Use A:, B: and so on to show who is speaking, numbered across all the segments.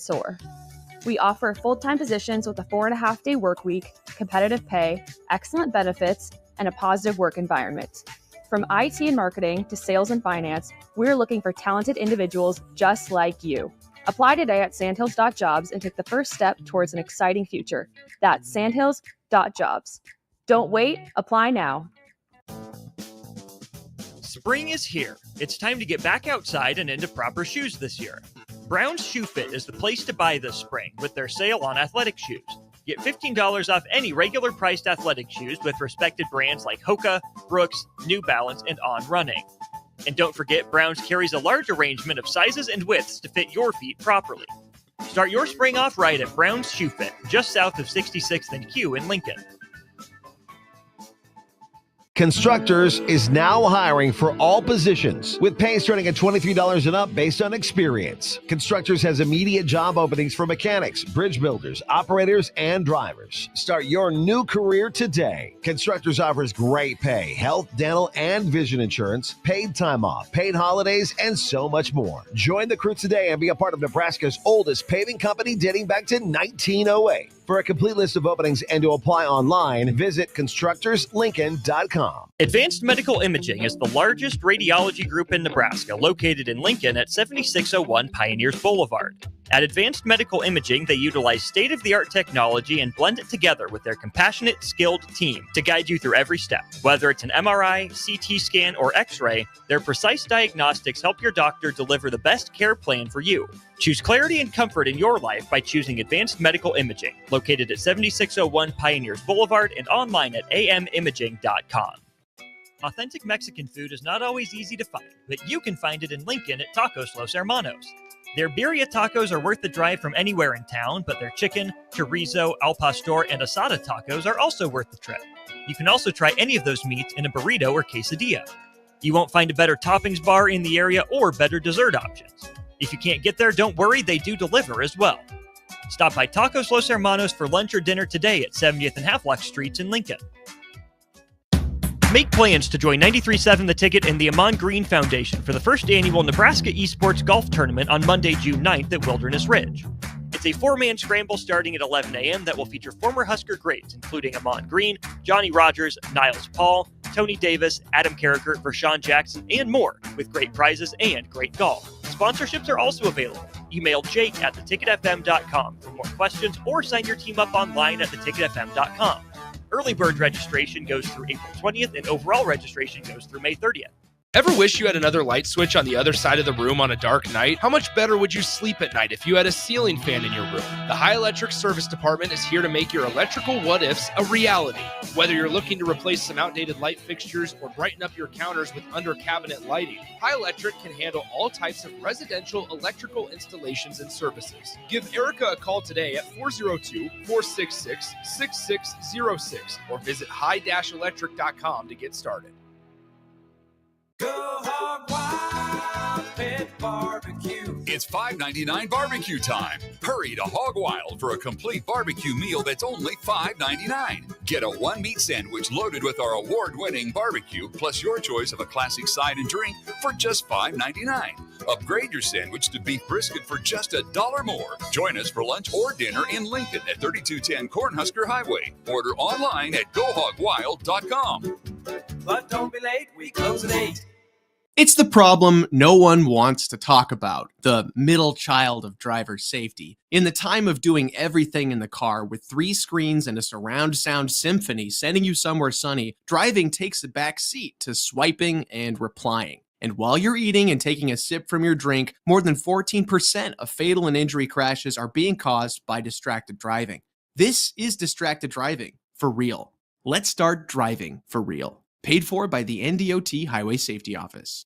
A: soar. We offer full-time positions with a 4.5-day work week, competitive pay, excellent benefits, and a positive work environment. From IT and marketing to sales and finance, we're looking for talented individuals just like you. Apply today at sandhills.jobs and take the first step towards an exciting future. That's sandhills.jobs. Don't wait, apply now.
B: Spring is here. It's time to get back outside and into proper shoes this year. Brown's Shoe Fit is the place to buy this spring with their sale on athletic shoes. Get $15 off any regular priced athletic shoes with respected brands like Hoka, Brooks, New Balance, and On Running. And don't forget, Brown's carries a large arrangement of sizes and widths to fit your feet properly. Start your spring off right at Brown's Shoe Fit, just south of 66th and Q in Lincoln.
C: Constructors is now hiring for all positions, with pay starting at $23 and up based on experience. Constructors has immediate job openings for mechanics, bridge builders, operators, and drivers. Start your new career today. Constructors offers great pay, health, dental, and vision insurance, paid time off, paid holidays, and so much more. Join the crew today and be a part of Nebraska's oldest paving company dating back to 1908. For a complete list of openings and to apply online, visit constructorslincoln.com.
B: Advanced Medical Imaging is the largest radiology group in Nebraska, located in Lincoln at 7601 Pioneers Boulevard. At Advanced Medical Imaging, they utilize state-of-the-art technology and blend it together with their compassionate, skilled team to guide you through every step. Whether it's an MRI, CT scan, or X-ray, their precise diagnostics help your doctor deliver the best care plan for you. Choose clarity and comfort in your life by choosing Advanced Medical Imaging, located at 7601 Pioneers Boulevard and online at amimaging.com. Authentic Mexican food is not always easy to find, but you can find it in Lincoln at Tacos Los Hermanos. Their birria tacos are worth the drive from anywhere in town, but their chicken, chorizo, al pastor, and asada tacos are also worth the trip. You can also try any of those meats in a burrito or quesadilla. You won't find a better toppings bar in the area or better dessert options. If you can't get there, don't worry, they do deliver as well. Stop by Tacos Los Hermanos for lunch or dinner today at 70th and Havelock Streets in Lincoln. Make plans to join 93.7 The Ticket and the Amon Green Foundation for the first annual Nebraska Esports Golf Tournament on Monday, June 9th at Wilderness Ridge. It's a 4-man scramble starting at 11 a.m. that will feature former Husker greats, including Amon Green, Johnny Rogers, Niles Paul, Tony Davis, Adam Carriker, Vershawn Jackson, and more, with great prizes and great golf. Sponsorships are also available. Email Jake at theticketfm.com for more questions or sign your team up online at theticketfm.com. Early bird registration goes through April 20th, and overall registration goes through May 30th.
D: Ever wish you had another light switch on the other side of the room on a dark night? How much better would you sleep at night if you had a ceiling fan in your room? The High Electric Service Department is here to make your electrical what-ifs a reality. Whether you're looking to replace some outdated light fixtures or brighten up your counters with under-cabinet lighting, High Electric can handle all types of residential electrical installations and services. Give Erica a call today at 402-466-6606 or visit high-electric.com to get started.
E: Go Hog Wild Pit Barbecue.
F: It's $5.99 barbecue time. Hurry to Hog Wild for a complete barbecue meal that's only $5.99. Get a one-meat sandwich loaded with our award-winning barbecue, plus your choice of a classic side and drink for just $5.99. Upgrade your sandwich to beef brisket for just $1 more. Join us for lunch or dinner in Lincoln at 3210 Cornhusker Highway. Order online at GoHogWild.com.
E: But don't be late, we close at 8.
G: It's the problem no one wants to talk about, the middle child of driver safety. In the time of doing everything in the car with 3 screens and a surround sound symphony sending you somewhere sunny, driving takes a back seat to swiping and replying. And while you're eating and taking a sip from your drink, more than 14% of fatal and injury crashes are being caused by distracted driving. This is distracted driving for real. Let's start driving for real. Paid for by the NDOT Highway Safety Office.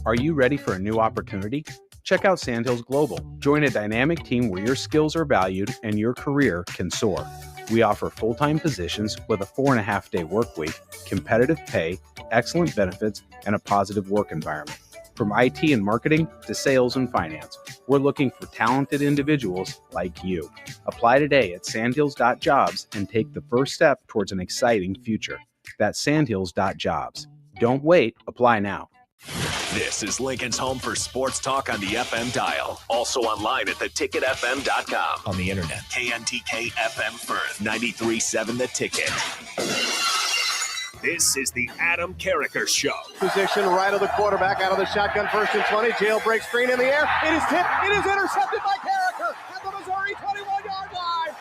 H: Are you ready for a new opportunity? Check out Sandhills Global. Join a dynamic team where your skills are valued and your career can soar. We offer full-time positions with a 4.5-day work week, competitive pay, excellent benefits, and a positive work environment. From IT and marketing to sales and finance, we're looking for talented individuals like you. Apply today at sandhills.jobs and take the first step towards an exciting future. That's sandhills.jobs. Don't wait, apply now.
I: This is Lincoln's home for sports talk on the FM dial. Also online at theticketfm.com. On the internet, KNTK FM Firth, 93.7 The Ticket. This is the Adam Carriker Show.
J: Position right of the quarterback, out of the shotgun, 1st and 20. Jailbreak screen in the air. It is tipped. It is intercepted by Carriker at the Missouri 21-yard line.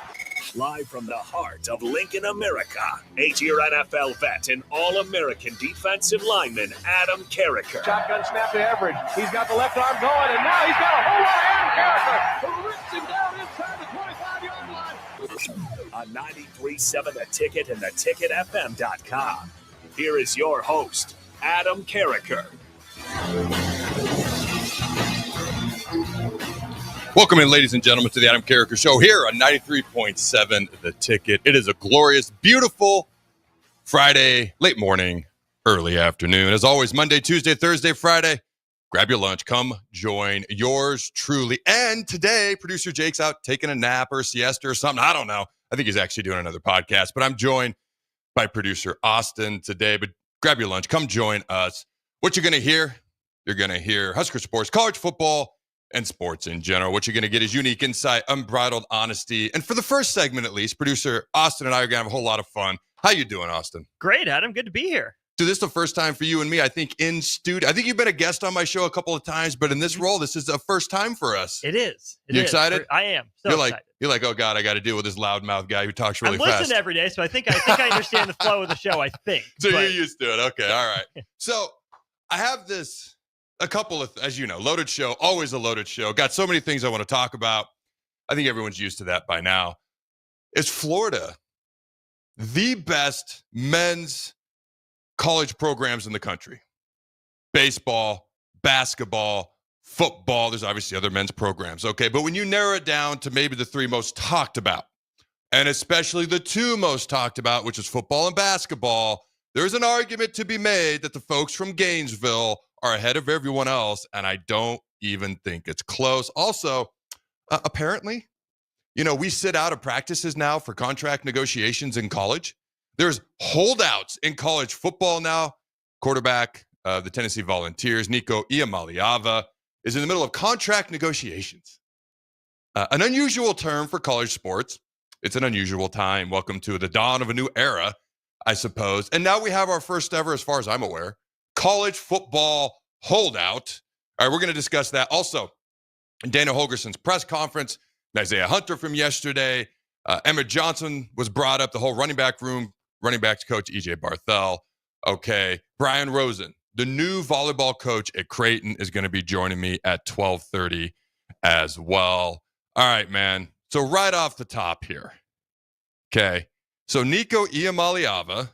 I: Live from the heart of Lincoln, America, 8-year NFL vet and All-American defensive lineman Adam Carriker.
J: Shotgun snap to Everidge. He's got the left arm going, and now he's got a whole lot of Adam Carriker who rips him down inside the 25-yard line.
I: On 93.7 The Ticket and theticketfm.com. Here is your host, Adam Carriker.
K: Welcome in, ladies and gentlemen, to the Adam Carriker Show here on 93.7 The Ticket. It is a glorious, beautiful Friday, late morning, early afternoon. As always, Monday, Tuesday, Thursday, Friday. Grab your lunch. Come join yours truly. And today, producer Jake's out taking a nap or a siesta or something. I don't know. I think he's actually doing another podcast. But I'm joined by producer Austin today. But grab your lunch. Come join us. What you're going to hear? You're going to hear Husker sports, college football, and sports in general. What you're going to get is unique insight, unbridled honesty. And for the first segment, at least, producer Austin and I are going to have a whole lot of fun. How you doing, Austin?
B: Great, Adam. Good to be here.
K: Dude, this is the first time for you and me, I think, in studio. I think you've been a guest on my show a couple of times, but in this role, this is the first time for us.
B: It is.
K: You excited?
B: I am.
K: You're like, oh, God, I got to deal with this loudmouth guy who talks really fast.
B: I'm listening every day, so I think I understand the flow of the show, I think.
K: So you're used to it. Okay, all right. So I have a couple of, as you know, loaded show, always a loaded show. Got so many things I want to talk about. I think everyone's used to that by now. Is Florida the best men's college programs in the country? Baseball, basketball, football. There's obviously other men's programs. Okay, but when you narrow it down to maybe the three most talked about, and especially the two most talked about, which is football and basketball, there's an argument to be made that the folks from Gainesville are ahead of everyone else, and I don't even think it's close. Also, apparently, we sit out of practices now for contract negotiations in college. There's holdouts in college football now. Quarterback of the Tennessee Volunteers, Nico Iamaleava, is in the middle of contract negotiations. An unusual term for college sports. It's an unusual time. Welcome to the dawn of a new era, I suppose. And now we have our first ever, as far as I'm aware, college football holdout. All right, we're going to discuss that. Also, Dana Holgorsen's press conference, Isaiah Hunter from yesterday, Emmet Johnson was brought up, the whole running backs coach, E.J. Barthel. Okay, Brian Rosen, the new volleyball coach at Creighton, is going to be joining me at 12:30 as well. All right, man. So right off the top here, okay, so Nico Iamaleava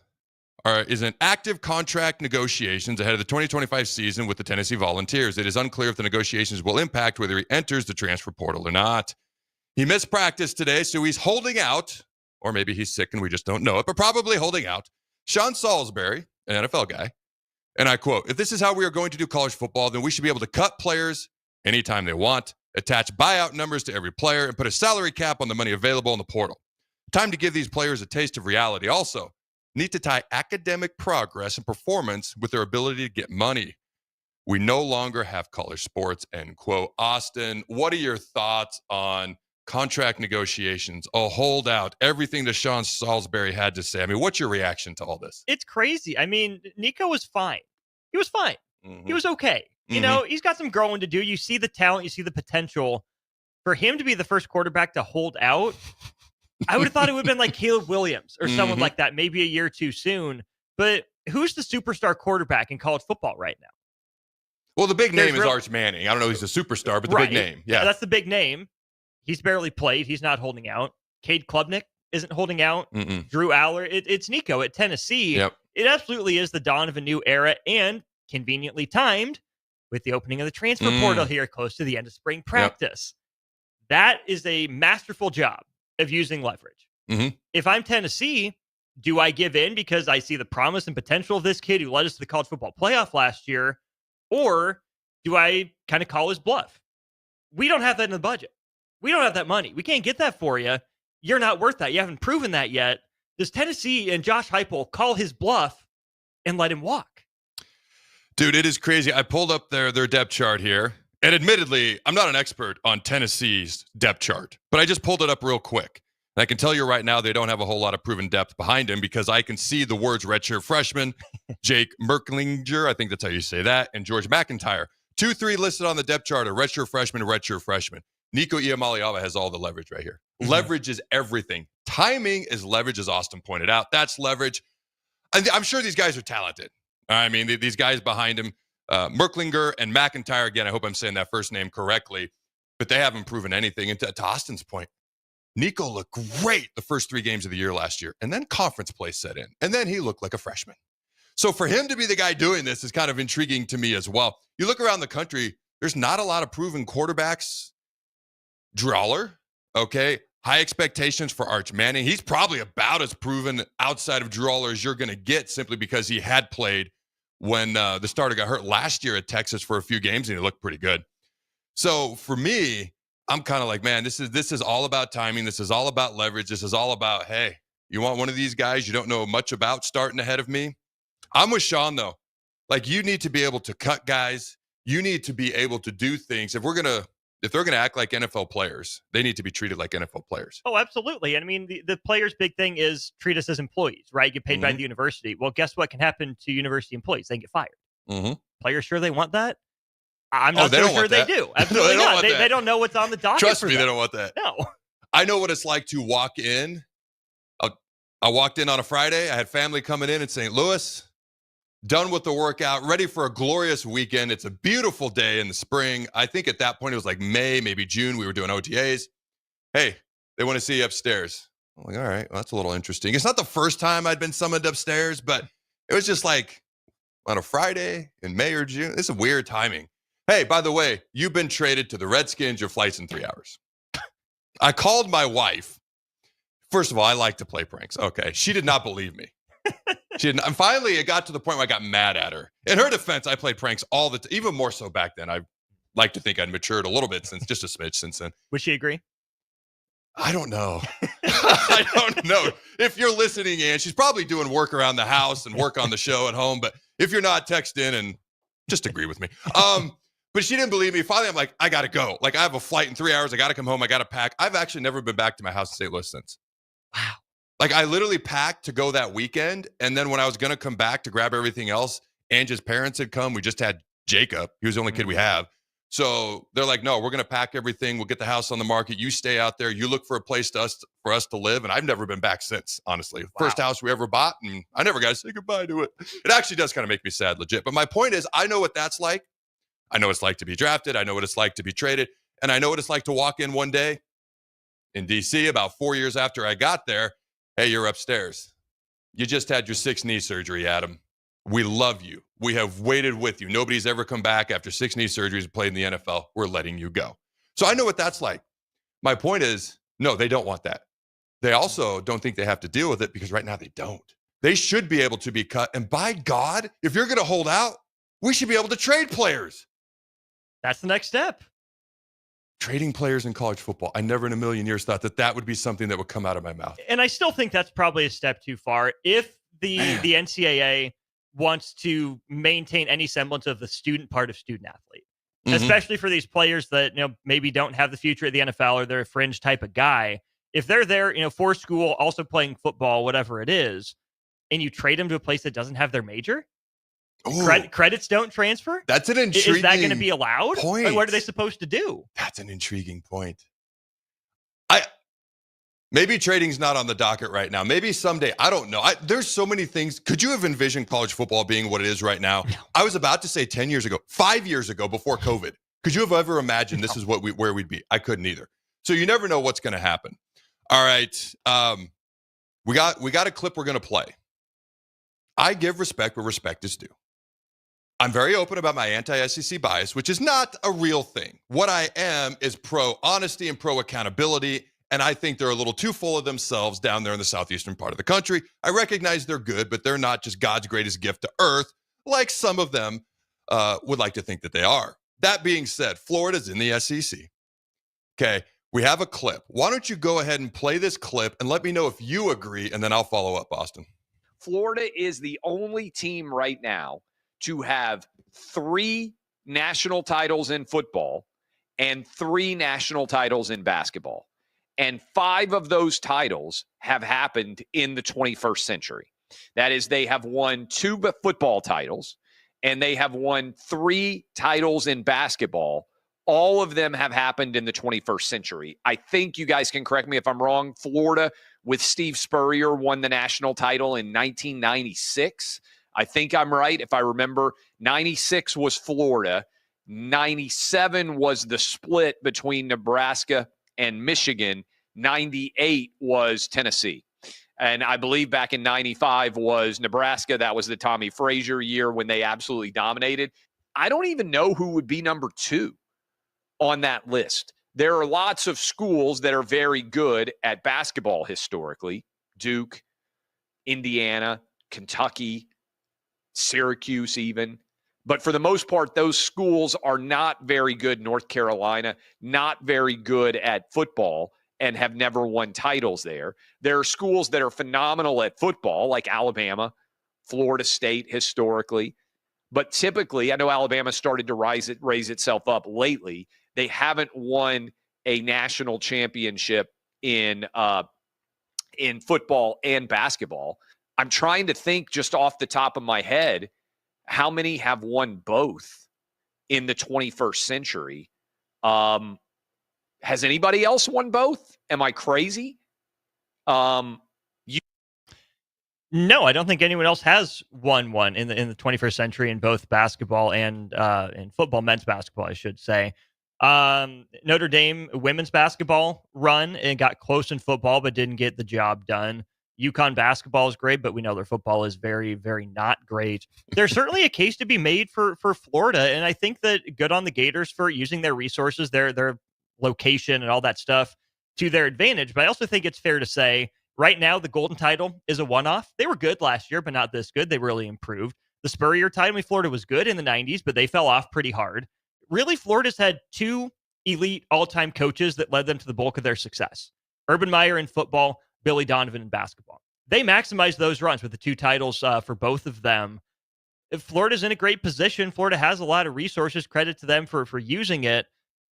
K: is in active contract negotiations ahead of the 2025 season with the Tennessee Volunteers. It is unclear if the negotiations will impact whether he enters the transfer portal or not. He missed practice today, so he's holding out, or maybe he's sick and we just don't know it, but probably holding out. Sean Salisbury, an NFL guy, and I quote, "If this is how we are going to do college football, then we should be able to cut players anytime they want, attach buyout numbers to every player, and put a salary cap on the money available in the portal. Time to give these players a taste of reality. Also, need to tie academic progress and performance with their ability to get money. We no longer have college sports," end quote. Austin, what are your thoughts on contract negotiations, a holdout, everything that Sean Salisbury had to say? I mean, what's your reaction to all this?
B: It's crazy. I mean, Nico was fine. He was fine.
K: Mm-hmm.
B: He was okay. You know, he's got some growing to do. You see the talent, you see the potential. For him to be the first quarterback to hold out, I would have thought it would have been like Caleb Williams or someone like that, maybe a year too soon. But who's the superstar quarterback in college football right now?
K: Well, the big name is Arch Manning. I don't know if he's a superstar, but the big name. Yeah,
B: that's the big name. He's barely played. He's not holding out. Cade Klubnik isn't holding out. Drew Aller. It's Nico at Tennessee.
K: Yep.
B: It absolutely is the dawn of a new era, and conveniently timed with the opening of the transfer portal here close to the end of spring practice. Yep. That is a masterful job of using leverage. If I'm Tennessee, do I give in because I see the promise and potential of this kid who led us to the college football playoff last year? Or do I kind of call his bluff? We don't have that in the budget. We don't have that money. We can't get that for you. You're not worth that. You haven't proven that yet. Does Tennessee and Josh Heupel call his bluff and let him walk?
K: Dude, it is crazy. I pulled up their depth chart here. And admittedly, I'm not an expert on Tennessee's depth chart, but I just pulled it up real quick. And I can tell you right now, they don't have a whole lot of proven depth behind him because I can see the words redshirt freshman, Jake Merklinger, I think that's how you say that, and George McIntyre. 2-3 listed on the depth chart are redshirt freshman. Nico Iamaleava has all the leverage right here. Mm-hmm. Leverage is everything. Timing is leverage, as Austin pointed out. That's leverage. I'm sure these guys are talented. I mean, these guys behind him, Merklinger and McIntyre, again, I hope I'm saying that first name correctly, but they haven't proven anything. And to Austin's point, Nico looked great the first 3 games of the year last year, and then conference play set in, and then he looked like a freshman. So for him to be the guy doing this is kind of intriguing to me as well. You look around the country, there's not a lot of proven quarterbacks. Drawler, okay? High expectations for Arch Manning. He's probably about as proven outside of Drawler as you're going to get simply because he had played when the starter got hurt last year at Texas for a few games, and he looked pretty good. So for me, I'm kind of like, man, this is all about timing. This is all about leverage. This is all about, hey, you want one of these guys you don't know much about starting ahead of me? I'm with Sean, though. Like, you need to be able to cut guys. You need to be able to do things. If they're going to act like NFL players, they need to be treated like NFL players.
B: Oh, absolutely. And I mean, the players' big thing is treat us as employees, right? Get paid by the university. Well, guess what can happen to university employees? They get fired. Mm-hmm. Players sure they want that? I'm not so sure they do. Absolutely not. They don't know what's on the docket.
K: Trust me, they don't want that.
B: No.
K: I know what it's like to walk in. I walked in on a Friday. I had family coming in St. Louis, done with the workout, ready for a glorious weekend. It's a beautiful day in the spring. I think at that point it was like May, maybe June. We were doing OTAs. Hey, they want to see you upstairs. I'm like, all right, well, that's a little interesting. It's not the first time I'd been summoned upstairs, but it was just like on a Friday in May or June. This is weird timing. Hey, by the way, you've been traded to the Redskins. Your flight's in 3 hours. I called my wife. First of all, I like to play pranks. Okay. She did not believe me. She didn't. And finally, it got to the point where I got mad at her. In her defense, I played pranks all the time, even more so back then. I like to think I'd matured a little bit just a smidge since then.
B: Would she agree?
K: I don't know. I don't know. If you're listening, Ann, she's probably doing work around the house and work on the show at home. But if you're not, text in and just agree with me. But she didn't believe me. Finally, I'm like, I got to go. Like, I have a flight in 3 hours. I got to come home. I got to pack. I've actually never been back to my house in St. Louis since.
B: Wow.
K: Like, I literally packed to go that weekend. And then when I was going to come back to grab everything else, Angie's parents had come. We just had Jacob. He was the only kid we have. So they're like, no, we're going to pack everything. We'll get the house on the market. You stay out there. You look for a place for us to live. And I've never been back since, honestly. Wow. First house we ever bought. And I never got to say goodbye to it. It actually does kind of make me sad, legit. But my point is, I know what that's like. I know what it's like to be drafted. I know what it's like to be traded. And I know what it's like to walk in one day in D.C. about 4 years after I got there. Hey, you're upstairs. You just had your 6th knee surgery, Adam. We love you. We have waited with you. Nobody's ever come back after 6 knee surgeries and played in the NFL. We're letting you go. So I know what that's like. My point is, no, they don't want that. They also don't think they have to deal with it because right now they don't. They should be able to be cut. And by God, if you're going to hold out, we should be able to trade players.
B: That's the next step.
K: Trading players in college football. I never in a million years thought that would be something that would come out of my mouth.
B: And I still think that's probably a step too far. If the NCAA wants to maintain any semblance of the student part of student athlete, especially for these players that, maybe don't have the future at the NFL or they're a fringe type of guy. If they're there, for school, also playing football, whatever it is, and you trade them to a place that doesn't have their major, credits don't transfer?
K: That's an intriguing
B: Is that going to be allowed?
K: Point.
B: Like, what are they supposed to do?
K: That's an intriguing point. Maybe trading's not on the docket right now. Maybe someday. I don't know. There's so many things. Could you have envisioned college football being what it is right now? No. I was about to say 10 years ago, 5 years ago, before COVID. Could you have ever imagined this is where we'd be? I couldn't either. So you never know what's going to happen. All right. We got a clip we're going to play. I give respect where respect is due. I'm very open about my anti-SEC bias, which is not a real thing. What I am is pro-honesty and pro-accountability, and I think they're a little too full of themselves down there in the southeastern part of the country. I recognize they're good, but they're not just God's greatest gift to earth, like some of them would like to think that they are. That being said, Florida's in the SEC. Okay, we have a clip. Why don't you go ahead and play this clip and let me know if you agree, and then I'll follow up, Austin.
L: Florida is the only team right now to have 3 national titles in football and 3 national titles in basketball. And 5 of those titles have happened in the 21st century. That is, they have won 2 football titles and they have won 3 titles in basketball. All of them have happened in the 21st century. I think you guys can correct me if I'm wrong. Florida with Steve Spurrier won the national title in 1996. I think I'm right. If I remember, 96 was Florida. 97 was the split between Nebraska and Michigan. 98 was Tennessee. And I believe back in 95 was Nebraska. That was the Tommy Frazier year when they absolutely dominated. I don't even know who would be number 2 on that list. There are lots of schools that are very good at basketball historically. Duke, Indiana, Kentucky, Syracuse even. But for the most part, those schools are not very good. North Carolina, not very good at football and have never won titles there. There are schools that are phenomenal at football, like Alabama, Florida State historically. But typically, I know Alabama started to raise itself up lately. They haven't won a national championship in football and basketball. I'm trying to think just off the top of my head, how many have won both in the 21st century? Has anybody else won both? Am I crazy?
B: No, I don't think anyone else has won one in the 21st century in both basketball and in football, men's basketball, I should say. Notre Dame women's basketball run and got close in football, but didn't get the job done. UConn basketball is great, but we know their football is very, very not great. There's certainly a case to be made for Florida, and I think that good on the Gators for using their resources, their location and all that stuff to their advantage. But I also think it's fair to say right now the Golden title is a one-off. They were good last year, but not this good. They really improved. The Spurrier title in Florida was good in the 90s, but they fell off pretty hard. Really, Florida's had 2 elite all-time coaches that led them to the bulk of their success. Urban Meyer in football, Billy Donovan in basketball. They maximized those runs with the 2 titles for both of them. If Florida's in a great position, Florida has a lot of resources. Credit to them for using it.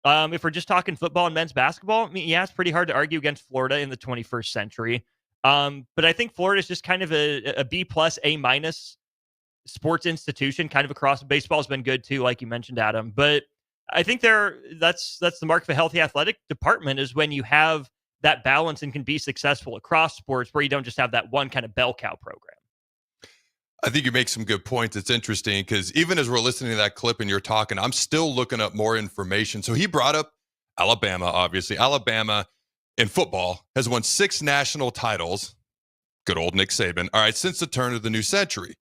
B: If we're just talking football and men's basketball, I mean, yeah, it's pretty hard to argue against Florida in the 21st century. But I think Florida's just kind of a B+, A- sports institution, kind of across. Baseball's been good too, like you mentioned, Adam. But I think that's the mark of a healthy athletic department, is when you have that balance and can be successful across sports, where you don't just have that one kind of bell cow program.
K: I think you make some good points. It's interesting because even as we're listening to that clip and you're talking, I'm still looking up more information. So he brought up Alabama, obviously. Alabama in football has won 6 national titles. Good old Nick Saban. All right, since the turn of the new century.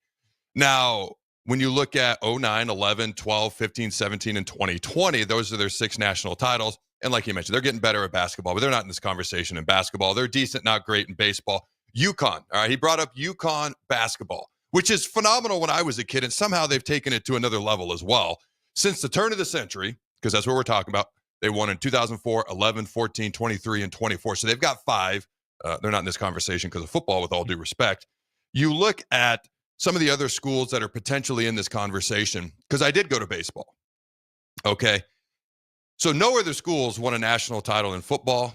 K: Now, when you look at 09, 11, 12, 15, 17, and 2020, those are their 6 national titles. And like you mentioned, they're getting better at basketball, but they're not in this conversation in basketball. They're decent, not great in baseball. UConn, all right, he brought up UConn basketball, which is phenomenal when I was a kid, and somehow they've taken it to another level as well. Since the turn of the century, because that's what we're talking about, they won in 2004, 11, 14, 23, and 24. So they've got 5. They're not in this conversation because of football, with all due respect. You look at some of the other schools that are potentially in this conversation, because I did go to baseball. Okay. So no other schools won a national title in football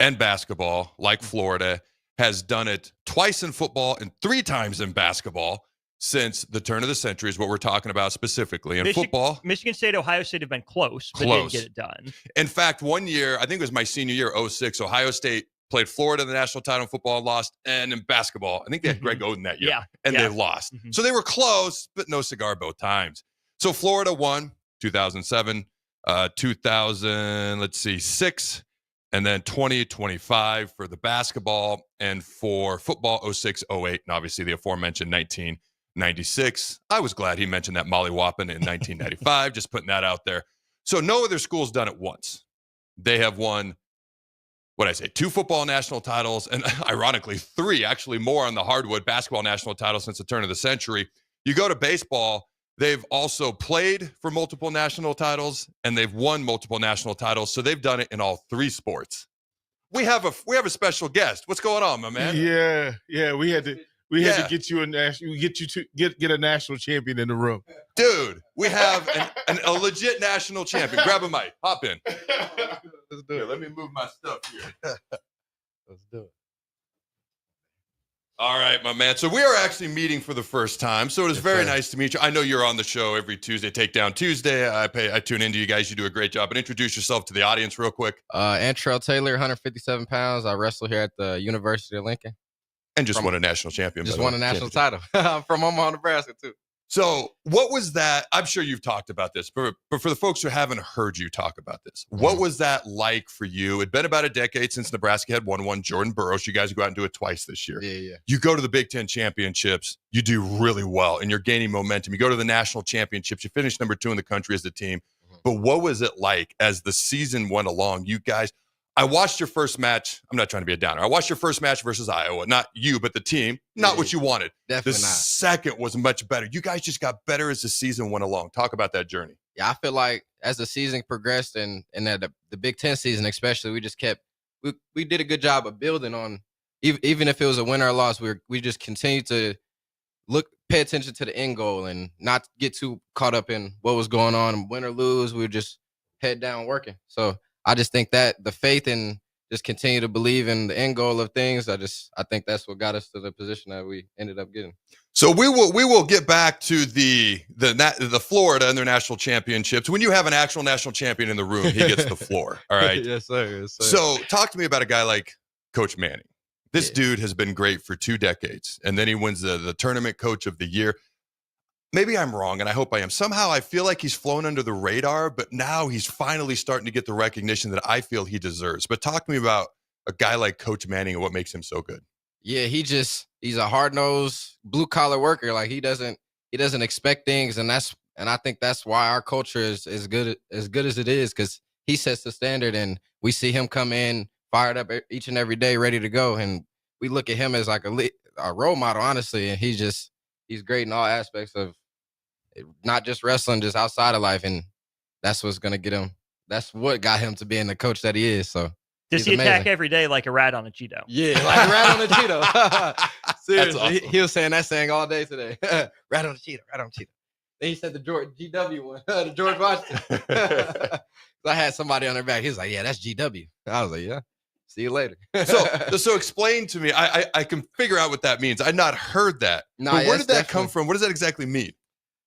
K: and basketball like Florida has done it twice in football and 3 times in basketball since the turn of the century, is what we're talking about specifically. In football,
B: Michigan State, Ohio State have been close, but didn't get it done.
K: In fact, one year, I think it was my senior year, 06, Ohio State played Florida in the national title in football and lost. And in basketball, I think they had Greg Oden that year. And they lost. So they were close, but no cigar both times. So Florida won 2007, 2006, and then 2025 for the basketball, and for football 06, 08, and obviously the aforementioned 1996. I was glad he mentioned that Molly Whopping in 1995, just putting that out there. So no other school's done it once. They have won, 2 football national titles, and ironically 3, actually more on the hardwood, basketball national titles since the turn of the century. You go to baseball, they've also played for multiple national titles, and they've won multiple national titles. So they've done it in all 3 sports. We have a special guest. What's going on, my man?
M: Yeah. We had We had to get you get a national champion in the room.
K: Dude, we have a legit national champion. Grab a mic. Hop in.
M: Let's do it.
K: Let me move my stuff here.
M: Let's do it.
K: All right, my man. So we are actually meeting for the first time. So it is very nice to meet you. I know you're on the show every Tuesday, Takedown Tuesday. I tune into you guys. You do a great job. But introduce yourself to the audience real quick.
N: Antrell Taylor, 157 pounds. I wrestle here at the University of Lincoln.
K: And just won a national champion.
N: Just won a national title. I'm from Omaha, Nebraska, too.
K: So what was that? I'm sure you've talked about this, but for the folks who haven't heard you talk about this, what was that like for you? It'd been about a decade since Nebraska had won Jordan Burroughs. You guys go out and do it twice this year.
N: Yeah.
K: You go to the Big Ten championships. You do really well, and you're gaining momentum. You go to the national championships. You finish number 2 in the country as a team. But what was it like as the season went along? You guys, I watched your first match. I'm not trying to be a downer. I watched your first match versus Iowa. Not you, but the team. Not what you wanted.
N: Definitely
K: the
N: not.
K: second was much better. You guys just got better as the season went along. Talk about that journey.
N: Yeah, I feel like as the season progressed and the Big Ten season especially, we just we did a good job of building on, even if it was a win or a loss, we just continued to pay attention to the end goal and not get too caught up in what was going on. Win or lose, we were just head down working. So I just think that the faith and just continue to believe in the end goal of things. I think that's what got us to the position that we ended up getting.
K: So we will get back to the Florida and their national championships. When you have an actual national champion in the room, he gets the floor. All right.
N: Yes, sir. Yes, sir.
K: So talk to me about a guy like Coach Manning. This dude has been great for 2 decades, and then he wins the tournament coach of the year. Maybe I'm wrong, and I hope I am. Somehow I feel like he's flown under the radar, but now he's finally starting to get the recognition that I feel he deserves. But talk to me about a guy like Coach Manning and what makes him so good.
N: Yeah, he's a hard-nosed, blue-collar worker. Like he doesn't expect things, and I think that's why our culture is as good as it is, because he sets the standard, and we see him come in fired up each and every day, ready to go, and we look at him as like a role model, honestly, and he's great in all aspects of not just wrestling, just outside of life, and that's what's gonna get him. That's what got him to being the coach that he is. So
B: does he attack every day like a rat on a Cheeto?
N: Yeah, like a rat on a Cheeto. Seriously,
K: awesome.
N: he was saying that saying all day today. Rat on a Cheeto, rat on a Cheeto. Then he said the GW one, the George Washington. So I had somebody on their back. He was like, "Yeah, that's GW." I was like, "Yeah." See you later.
K: So explain to me. I can figure out what that means. I'd not heard that.
N: No,
K: but where did that come from? What does that exactly mean?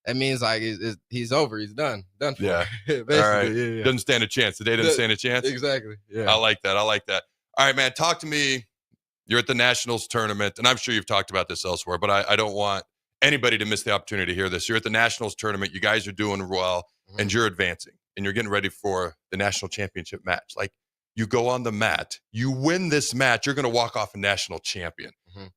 N: That means like he's over. He's done. Done for.
K: Yeah.
N: Basically,
K: all right.
N: Yeah.
K: Doesn't stand a chance. The day doesn't stand a chance.
N: Exactly. Yeah.
K: I like that. All right, man. Talk to me. You're at the Nationals tournament, and I'm sure you've talked about this elsewhere, but I don't want anybody to miss the opportunity to hear this. You're at the Nationals tournament. You guys are doing well, and you're advancing, and you're getting ready for the national championship match. Like, you go on the mat, you win this match, you're going to walk off a national champion.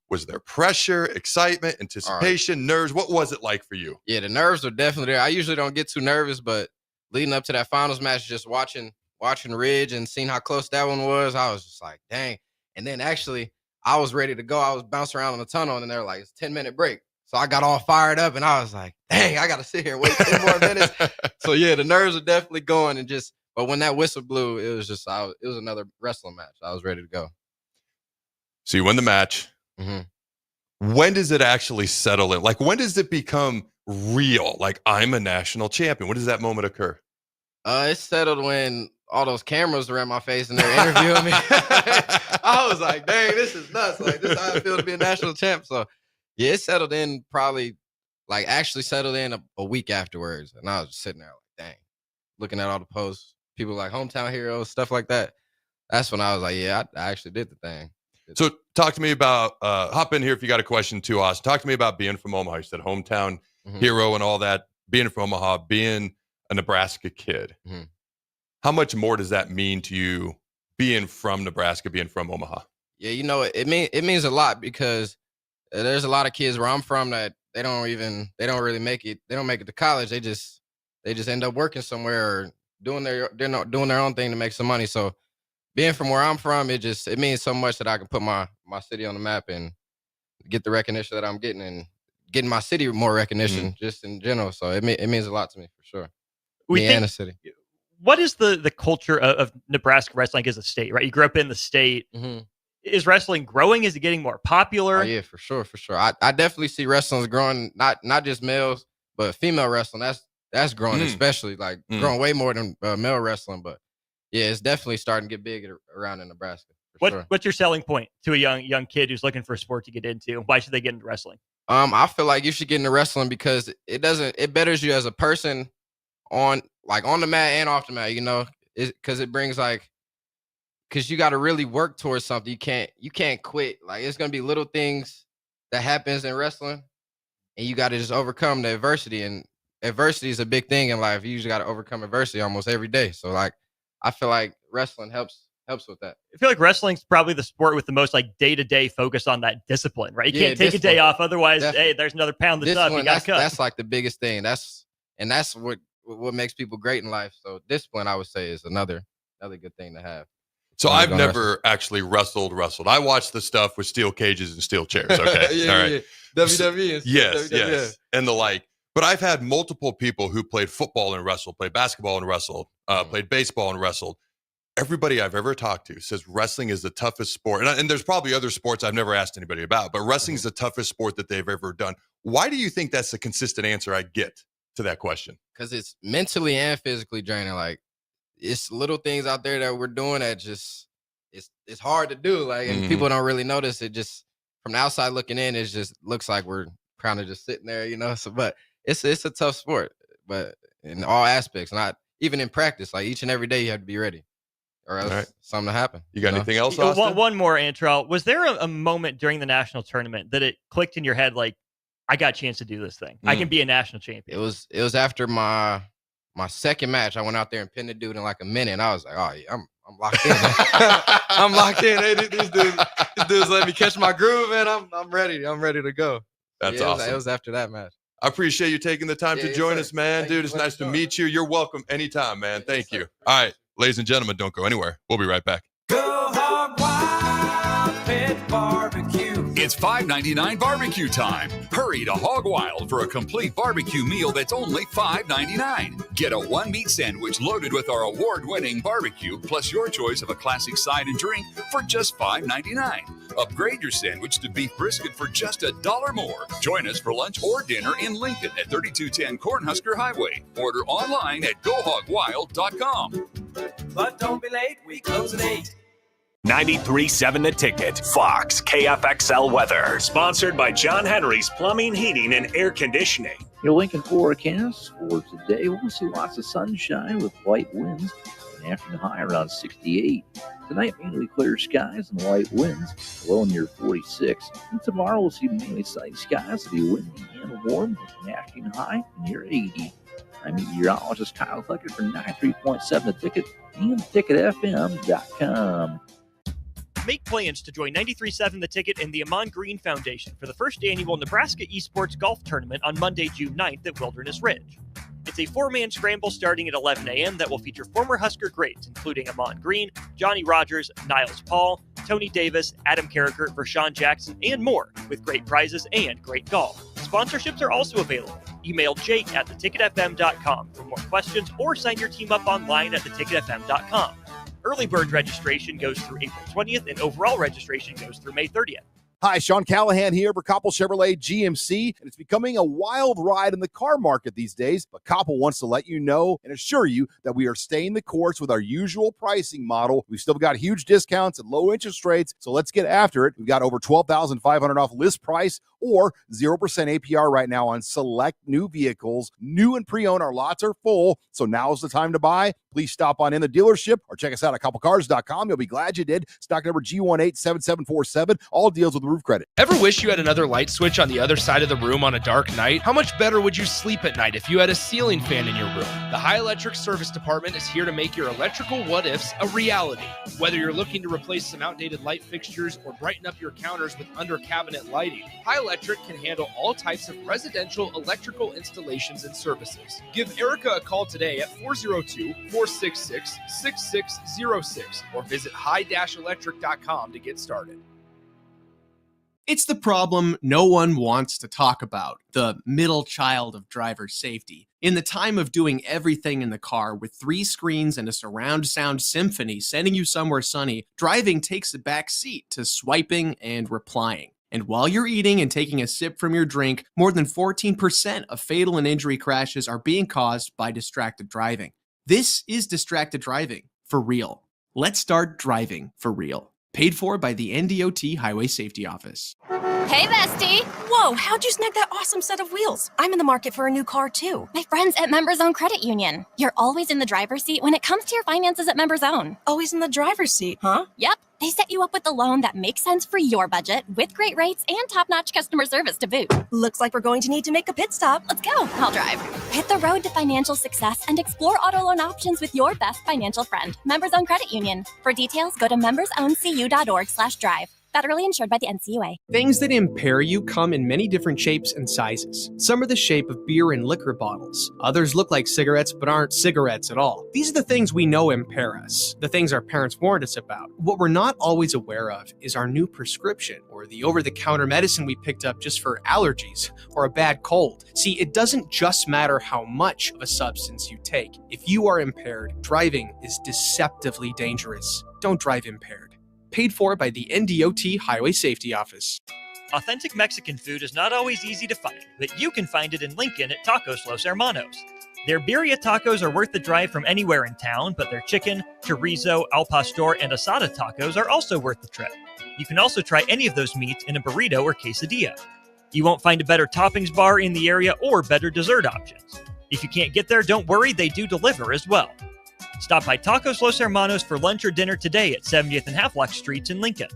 K: Was there pressure, excitement, anticipation, nerves? What was it like for you?
N: Yeah, the nerves are definitely there. I usually don't get too nervous, but leading up to that finals match, just watching Ridge and seeing how close that one was, I was just like, dang. And then actually, I was ready to go. I was bouncing around in the tunnel, and they were like, it's a 10-minute break. So I got all fired up, and I was like, dang, I got to sit here and wait 10 more minutes. So, yeah, the nerves are definitely going. But when that whistle blew, it was another wrestling match. I was ready to go.
K: So you win the match. When does it actually settle in? Like, when does it become real? Like, I'm a national champion. When does that moment occur?
N: It settled when all those cameras were in my face and they're interviewing me. I was like, dang, this is nuts. Like, this is how I feel to be a national champ. So, yeah, it settled in actually settled in a week afterwards. And I was just sitting there like, dang, looking at all the posts, people like hometown heroes, stuff like that. That's when I was like, yeah, I actually did the thing.
K: So talk to me about, hop in here if you got a question too, Austin. Talk to me about being from Omaha. You said hometown hero and all that, being from Omaha, being a Nebraska kid. How much more does that mean to you being from Nebraska, being from Omaha?
N: Yeah, it means a lot because there's a lot of kids where I'm from that they don't really make it. They don't make it to college. They just end up working somewhere or doing their own thing to make some money. So being from where I'm from, it means so much that I can put my city on the map and get the recognition that I'm getting and getting my city more recognition just in general. So it means a lot to me for sure. And the city.
B: What is the culture of Nebraska wrestling as a state, right? You grew up in the state. Is wrestling growing? Is it getting more popular?
N: Oh, yeah, for sure. I definitely see wrestling growing, not just males, but female wrestling. That's growing, especially growing way more than male wrestling. But yeah, it's definitely starting to get big around in Nebraska.
B: What's your selling point to a young kid who's looking for a sport to get into? Why should they get into wrestling?
N: I feel like you should get into wrestling because it betters you as a person on the mat and off the mat, because it brings because you got to really work towards something. You can't quit. Like, it's going to be little things that happens in wrestling, and you got to just overcome the adversity. And adversity is a big thing in life. You usually got to overcome adversity almost every day. So I feel like wrestling helps with that.
B: I feel like wrestling's probably the sport with the most day-to-day focus on that discipline, right? You can't take a day off. Otherwise, hey, there's another pound that's up. You got to cut.
N: That's like the biggest thing. That's what makes people great in life. So discipline, I would say, is another good thing to have.
K: So I've never actually wrestled. I watched the stuff with steel cages and steel chairs. Okay. All right.
N: WWE.
K: Yes.
N: WWE.
K: Yes. And the like. But I've had multiple people who played football and wrestled, played basketball and wrestled, played baseball and wrestled. Everybody I've ever talked to says wrestling is the toughest sport. And there's probably other sports I've never asked anybody about, but wrestling is the toughest sport that they've ever done. Why do you think that's the consistent answer I get to that question?
N: Because it's mentally and physically draining. Like, it's little things out there that we're doing that just it's hard to do. Like, and people don't really notice it. Just from the outside looking in, it just looks like we're kind of just sitting there, So, but it's a tough sport. But in all aspects, not even in practice. Like, each and every day, you have to be ready, or else something to happen.
K: You got anything else, Austin?
B: One more, Antrell. Was there a moment during the national tournament that it clicked in your head, like, I got a chance to do this thing. I can be a national champion?
N: It was after my second match. I went out there and pinned the dude in like a minute. And I was like, oh yeah, I'm locked in. I'm locked in. Hey, these dudes let me catch my groove, and I'm ready. I'm ready to go.
K: That's awesome.
N: It was after that match.
K: I appreciate you taking the time to join us, man. Dude, it's nice to meet you. You're welcome anytime, man. Thank you. All right, ladies and gentlemen, don't go anywhere. We'll be right back.
E: Go Hog Wild Pit Barbecue.
F: It's $5.99 barbecue time. Hurry to Hog Wild for a complete barbecue meal that's only $5.99. Get a one-meat sandwich loaded with our award-winning barbecue, plus your choice of a classic side and drink for just $5.99. Upgrade your sandwich to beef brisket for just $1 more. Join us for lunch or dinner in Lincoln at 3210 Cornhusker Highway. Order online at GoHogWild.com.
E: But don't be late, we close at 8.
I: 93.7 The Ticket, Fox, KFXL weather. Sponsored by John Henry's Plumbing, Heating, and Air Conditioning.
O: Your Lincoln forecast for today, we'll see lots of sunshine with light winds. An afternoon high around 68. Tonight, mainly clear skies and light winds, low near 46. And tomorrow, we'll see mainly sunny skies. It'll be windy and warm with an afternoon high near 80. I'm meteorologist Kyle Tucker for 93.7 The Ticket and TicketFM.com.
B: Make plans to join 93.7 The Ticket and the Amon Green Foundation for the first annual Nebraska Esports Golf Tournament on Monday, June 9th at Wilderness Ridge. It's a 4-man scramble starting at 11 a.m. that will feature former Husker greats, including Amon Green, Johnny Rogers, Niles Paul, Tony Davis, Adam Carriker, Vershawn Jackson, and more, with great prizes and great golf. Sponsorships are also available. Email Jake at theticketfm.com for more questions or sign your team up online at theticketfm.com. Early bird registration goes through April 20th, and overall registration goes through May 30th.
P: Hi, Sean Callahan here for Koppel Chevrolet GMC, and it's becoming a wild ride in the car market these days, but Koppel wants to let you know and assure you that we are staying the course with our usual pricing model. We've still got huge discounts and low interest rates, so let's get after it. We've got over $12,500 off list price or 0% APR right now on select new vehicles. New and pre-owned, our lots are full, so now's the time to buy. Please stop on in the dealership or check us out at KoppelCars.com. You'll be glad you did. Stock number G187747. All deals with roof credit.
D: Ever wish you had another light switch on the other side of the room on a dark night? How much better would you sleep at night if you had a ceiling fan in your room? The High Electric Service Department is here to make your electrical what-ifs a reality. Whether you're looking to replace some outdated light fixtures or brighten up your counters with under-cabinet lighting, High Electric can handle all types of residential electrical installations and services. Give Erica a call today at 402-466-6606 or visit high-electric.com to get started.
G: It's the problem no one wants to talk about, the middle child of driver safety. In the time of doing everything in the car with 3 screens and a surround sound symphony sending you somewhere sunny, driving takes a back seat to swiping and replying. And while you're eating and taking a sip from your drink, more than 14% of fatal and injury crashes are being caused by distracted driving. This is distracted driving for real. Let's start driving for real. Paid for by the NDOT Highway Safety Office.
Q: Hey, bestie! Whoa, how'd you snag that awesome set of wheels? I'm in the market for a new car, too. My friends at Members Own Credit Union. You're always in the driver's seat when it comes to your finances at Members Own. Always in the driver's seat, huh? Yep. They set you up with a loan that makes sense for your budget with great rates and top-notch customer service to boot. Looks like we're going to need to make a pit stop. Let's go. I'll drive. Hit the road to financial success and explore auto loan options with your best financial friend, Members Own Credit Union. For details, go to membersowncu.org/drive. Federally insured by the NCUA.
G: Things that impair you come in many different shapes and sizes. Some are the shape of beer and liquor bottles. Others look like cigarettes but aren't cigarettes at all. These are the things we know impair us, the things our parents warned us about. What we're not always aware of is our new prescription or the over-the-counter medicine we picked up just for allergies or a bad cold. See, it doesn't just matter how much of a substance you take. If you are impaired, driving is deceptively dangerous. Don't drive impaired. Paid for by the NDOT Highway Safety Office.
B: Authentic Mexican food is not always easy to find, but you can find it in Lincoln at Tacos Los Hermanos. Their birria tacos are worth the drive from anywhere in town, but their chicken, chorizo, al pastor, and asada tacos are also worth the trip. You can also try any of those meats in a burrito or quesadilla. You won't find a better toppings bar in the area or better dessert options. If you can't get there, don't worry, they do deliver as well. Stop by Tacos Los Hermanos for lunch or dinner today at 70th and Havelock Streets in Lincoln.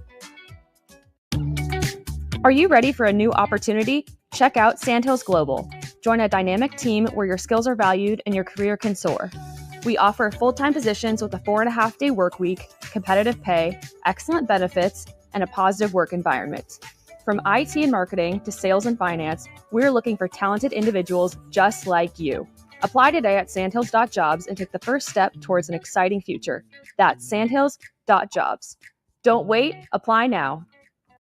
A: Are you ready for a new opportunity? Check out Sandhills Global. Join a dynamic team where your skills are valued and your career can soar. We offer full-time positions with a 4.5-day work week, competitive pay, excellent benefits, and a positive work environment. From IT and marketing to sales and finance, we're looking for talented individuals just like you. Apply today at sandhills.jobs and take the first step towards an exciting future. That's sandhills.jobs. Don't wait, apply now.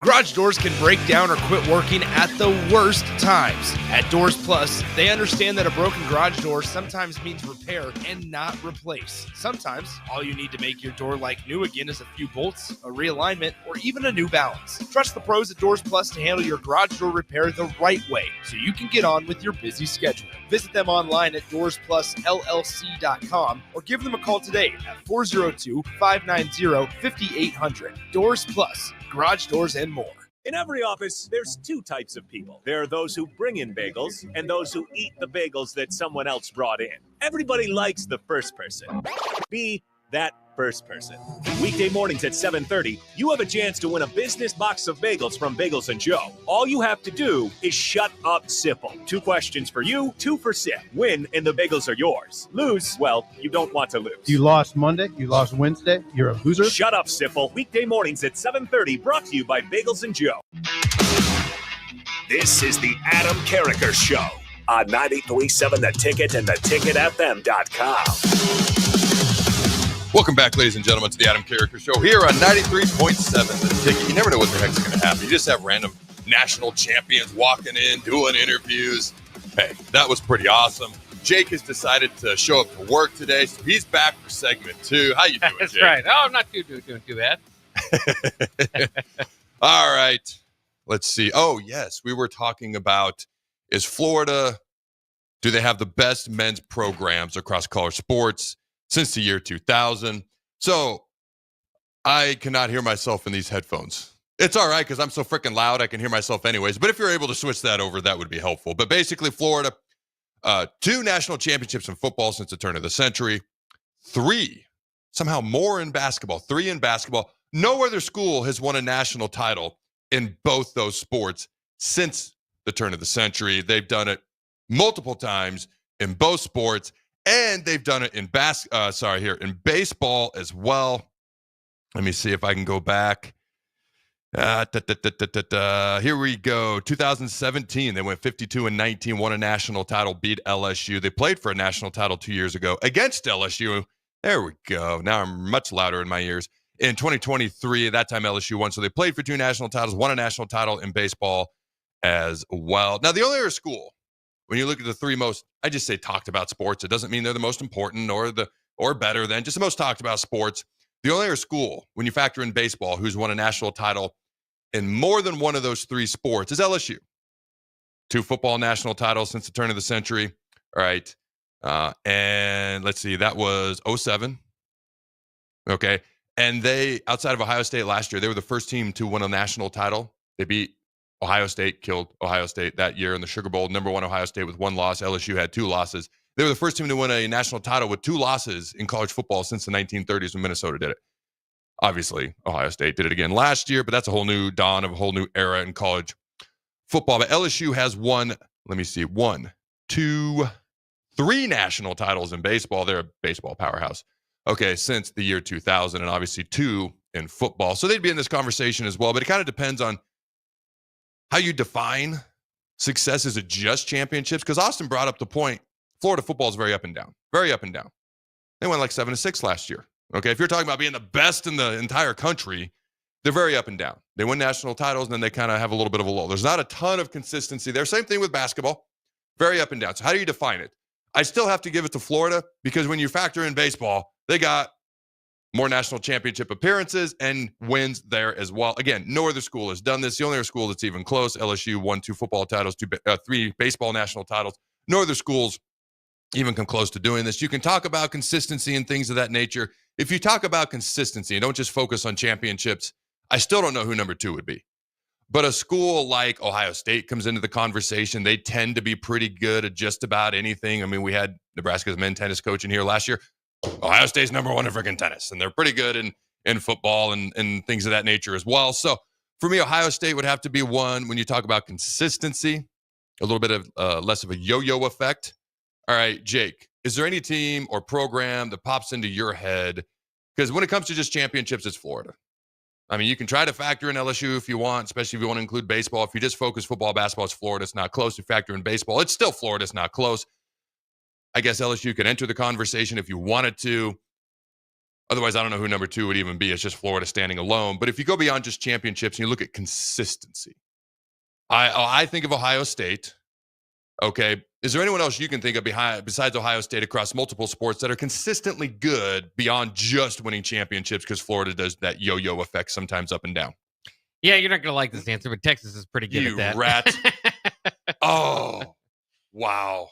D: Garage doors can break down or quit working at the worst times. At Doors Plus, they understand that a broken garage door sometimes means repair and not replace. Sometimes, all you need to make your door like new again is a few bolts, a realignment, or even a new balance. Trust the pros at Doors Plus to handle your garage door repair the right way so you can get on with your busy schedule. Visit them online at DoorsPlusLLC.com or give them a call today at 402-590-5800. Doors Plus. Garage doors and more.
I: In every office, there's 2 types of people. There are those who bring in bagels and those who eat the bagels that someone else brought in. Everybody likes the first person. Be that first person. Weekday mornings at 7:30, you have a chance to win a business box of bagels from Bagels & Joe. All you have to do is shut up, Sipple. 2 questions for you, 2 for Sip. Win, and the bagels are yours. Lose, well, you don't want to lose.
R: You lost Monday, you lost Wednesday, you're a loser.
I: Shut up, Sipple. Weekday mornings at 7:30, brought to you by Bagels & Joe. This is the Adam Carriker Show on 93.7 The Ticket and theticketfm.com.
K: Welcome back, ladies and gentlemen, to the Adam Carriker Show here on 93.7 The Ticket. You never know what the heck's going to happen. You just have random national champions walking in, doing interviews. Hey, that was pretty awesome. Jake has decided to show up to work today, so he's back for segment 2. How you doing,
S: That's
K: Jake?
S: right. Oh, I'm not doing too bad.
K: All right. Let's see. Oh, yes. We were talking about, is Florida, do they have the best men's programs across college sports since the year 2000? So I cannot hear myself in these headphones. It's all right because I'm so freaking loud I can hear myself anyways. But if you're able to switch that over, that would be helpful. But basically, Florida, 2 national championships in football since the turn of the century. 3, somehow more in basketball. 3 in basketball. No other school has won a national title in both those sports since the turn of the century. They've done it multiple times in both sports. And they've done it in in baseball as well. Let me see if I can go back. Here we go. 2017, they went 52-19, won a national title, beat LSU. They played for a national title 2 years ago against LSU. There we go. Now I'm much louder in my ears. In 2023, at that time, LSU won. So they played for 2 national titles, won a national title in baseball as well. Now, the only other school, when you look at the 3 most, I just say talked about sports. It doesn't mean they're the most important or better than, just the most talked about sports. The only other school, when you factor in baseball, who's won a national title in more than one of those 3 sports is LSU. 2 football national titles since the turn of the century. All right. And let's see, that was 2007. Okay. And they, outside of Ohio State last year, they were the first team to win a national title. They beat Ohio State, killed Ohio State that year in the Sugar Bowl. Number 1 Ohio State with 1 loss. LSU had 2 losses. They were the first team to win a national title with 2 losses in college football since the 1930s when Minnesota did it. Obviously, Ohio State did it again last year, but that's a whole new dawn of a whole new era in college football. But LSU has won, 1, 2, 3 national titles in baseball. They're a baseball powerhouse. Okay, since the year 2000, and obviously 2 in football. So they'd be in this conversation as well, but it kind of depends on how you define success. Is it just championships? Because Austin brought up the point, Florida football is very up and down. Very up and down. They went like 7-6 last year. Okay, if you're talking about being the best in the entire country, they're very up and down. They win national titles, and then they kind of have a little bit of a lull. There's not a ton of consistency there. Same thing with basketball. Very up and down. So how do you define it? I still have to give it to Florida because when you factor in baseball, they got more national championship appearances and wins there as well. Again, no other school has done this. The only other school that's even close, LSU won 2 football titles, 3 baseball national titles. No other schools even come close to doing this. You can talk about consistency and things of that nature. If you talk about consistency and don't just focus on championships, I still don't know who number 2 would be. But a school like Ohio State comes into the conversation. They tend to be pretty good at just about anything. I mean, we had Nebraska's men's tennis coach in here last year. Ohio State's number 1 in freaking tennis, and they're pretty good in football and things of that nature as well. So for me, Ohio State would have to be 1 when you talk about consistency, a little bit of less of a yo-yo effect. All right, Jake, is there any team or program that pops into your head? Because when it comes to just championships, it's Florida. I mean, you can try to factor in LSU if you want, especially if you want to include baseball. If you just focus football, basketball, it's Florida. It's not close. You factor in baseball, it's still Florida. It's not close. I guess LSU could enter the conversation if you wanted to. Otherwise, I don't know who number 2 would even be. It's just Florida standing alone. But if you go beyond just championships and you look at consistency, I think of Ohio State. Okay. Is there anyone else you can think of besides Ohio State across multiple sports that are consistently good beyond just winning championships? Because Florida does that yo-yo effect sometimes up and down.
S: Yeah, you're not going to like this answer, but Texas is pretty good at that.
K: You rat. Oh, wow.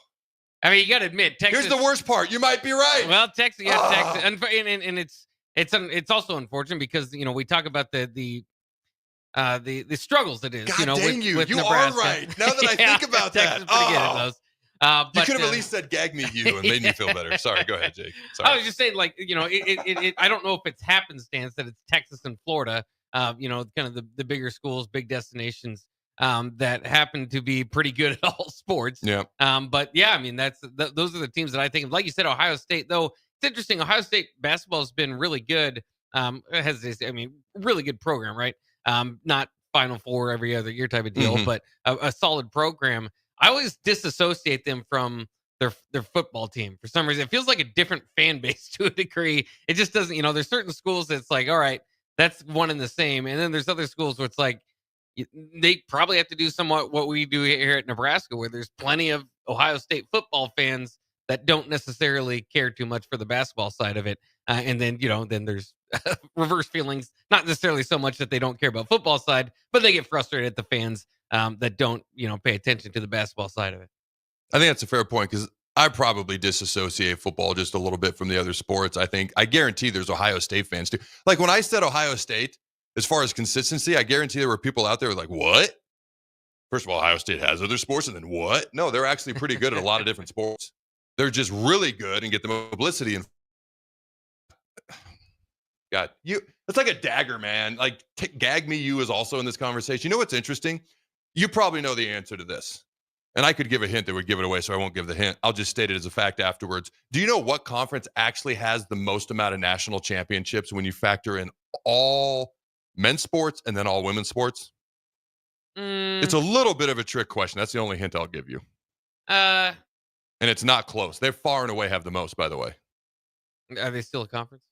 S: I mean, you got to admit, Texas.
K: Here's the worst part. You might be right.
S: Well, Texas, Texas, and it's also unfortunate because we talk about the struggles it is.
K: God dang
S: with
K: you
S: Nebraska.
K: are right. Now that I think about
S: Texas
K: that,
S: is pretty good at those.
K: You could have at least said "gag me, you" and made me feel better. Sorry, go ahead, Jake. Sorry.
S: I was just saying, I don't know if it's happenstance that it's Texas and Florida. Kind of the bigger schools, big destinations. That happen to be pretty good at all sports.
K: Yeah.
S: But yeah, I mean, those are the teams that I think of. Like you said, Ohio State, though, it's interesting. Ohio State basketball has been really good. Really good program, right? Not Final Four every other year type of deal, but a solid program. I always disassociate them from their football team for some reason. It feels like a different fan base to a degree. It just doesn't, there's certain schools that's like, all right, that's one and the same. And then there's other schools where it's like, they probably have to do somewhat what we do here at Nebraska, where there's plenty of Ohio State football fans that don't necessarily care too much for the basketball side of it. And then, then there's reverse feelings, not necessarily so much that they don't care about football side, but they get frustrated at the fans that don't, pay attention to the basketball side of it.
K: I think that's a fair point because I probably disassociate football just a little bit from the other sports. I guarantee there's Ohio State fans too. Like when I said Ohio State, as far as consistency, I guarantee there were people out there who were like, what? First of all, Ohio State has other sports, and then what? No, they're actually pretty good at a lot of different sports. They're just really good and get the publicity. And God, it's like a dagger, man. Like, gag me, you is also in this conversation. You know what's interesting? You probably know the answer to this. And I could give a hint that would give it away, so I won't give the hint. I'll just state it as a fact afterwards. Do you know what conference actually has the most amount of national championships when you factor in all men's sports and then all women's sports? It's a little bit of a trick question. That's the only hint I'll give you. And it's not close. They far and away have the most, by the way.
S: Are they still a conference?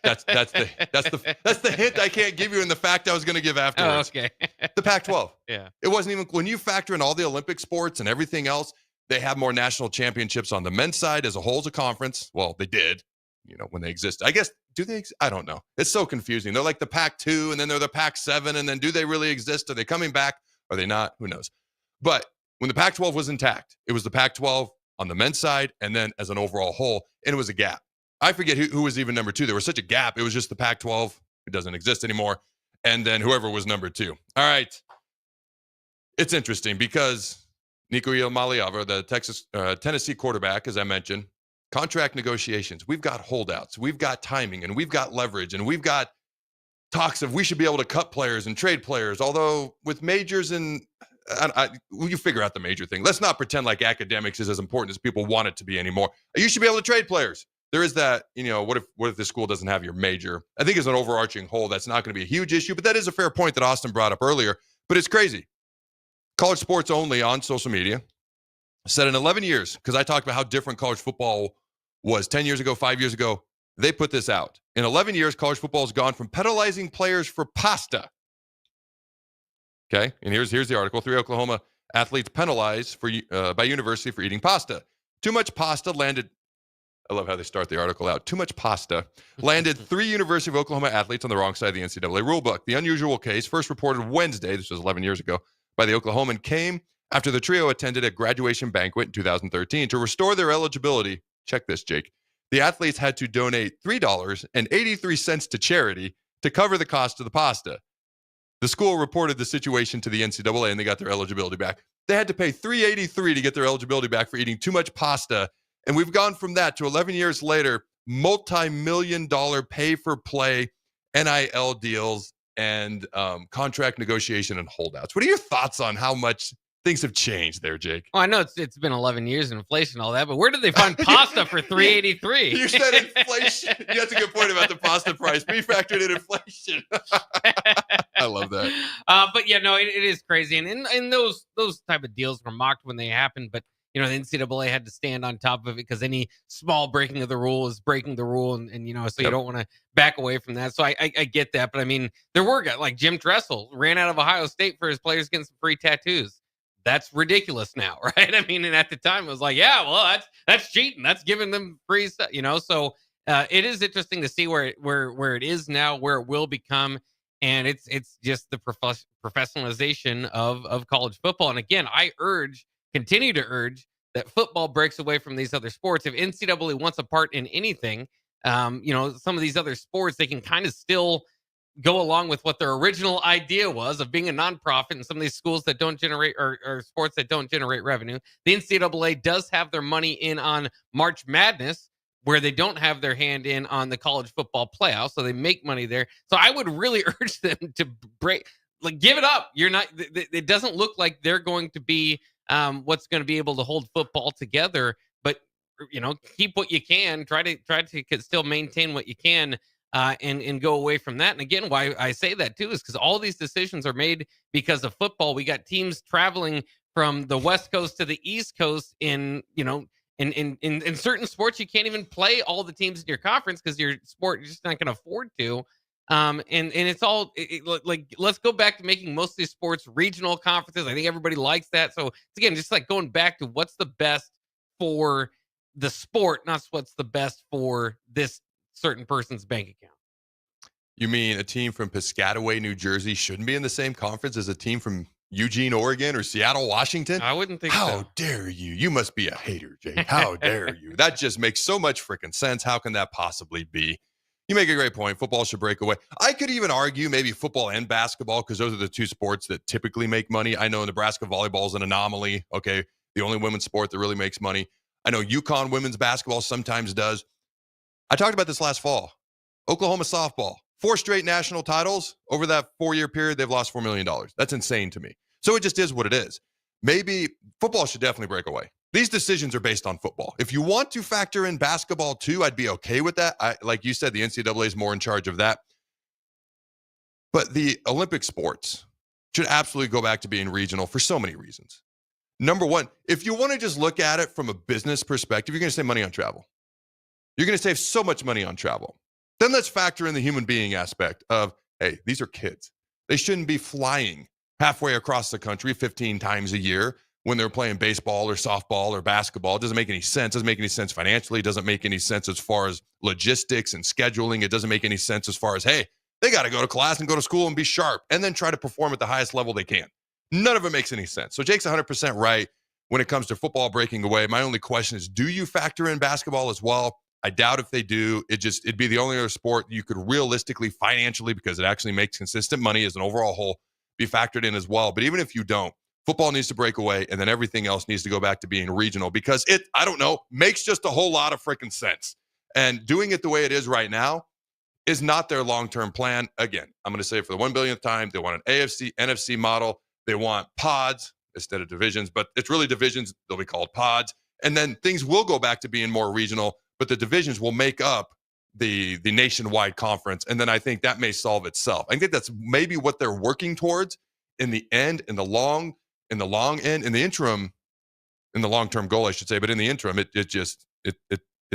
K: That's the hint I can't give you in the fact I was going to give afterwards.
S: Oh, okay.
K: The Pac-12.
S: Yeah.
K: It wasn't even when you factor in all the Olympic sports and everything else. They have more national championships on the men's side as a whole as a conference. Well, they did, when they exist. I guess do they? I don't know. It's so confusing. They're like the Pac-2, and then they're the Pac-7, and then do they really exist? Are they coming back? Are they not? Who knows? But when the Pac-12 was intact, it was the Pac-12 on the men's side, and then as an overall whole, and it was a gap. I forget who was even number 2. There was such a gap. It was just the Pac-12. It doesn't exist anymore. And then whoever was number 2. All right. It's interesting because Nico Maliava, the Tennessee quarterback, as I mentioned, contract negotiations. We've got holdouts. We've got timing, and we've got leverage, and we've got talks of we should be able to cut players and trade players. Although with majors and you figure out the major thing. Let's not pretend like academics is as important as people want it to be anymore. You should be able to trade players. There is that, what if the school doesn't have your major? I think as an overarching whole, that's not going to be a huge issue, but that is a fair point that Austin brought up earlier. But it's crazy. College sports only on social media said in 11 years, because I talked about how different college football was 10 years ago, 5 years ago, they put this out. In 11 years, college football has gone from penalizing players for pasta. Okay, and here's the article. 3 Oklahoma athletes penalized by university for eating pasta. Too much pasta landed. I love how they start the article out. Too much pasta landed 3 University of Oklahoma athletes on the wrong side of the NCAA rulebook. The unusual case, first reported Wednesday, this was 11 years ago, by the Oklahoman, came after the trio attended a graduation banquet in 2013. To restore their eligibility, check this, Jake, the athletes had to donate $3.83 to charity to cover the cost of the pasta. The school reported the situation to the NCAA, and they got their eligibility back. They had to pay $3.83 to get their eligibility back for eating too much pasta. And we've gone from that to 11 years later, multi-million-dollar pay-for-play NIL deals and contract negotiation and holdouts. What are your thoughts on how much things have changed there, Jake?
S: Well, I know it's been 11 years and inflation and all that, but where did they find pasta for $3.83?
K: You said inflation. That's a good point about the pasta price. We factored in inflation. I love that.
S: But yeah, no, it is crazy. And those type of deals were mocked when they happened, but the NCAA had to stand on top of it because any small breaking of the rule is breaking the rule. And so you don't want to back away from that. So I get that. But I mean, there were guys like Jim Tressel ran out of Ohio State for his players getting some free tattoos. That's ridiculous now, right? I mean, and at the time it was like, yeah, well, that's cheating. That's giving them free stuff, So it is interesting to see where it is now, where it will become. And it's just the professionalization of college football. And again, I continue to urge that football breaks away from these other sports. If NCAA wants a part in anything, some of these other sports, they can kind of still go along with what their original idea was of being a nonprofit and some of these schools that don't generate or sports that don't generate revenue. The NCAA does have their money in on March Madness, where they don't have their hand in on the college football playoffs. So they make money there. So I would really urge them to give it up. It doesn't look like they're going to be what's going to be able to hold football together, but keep what you can, try to still maintain what you can, and go away from that. And again, why I say that too is because all these decisions are made because of football. We got teams traveling from the West Coast to the East Coast in certain sports. You can't even play all the teams in your conference because your sport, you're just not going to afford to. And it's all like, let's go back to making most of these sports regional conferences. I think everybody likes that. So it's again, just like going back to what's the best for the sport, not what's the best for this certain person's bank account.
K: You mean a team from Piscataway, New Jersey shouldn't be in the same conference as a team from Eugene, Oregon or Seattle, Washington?
S: I wouldn't think so.
K: How dare you? You must be a hater, Jake. How dare you? That just makes so much freaking sense. How can that possibly be? You make a great point. Football should break away. I could even argue maybe football and basketball because those are the two sports that typically make money. I know Nebraska volleyball is an anomaly. Okay, the only women's sport that really makes money. I know UConn women's basketball sometimes does. I talked about this last fall. Oklahoma softball, 4 straight national titles. Over that 4-year period, they've lost $4 million. That's insane to me. So it just is what it is. Maybe football should definitely break away. These decisions are based on football. If you want to factor in basketball too, I'd be okay with that. Like you said, the NCAA is more in charge of that. But the Olympic sports should absolutely go back to being regional for so many reasons. Number one, if you want to just look at it from a business perspective, you're going to save money on travel. You're going to save so much money on travel. Then let's factor in the human being aspect of, hey, these are kids. They shouldn't be flying halfway across the country 15 times a year when they're playing baseball or softball or basketball. It doesn't make any sense. It doesn't make any sense financially. It doesn't make any sense as far as logistics and scheduling. It doesn't make any sense as far as, hey, they got to go to class and go to school and be sharp and then try to perform at the highest level they can. None of it makes any sense. So Jake's 100% right when it comes to football breaking away. My only question is, do you factor in basketball as well? I doubt if they do. It'd be the only other sport you could realistically, financially, because it actually makes consistent money as an overall whole, be factored in as well. But even if you don't, football needs to break away, and then everything else needs to go back to being regional because it, I don't know, makes just a whole lot of freaking sense. And doing it the way it is right now is not their long-term plan. Again, I'm going to say it for the 1 billionth time, they want an AFC, NFC model. They want pods instead of divisions, but it's really divisions. They'll be called pods. And then things will go back to being more regional, but the divisions will make up the nationwide conference. And then I think that may solve itself. I think that's maybe what they're working towards in the end, in the long end, in the interim, in the long-term goal, I should say. But in the interim, it's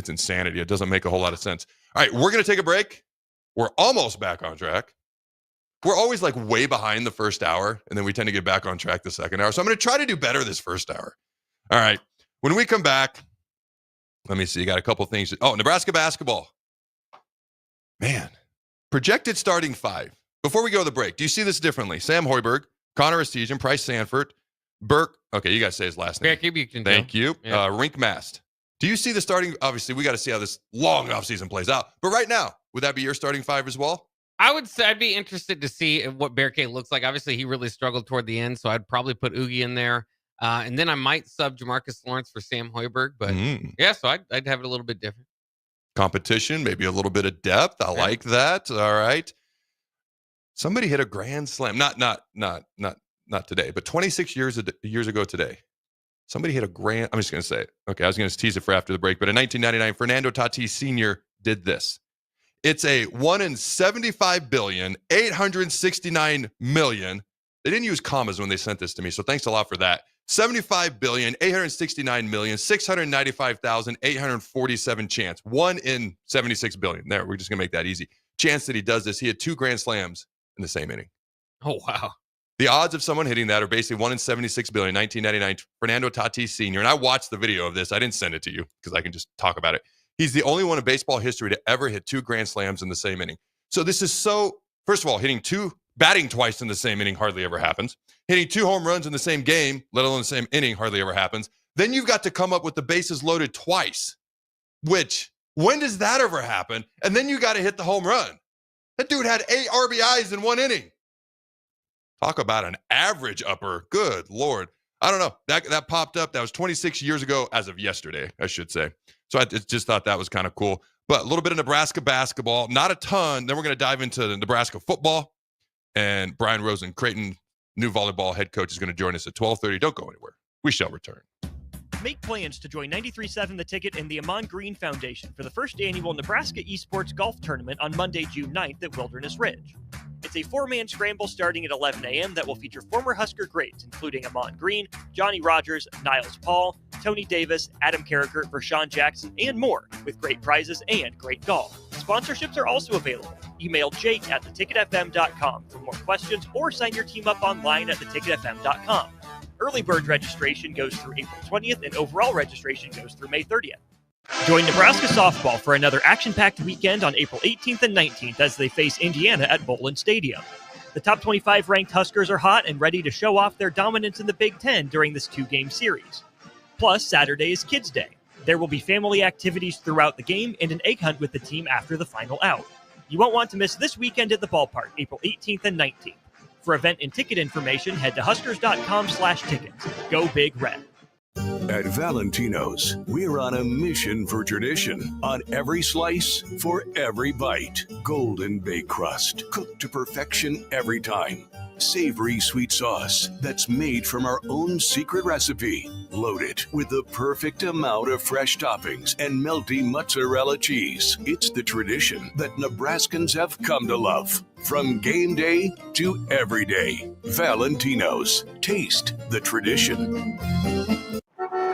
K: insanity. It doesn't make a whole lot of sense. All right, we're going to take a break. We're almost back on track. We're always like way behind the first hour, and then we tend to get back on track the second hour. So I'm going to try to do better this first hour. All right, when we come back, let me see. You got a couple things. Oh, Nebraska basketball. Man, projected starting five. Before we go to the break, do you see this differently? Sam Hoiberg, Connor Estesian, Price Sanford, Burke. Okay, you got to say his last name. Thank you. Yeah. Rink Mast. Do you see the starting? Obviously, we got to see how this long offseason plays out. But right now, would that be your starting five as well?
S: I would say I'd be interested to see what Bear K looks like. Obviously, he really struggled toward the end, so I'd probably put Oogie in there. And then I might sub Jamarcus Lawrence for Sam Hoiberg. But yeah, so I'd have it a little bit different.
K: Competition, maybe a little bit of depth. I like that. All right. Somebody hit a grand slam. Not today, but 26 years ago today. Somebody hit a grand. I'm just going to say it. Okay, I was going to tease it for after the break. But in 1999, Fernando Tatis Sr. did this. It's a 1 in 75,869,000,000. They didn't use commas when they sent this to me, so thanks a lot for that. 75,869,695,847 chance. 1 in 76 billion. There, we're just going to make that easy. Chance that he does this. He had 2 grand slams in the same inning.
S: Oh, wow.
K: The odds of someone hitting that are basically 1 in 76 billion, 1999, Fernando Tatis Sr. And I watched the video of this. I didn't send it to you because I can just talk about it. He's the only one in baseball history to ever hit 2 grand slams in the same inning. So this is so, first of all, batting twice in the same inning hardly ever happens. Hitting 2 home runs in the same game, let alone the same inning, hardly ever happens. Then you've got to come up with the bases loaded twice, which, when does that ever happen? And then you got to hit the home run. That dude had 8 RBIs in 1 inning. Talk about an average upper. Good Lord. I don't know. That popped up. That was 26 years ago as of yesterday, I should say. So I just thought that was kind of cool. But a little bit of Nebraska basketball, not a ton. Then we're going to dive into the Nebraska football. And Brian Rosen, Creighton, new volleyball head coach, is going to join us at 12:30. Don't go anywhere. We shall return.
B: Make plans to join 93.7 The Ticket and the Amon Green Foundation for the first annual Nebraska Esports Golf Tournament on Monday, June 9th at Wilderness Ridge. It's a 4-man scramble starting at 11 a.m. that will feature former Husker greats, including Amon Green, Johnny Rogers, Niles Paul, Tony Davis, Adam Carriker, Vershawn Jackson, and more, with great prizes and great golf. Sponsorships are also available. Email Jake at theticketfm.com for more questions or sign your team up online at theticketfm.com. Early bird registration goes through April 20th and overall registration goes through May 30th. Join Nebraska softball for another action-packed weekend on April 18th and 19th as they face Indiana at Bowlin Stadium. The top 25 ranked Huskers are hot and ready to show off their dominance in the Big Ten during this 2-game series. Plus, Saturday is Kids Day. There will be family activities throughout the game and an egg hunt with the team after the final out. You won't want to miss this weekend at the ballpark, April 18th and 19th. For event and ticket information, head to huskers.com/tickets. Go Big Red.
T: At Valentino's, we're on a mission for tradition. On every slice, for every bite. Golden baked crust, cooked to perfection every time. Savory sweet sauce that's made from our own secret recipe. Loaded with the perfect amount of fresh toppings and melty mozzarella cheese. It's the tradition that Nebraskans have come to love. From game day to every day. Valentino's. Taste the tradition.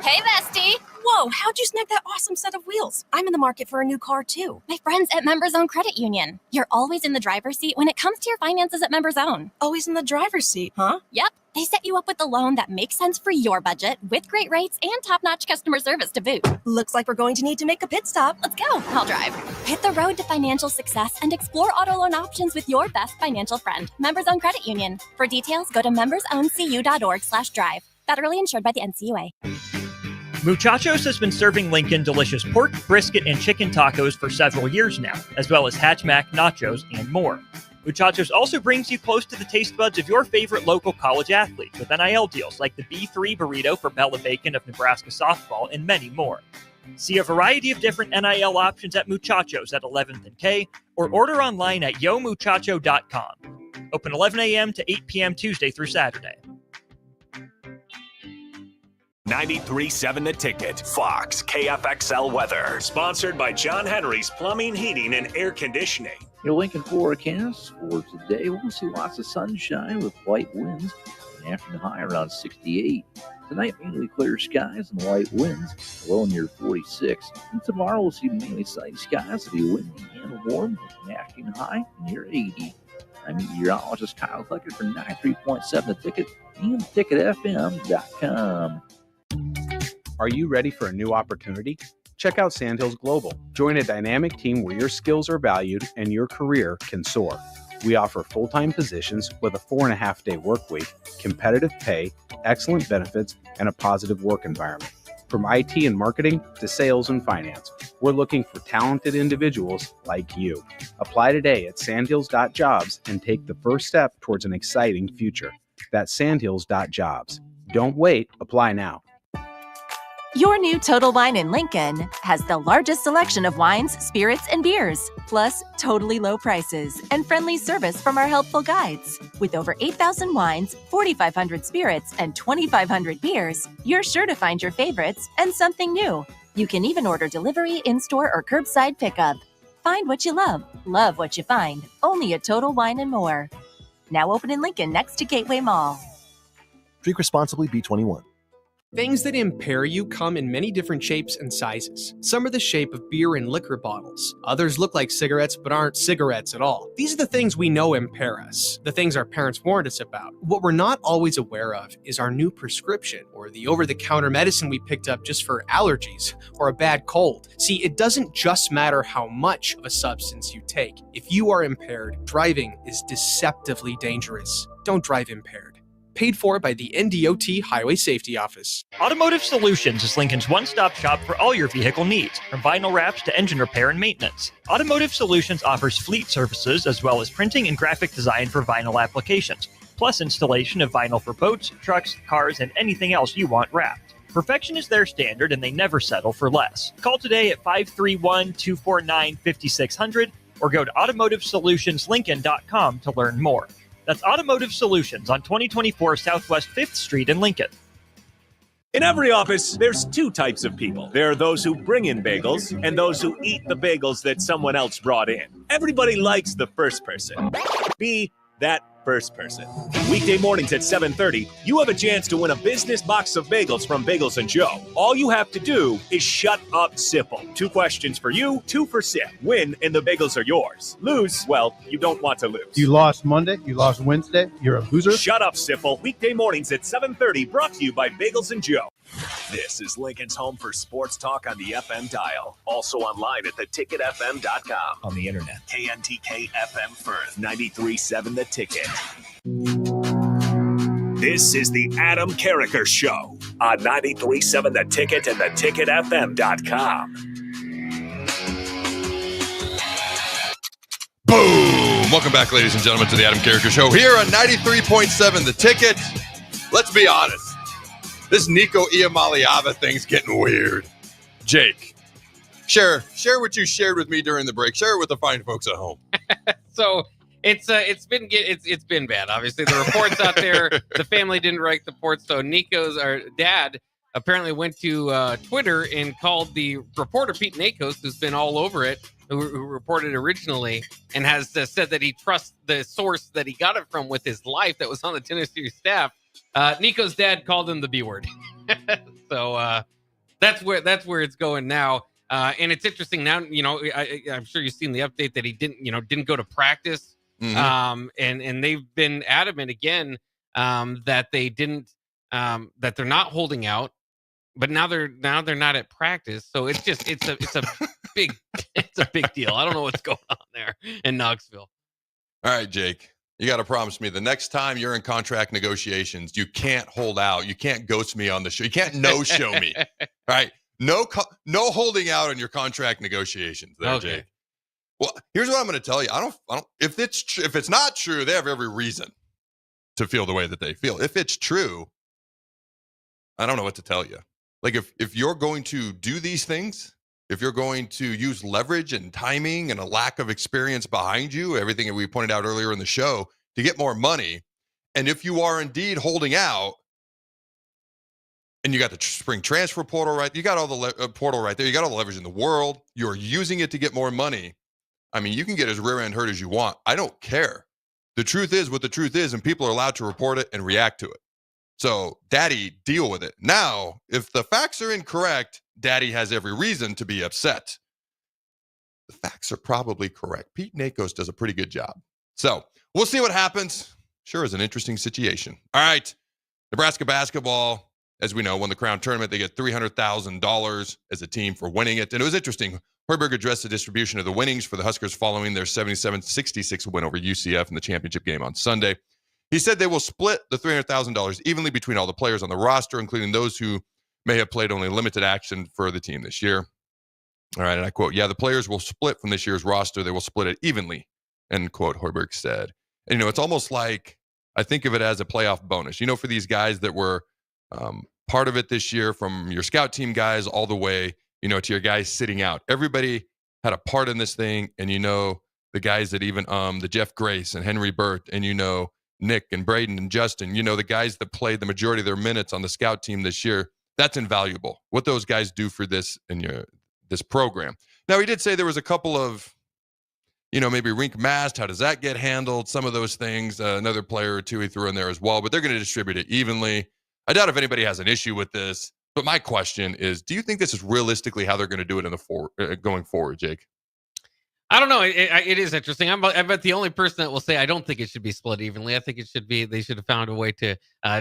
Q: Hey, bestie. Whoa, how'd you snag that awesome set of wheels? I'm in the market for a new car, too. My friends at Members Own Credit Union. You're always in the driver's seat when it comes to your finances at Members Own. Always in the driver's seat, huh? Yep. They set you up with a loan that makes sense for your budget with great rates and top-notch customer service to boot. Looks like we're going to need to make a pit stop. Let's go. I'll drive. Hit the road to financial success and explore auto loan options with your best financial friend, Members Own Credit Union. For details, go to membersowncu.org/drive. Federally insured by the NCUA.
B: Muchachos has been serving Lincoln delicious pork, brisket, and chicken tacos for several years now, as well as Hatchmack, nachos, and more. Muchachos also brings you close to the taste buds of your favorite local college athletes with NIL deals like the B3 burrito for Bella Bacon of Nebraska softball and many more. See a variety of different NIL options at Muchachos at 11th and K or order online at yomuchacho.com. Open 11 a.m. to 8 p.m. Tuesday through Saturday.
I: 93.7 The Ticket, Fox, KFXL weather. Sponsored by John Henry's Plumbing, Heating, and Air Conditioning.
O: Your Lincoln forecast for today, we'll see lots of sunshine with light winds. An afternoon high around 68. Tonight, mainly clear skies and light winds, low near 46. And tomorrow, we'll see mainly sunny skies. It'll be windy and warm with an afternoon high near 80. I'm meteorologist Kyle Flecker for 93.7 The Ticket and ticketfm.com.
H: Are you ready for a new opportunity? Check out Sandhills Global. Join a dynamic team where your skills are valued and your career can soar. We offer full-time positions with a 4.5-day work week, competitive pay, excellent benefits, and a positive work environment. From IT and marketing to sales and finance, we're looking for talented individuals like you. Apply today at sandhills.jobs and take the first step towards an exciting future. That's sandhills.jobs. Don't wait. Apply now.
U: Your new Total Wine in Lincoln has the largest selection of wines, spirits, and beers, plus totally low prices and friendly service from our helpful guides. With over 8,000 wines, 4,500 spirits, and 2,500 beers, you're sure to find your favorites and something new. You can even order delivery, in-store, or curbside pickup. Find what you love what you find, only at Total Wine & More. Now open in Lincoln next to Gateway Mall.
C: Drink responsibly, B21.
G: Things that impair you come in many different shapes and sizes. Some are the shape of beer and liquor bottles. Others look like cigarettes but aren't cigarettes at all. These are the things we know impair us, the things our parents warned us about. What we're not always aware of is our new prescription or the over-the-counter medicine we picked up just for allergies or a bad cold. See, it doesn't just matter how much of a substance you take. If you are impaired, driving is deceptively dangerous. Don't drive impaired. Paid for by the NDOT Highway Safety Office.
B: Automotive Solutions is Lincoln's one-stop shop for all your vehicle needs, from vinyl wraps to engine repair and maintenance. Automotive Solutions offers fleet services as well as printing and graphic design for vinyl applications, plus installation of vinyl for boats, trucks, cars, and anything else you want wrapped. Perfection is their standard and they never settle for less. Call today at 531-249-5600 or go to automotivesolutionslincoln.com to learn more. That's Automotive Solutions on 2024 Southwest 5th Street in Lincoln.
I: In every office, there's two types of people. There are those who bring in bagels and those who eat the bagels that someone else brought in. Everybody likes the first person. Be that first person. Weekday mornings at 7:30, you have a chance to win a business box of bagels from Bagels & Joe. All you have to do is shut up, Sipple. 2 questions for you, 2 for Sip. Win, and the bagels are yours. Lose, well, you don't want to lose.
R: You lost Monday, you lost Wednesday, you're a loser.
I: Shut up, Sipple. Weekday mornings at 7:30, brought to you by Bagels & Joe. This is Lincoln's home for sports talk on the FM dial. Also online at theticketfm.com. On the internet, KNTK FM Firth, 93.7 The Ticket. This is the Adam Carriker Show on 93.7 The Ticket and theticketfm.com.
K: Boom! Welcome back, ladies and gentlemen, to the Adam Carriker Show here on 93.7 The Ticket. Let's be honest. This Nico Iamaleava thing's getting weird. Jake, share what you shared with me during the break. Share it with the fine folks at home.
S: So it's been bad. Obviously, the reports out there, the family didn't write the report. So Nico's our dad apparently went to Twitter and called the reporter Pete Nakos, who's been all over it, who reported originally, and has said that he trusts the source that he got it from with his life that was on the Tennessee staff. Nico's dad called him the B word. So That's where it's going now. And it's interesting now. I'm sure you've seen the update that he didn't go to practice.
K: Mm-hmm.
S: And they've been adamant again that they didn't that they're not holding out, but now they're not at practice. So it's a big deal. I don't know what's going on there in Knoxville.
K: All right, Jake, you got to promise me the next time you're in contract negotiations, you can't hold out. You can't ghost me on the show. You can't no-show me. All right. No holding out on your contract negotiations there,
S: Okay.
K: Jake. Well, here's what I'm going to tell you. I don't if it's not true, they have every reason to feel the way that they feel. If it's true, I don't know what to tell you. Like if you're going to do these things, if you're going to use leverage and timing and a lack of experience behind you, everything that we pointed out earlier in the show, to get more money, and if you are indeed holding out, and you got the spring transfer portal right, you got all the portal right there, you got all the leverage in the world, you're using it to get more money. I mean, you can get as rear end hurt as you want. I don't care. The truth is what the truth is, and people are allowed to report it and react to it. So, Daddy, deal with it. Now, if the facts are incorrect, Daddy has every reason to be upset. The facts are probably correct. Pete Nakos does a pretty good job. So, we'll see what happens. Sure is an interesting situation. All right. Nebraska basketball, as we know, won the Crown Tournament. They get $300,000 as a team for winning it. And it was interesting. Herberg addressed the distribution of the winnings for the Huskers following their 77-66 win over UCF in the championship game on Sunday. He said they will split the $300,000 evenly between all the players on the roster, including those who may have played only limited action for the team this year. All right, and I quote, "Yeah, the players will split from this year's roster. They will split it evenly," end quote, Herberg said. And, it's almost like I think of it as a playoff bonus. For these guys that were part of it this year, from your scout team guys all the way, to your guys sitting out. Everybody had a part in this thing, and the guys that even the Jeff Grace and Henry Burt and Nick and Braden and Justin, the guys that played the majority of their minutes on the scout team this year, that's invaluable. What those guys do for this this program. Now, he did say there was a couple of, maybe rink mast. How does that get handled? Some of those things, another player or two he threw in there as well, but they're going to distribute it evenly. I doubt if anybody has an issue with this, but my question is, do you think this is realistically how they're going to do it going forward, Jake?
S: I don't know. It is interesting. I'm about the only person that will say I don't think it should be split evenly. I think it should be. They should have found a way to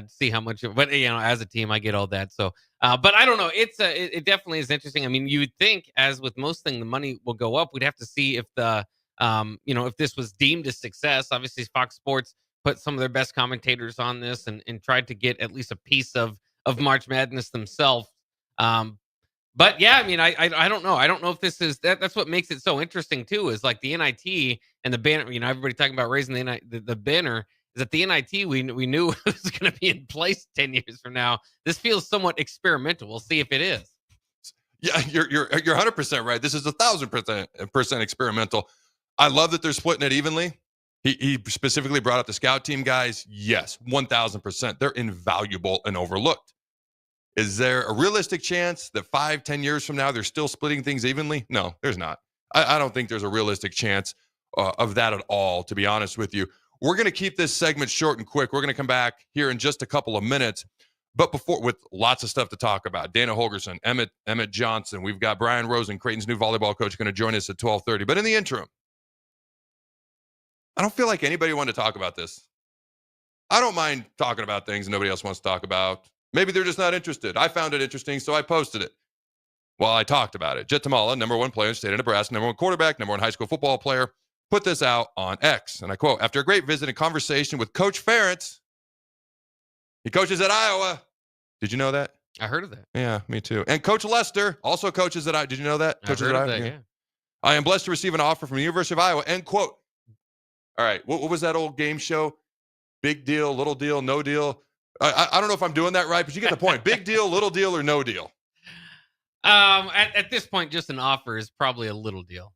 S: see how much. But as a team, I get all that. So, but I don't know. It definitely is interesting. I mean, you would think, as with most things, the money will go up. We'd have to see if if this was deemed a success. Obviously, Fox Sports put some of their best commentators on this and tried to get at least a piece of March Madness themselves. But yeah, I mean, I don't know. I don't know if this is that's what makes it so interesting too, is like the NIT and the banner, everybody talking about raising the banner, is that the NIT we knew it was going to be in place 10 years from now. This feels somewhat experimental. We'll see if it is.
K: Yeah, you're 100% right. This is 1,000% experimental. I love that they're splitting it evenly. He specifically brought up the scout team guys. Yes, 1,000%. They're invaluable and overlooked. Is there a realistic chance that 5-10 years from now they're still splitting things evenly? No, there's not. I don't think there's a realistic chance of that at all, to be honest with you. We're going to keep this segment short and quick. We're going to come back here in just a couple of minutes, but before, with lots of stuff to talk about. Dana Holgorsen, Emmet Johnson. We've got Brian Rosen, Creighton's new volleyball coach, going to join us at 12:30. But in the interim, I don't feel like anybody wanted to talk about this. I don't mind talking about things nobody else wants to talk about. Maybe they're just not interested. I found it interesting, so I posted it. Well, I talked about it. Jet Tamala, number one player in the state of Nebraska, number one quarterback, number one high school football player, put this out on X. And I quote, "After a great visit and conversation with Coach Ferentz," he coaches at Iowa. Did you know that?
S: I heard of that.
K: Yeah, me too. "And Coach Lester also coaches at Iowa." Did you know that?
S: I heard of that, yeah.
K: "I am blessed to receive an offer from the University of Iowa," end quote. All right, what was that old game show? Big deal, little deal, no deal. I don't know if I'm doing that right, but you get the point. Big deal, little deal, or no deal?
S: At this point, just an offer is probably a little deal.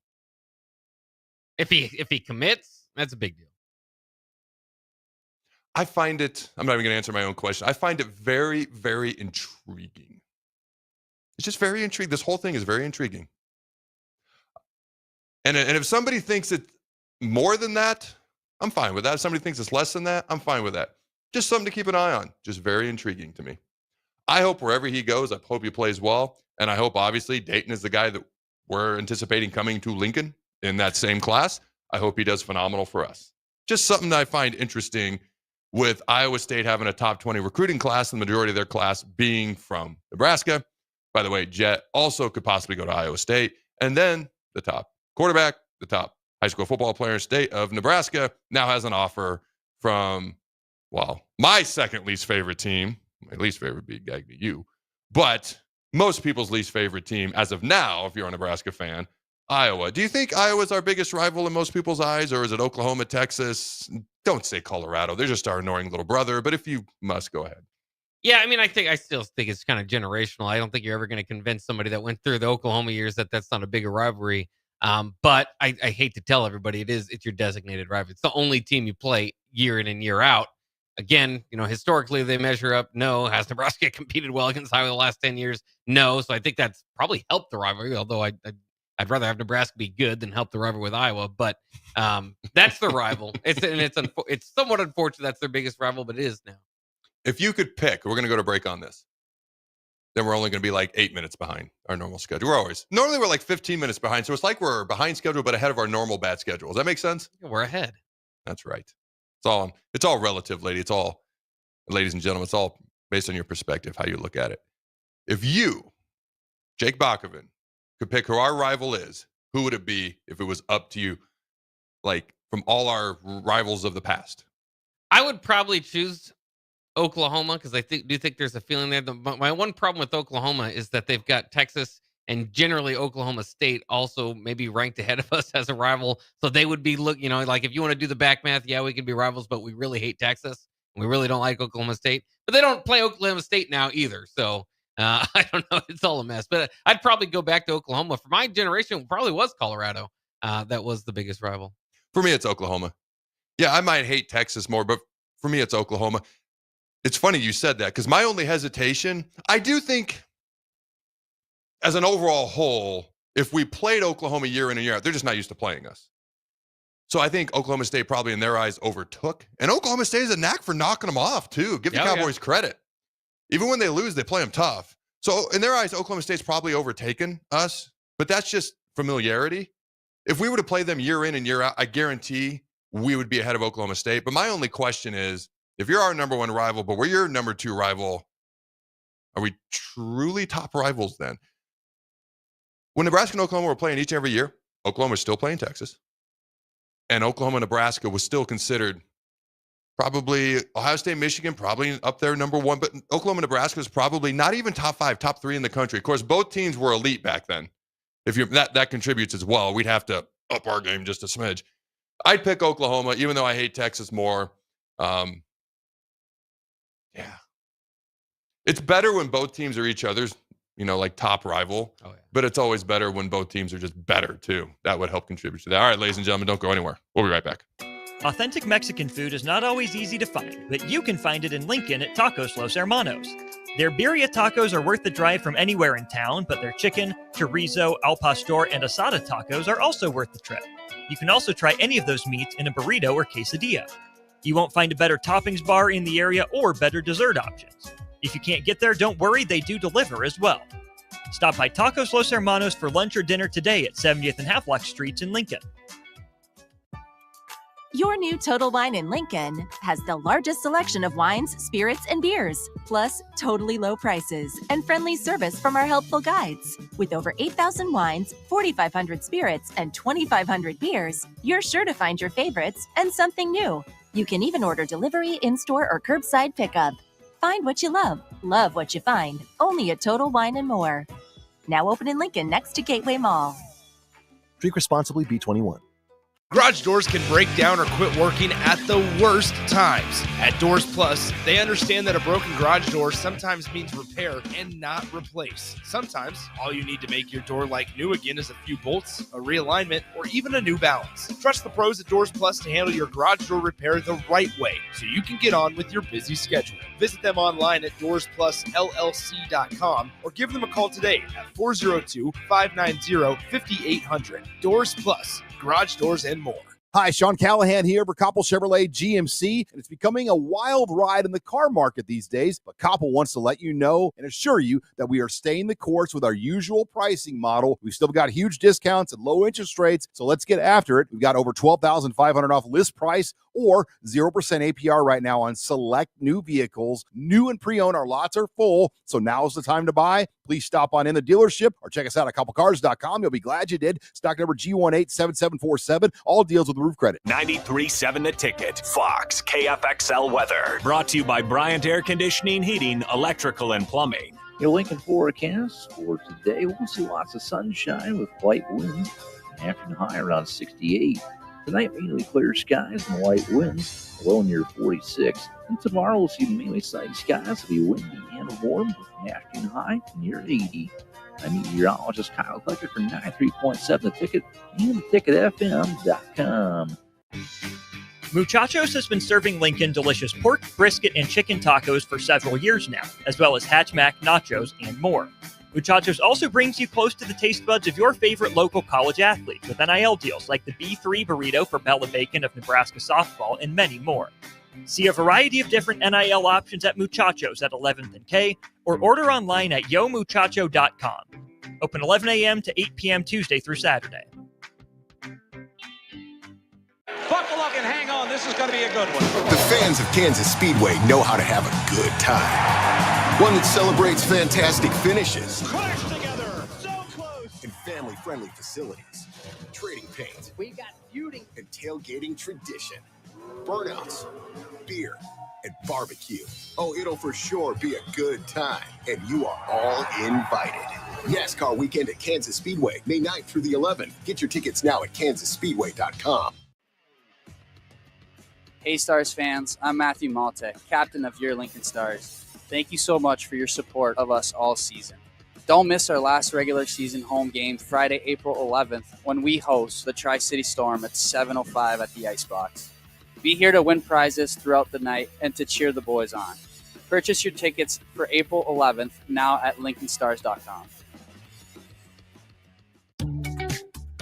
S: If he commits, that's a big deal.
K: I find it, I'm not even going to answer my own question. I find it very, very intriguing. It's just very intriguing. This whole thing is very intriguing. And if somebody thinks it's more than that, I'm fine with that. If somebody thinks it's less than that, I'm fine with that. Just something to keep an eye on. Just very intriguing to me. I hope wherever he goes, I hope he plays well. And I hope, obviously, Dayton is the guy that we're anticipating coming to Lincoln in that same class. I hope he does phenomenal for us. Just something that I find interesting with Iowa State having a top 20 recruiting class, and the majority of their class being from Nebraska. By the way, Jet also could possibly go to Iowa State. And then the top quarterback, the top high school football player in the state of Nebraska, now has an offer from, well, my second least favorite team. My least favorite would be you. But most people's least favorite team as of now, if you're a Nebraska fan, Iowa. Do you think Iowa's our biggest rival in most people's eyes, or is it Oklahoma, Texas? Don't say Colorado. They're just our annoying little brother. But if you must, go ahead.
S: Yeah, I mean, I still think it's kind of generational. I don't think you're ever going to convince somebody that went through the Oklahoma years that that's not a bigger rivalry. But I hate to tell everybody it's your designated rival. It's the only team you play year in and year out. Again, historically they measure up. No. Has Nebraska competed well against Iowa the last 10 years? No. So I think that's probably helped the rivalry, although I'd rather have Nebraska be good than help the rivalry with Iowa. But that's the rival. It's somewhat unfortunate that's their biggest rival, but it is now.
K: If you could pick, we're going to go to break on this. Then we're only going to be like 8 minutes behind our normal schedule. Normally we're like 15 minutes behind. So it's like we're behind schedule, but ahead of our normal bad schedule. Does that make sense?
S: Yeah, we're ahead.
K: That's right. It's all relative, ladies and gentlemen, it's all based on your perspective, how you look at it. If you, Jake Bakoven, could pick who our rival is, who would it be if it was up to you, like from all our rivals of the past?
S: I would probably choose Oklahoma because I do think there's a feeling there. My one problem with Oklahoma is that they've got Texas and generally Oklahoma State also maybe ranked ahead of us as a rival. So they would be like if you want to do the back math, yeah, we can be rivals, but we really hate Texas. And we really don't like Oklahoma State. But they don't play Oklahoma State now either. So I don't know. It's all a mess. But I'd probably go back to Oklahoma. For my generation, it probably was Colorado. That was the biggest rival.
K: For me, it's Oklahoma. Yeah, I might hate Texas more, but for me, it's Oklahoma. It's funny you said that because my only hesitation, I do think as an overall whole, if we played Oklahoma year in and year out, they're just not used to playing us. So I think Oklahoma State probably in their eyes overtook. And Oklahoma State has a knack for knocking them off too. Give the Cowboys credit. Even when they lose, they play them tough. So in their eyes, Oklahoma State's probably overtaken us, but that's just familiarity. If we were to play them year in and year out, I guarantee we would be ahead of Oklahoma State. But my only question is, if you're our number one rival, but we're your number two rival, are we truly top rivals then? When Nebraska and Oklahoma were playing each and every year, Oklahoma was still playing Texas. And Oklahoma, Nebraska was still considered probably Ohio State, Michigan, probably up there number one. But Oklahoma, Nebraska was probably not even top 5, top 3 in the country. Of course, both teams were elite back then. If you that contributes as well. We'd have to up our game just a smidge. I'd pick Oklahoma, even though I hate Texas more. Yeah. It's better when both teams are each other's, like top rival. Oh, yeah. But it's always better when both teams are just better, too. That would help contribute to that. All right, ladies and gentlemen, don't go anywhere. We'll be right back.
B: Authentic Mexican food is not always easy to find, but you can find it in Lincoln at Tacos Los Hermanos. Their birria tacos are worth the drive from anywhere in town, but their chicken, chorizo, al pastor, and asada tacos are also worth the trip. You can also try any of those meats in a burrito or quesadilla. You won't find a better toppings bar in the area or better dessert options. If you can't get there, don't worry, they do deliver as well. Stop by Tacos Los Hermanos for lunch or dinner today at 70th and Havelock Streets in Lincoln.
U: Your new Total Wine in Lincoln has the largest selection of wines, spirits, and beers, plus totally low prices and friendly service from our helpful guides. With over 8,000 wines, 4,500 spirits, and 2,500 beers, you're sure to find your favorites and something new. You can even order delivery, in-store, or curbside pickup. Find what you love what you find, only at Total Wine & More. Now open in Lincoln next to Gateway Mall.
J: Drink responsibly, B21.
D: Garage doors can break down or quit working at the worst times. At Doors Plus, they understand that a broken garage door sometimes means repair and not replace. Sometimes, all you need to make your door like new again is a few bolts, a realignment, or even a new balance. Trust the pros at Doors Plus to handle your garage door repair the right way so you can get on with your busy schedule. Visit them online at DoorsPlusLLC.com or give them a call today at 402-590-5800. Doors Plus. Garage doors and more.
P: Hi, Sean Callahan here for Koppel Chevrolet GMC, and it's becoming a wild ride in the car market these days, but Koppel wants to let you know and assure you that we are staying the course with our usual pricing model. We've still got huge discounts and low interest rates, so let's get after it. We've got over $12,500 off list price or 0% APR right now on select new vehicles. New and pre-owned, our lots are full, so now's the time to buy. Please stop on in the dealership or check us out at koppelcars.com. You'll be glad you did. Stock number G187747. All deals with roof credit.
L: 93.7 The Ticket. Fox KFXL weather. Brought to you by Bryant Air Conditioning, Heating, Electrical, and Plumbing.
O: Your Lincoln forecast for today, we'll see lots of sunshine with light winds. Afternoon high around 68. Tonight, mainly clear skies and light winds, low near 46. And tomorrow, we'll see mainly sunny skies. It'll be windy and warm with an afternoon high near 80. I'm meteorologist Kyle Carriker for 93.7 The Ticket and theticketfm.com.
B: Muchachos has been serving Lincoln delicious pork, brisket, and chicken tacos for several years now, as well as Hatch Mac, nachos, and more. Muchachos also brings you close to the taste buds of your favorite local college athletes with NIL deals like the B3 burrito for Bella Bacon of Nebraska softball and many more. See a variety of different NIL options at Muchachos at 11th and K or order online at yomuchacho.com. Open 11 a.m. to 8 p.m. Tuesday through Saturday.
V: Buckle up and hang on. This is going to be a good one.
W: The fans of Kansas Speedway know how to have a good time. One that celebrates fantastic finishes.
V: Crash together. So close.
W: And family-friendly facilities. Trading paint.
V: We've got feuding.
W: And tailgating tradition. Burnouts. Beer. And barbecue. Oh, it'll for sure be a good time. And you are all invited. NASCAR weekend at Kansas Speedway, May 9th through the 11th. Get your tickets now at kansasspeedway.com.
X: Hey Stars fans, I'm Matthew Malte, captain of your Lincoln Stars. Thank you so much for your support of us all season. Don't miss our last regular season home game Friday, April 11th when we host the Tri-City Storm at 7:05 at the Icebox. Be here to win prizes throughout the night and to cheer the boys on. Purchase your tickets for April 11th now at lincolnstars.com.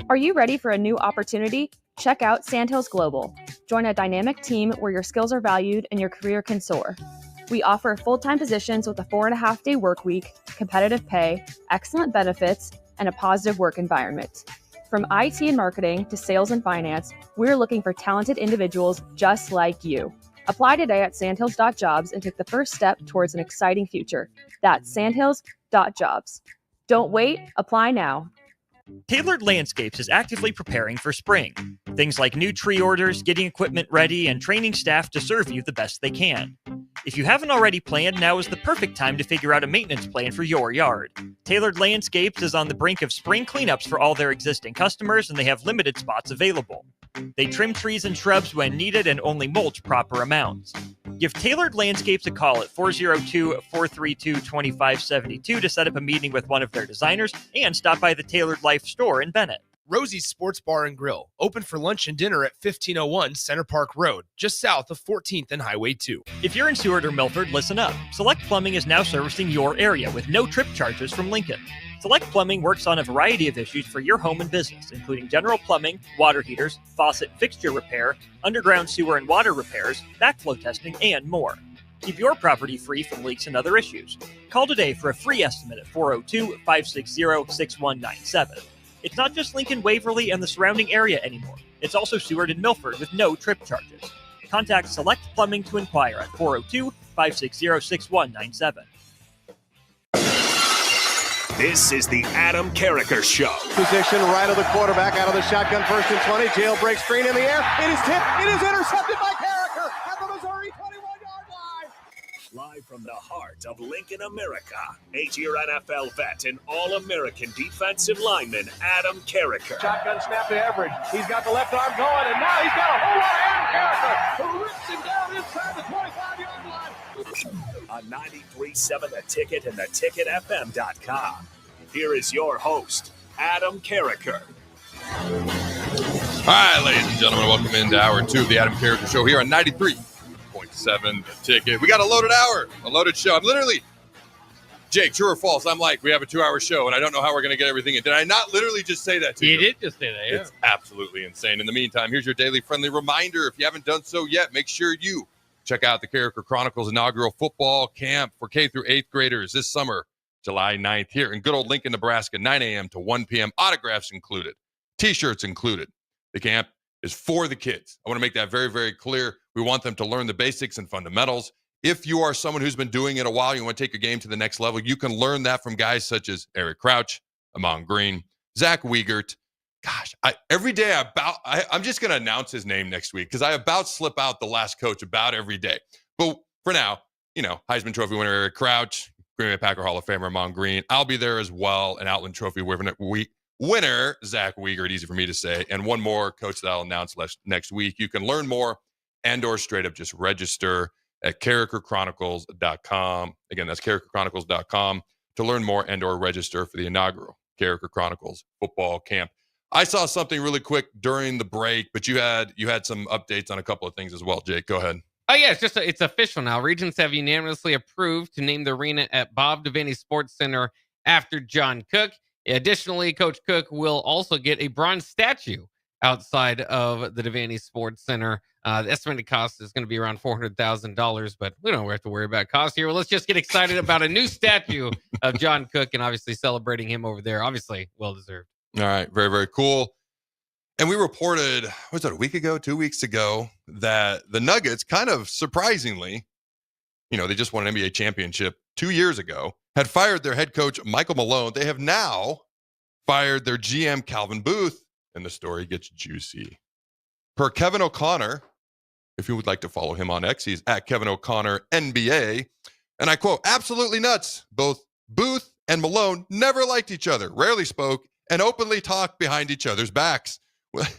A: Are you ready for a new opportunity? Check out Sandhills Global. Join a dynamic team where your skills are valued and your career can soar. We offer full-time positions with a 4.5-day work week, competitive pay, excellent benefits, and a positive work environment. From IT and marketing to sales and finance, we're looking for talented individuals just like you. Apply today at sandhills.jobs and take the first step towards an exciting future. That's sandhills.jobs. Don't wait, apply now.
B: Tailored Landscapes is actively preparing for spring. Things like new tree orders, getting equipment ready, and training staff to serve you the best they can. If you haven't already planned, now is the perfect time to figure out a maintenance plan for your yard. Tailored Landscapes is on the brink of spring cleanups for all their existing customers, and they have limited spots available. They trim trees and shrubs when needed and only mulch proper amounts. Give Tailored Landscapes a call at 402-432-2572 to set up a meeting with one of their designers and stop by the Tailored Life store in Bennett.
D: Rosie's Sports Bar and Grill, open for lunch and dinner at 1501 Center Park Road, just south of 14th and Highway 2.
B: If you're in Seward or Milford, listen up. Select Plumbing is now servicing your area with no trip charges from Lincoln. Select Plumbing works on a variety of issues for your home and business, including general plumbing, water heaters, faucet fixture repair, underground sewer and water repairs, backflow testing, and more. Keep your property free from leaks and other issues. Call today for a free estimate at 402-560-6197. It's not just Lincoln, Waverly, and the surrounding area anymore. It's also Seward and Milford with no trip charges. Contact Select Plumbing to inquire at 402-560-6197.
L: This is the Adam Carriker Show.
Y: Position right of the quarterback out of the shotgun, 1st and 20. Jailbreak screen in the air. It is tipped. It is intercepted by Carriker at the Missouri 21-yard line.
L: Live from the heart of Lincoln, America, 8-year NFL vet and All-American defensive lineman Adam Carriker.
Y: Shotgun snap to Everett. He's got the left arm going, and now he's got a whole lot of Adam Carriker who rips him down inside the 25-yard line.
L: On 93.7 The Ticket and theticketfm.com. Here is your host, Adam Carriker.
K: All right, ladies and gentlemen, welcome into hour 2 of the Adam Carriker Show here on 93.7 The Ticket. We got a loaded hour, a loaded show. I'm literally Jake, true or false? I'm like, we have a 2-hour show, and I don't know how we're going to get everything in. Did I not literally just say that to you?
S: You did just say that, yeah.
K: It's absolutely insane. In the meantime, here's your daily friendly reminder. If you haven't done so yet, make sure you check out the Carriker Chronicles inaugural football camp for K through 8th graders this summer, July 9th, here in good old Lincoln, Nebraska, 9 a.m. to 1 p.m. Autographs included, T-shirts included. The camp is for the kids. I want to make that very, very clear. We want them to learn the basics and fundamentals. If you are someone who's been doing it a while, you want to take your game to the next level, you can learn that from guys such as Eric Crouch, Amon Green, Zach Wiegert. Gosh, every day I'm just going to announce his name next week because I about slip out the last coach about every day. But for now, Heisman Trophy winner Eric Crouch, Green Bay Packer Hall of Famer Amon Green. I'll be there as well. An Outland Trophy winner Zach Wiegert, easy for me to say, and one more coach that I'll announce next week. You can learn more and/or straight up just register at carrikerchronicles.com. Again, that's carrikerchronicles.com to learn more and/or register for the inaugural Carriker Chronicles football camp. I saw something really quick during the break, but you had some updates on a couple of things as well, Jake. Go ahead.
S: Oh, yeah, it's official now. Regents have unanimously approved to name the arena at Bob Devaney Sports Center after John Cook. Additionally, Coach Cook will also get a bronze statue outside of the Devaney Sports Center. The estimated cost is going to be around $400,000, but we don't have to worry about cost here. Well, let's just get excited about a new statue of John Cook and obviously celebrating him over there. Obviously, well-deserved.
K: All right, very, very cool. And we reported, was it a week ago, 2 weeks ago, that the Nuggets kind of surprisingly, they just won an NBA championship 2 years ago, had fired their head coach, Michael Malone. They have now fired their GM, Calvin Booth, and the story gets juicy. Per Kevin O'Connor, if you would like to follow him on X, he's at Kevin O'Connor NBA. And I quote, absolutely nuts. Both Booth and Malone never liked each other, rarely spoke, and openly talked behind each other's backs. Like,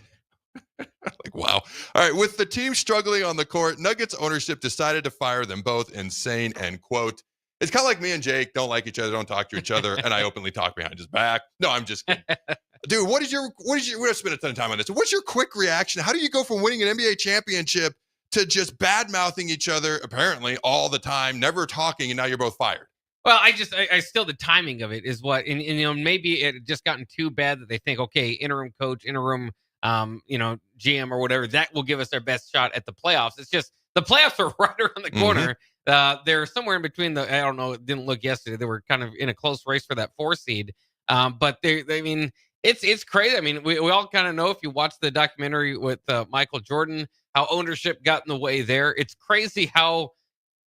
K: wow. All right. With the team struggling on the court, Nuggets ownership decided to fire them both. Insane, end quote. It's kind of like me and Jake don't like each other, don't talk to each other, and I openly talk behind his back. No, I'm just kidding. Dude, we're going to spend a ton of time on this. What's your quick reaction? How do you go from winning an NBA championship to just bad-mouthing each other, apparently, all the time, never talking, and now you're both fired?
S: Well, I still, the timing of it is what, and maybe it had just gotten too bad that they think, okay, interim coach, interim, GM or whatever, that will give us our best shot at the playoffs. It's just, the playoffs are right around the corner. They're somewhere in between I don't know, it didn't look yesterday. They were kind of in a close race for that 4 seed. But it's crazy. I mean, we all kind of know, if you watch the documentary with Michael Jordan, how ownership got in the way there. It's crazy how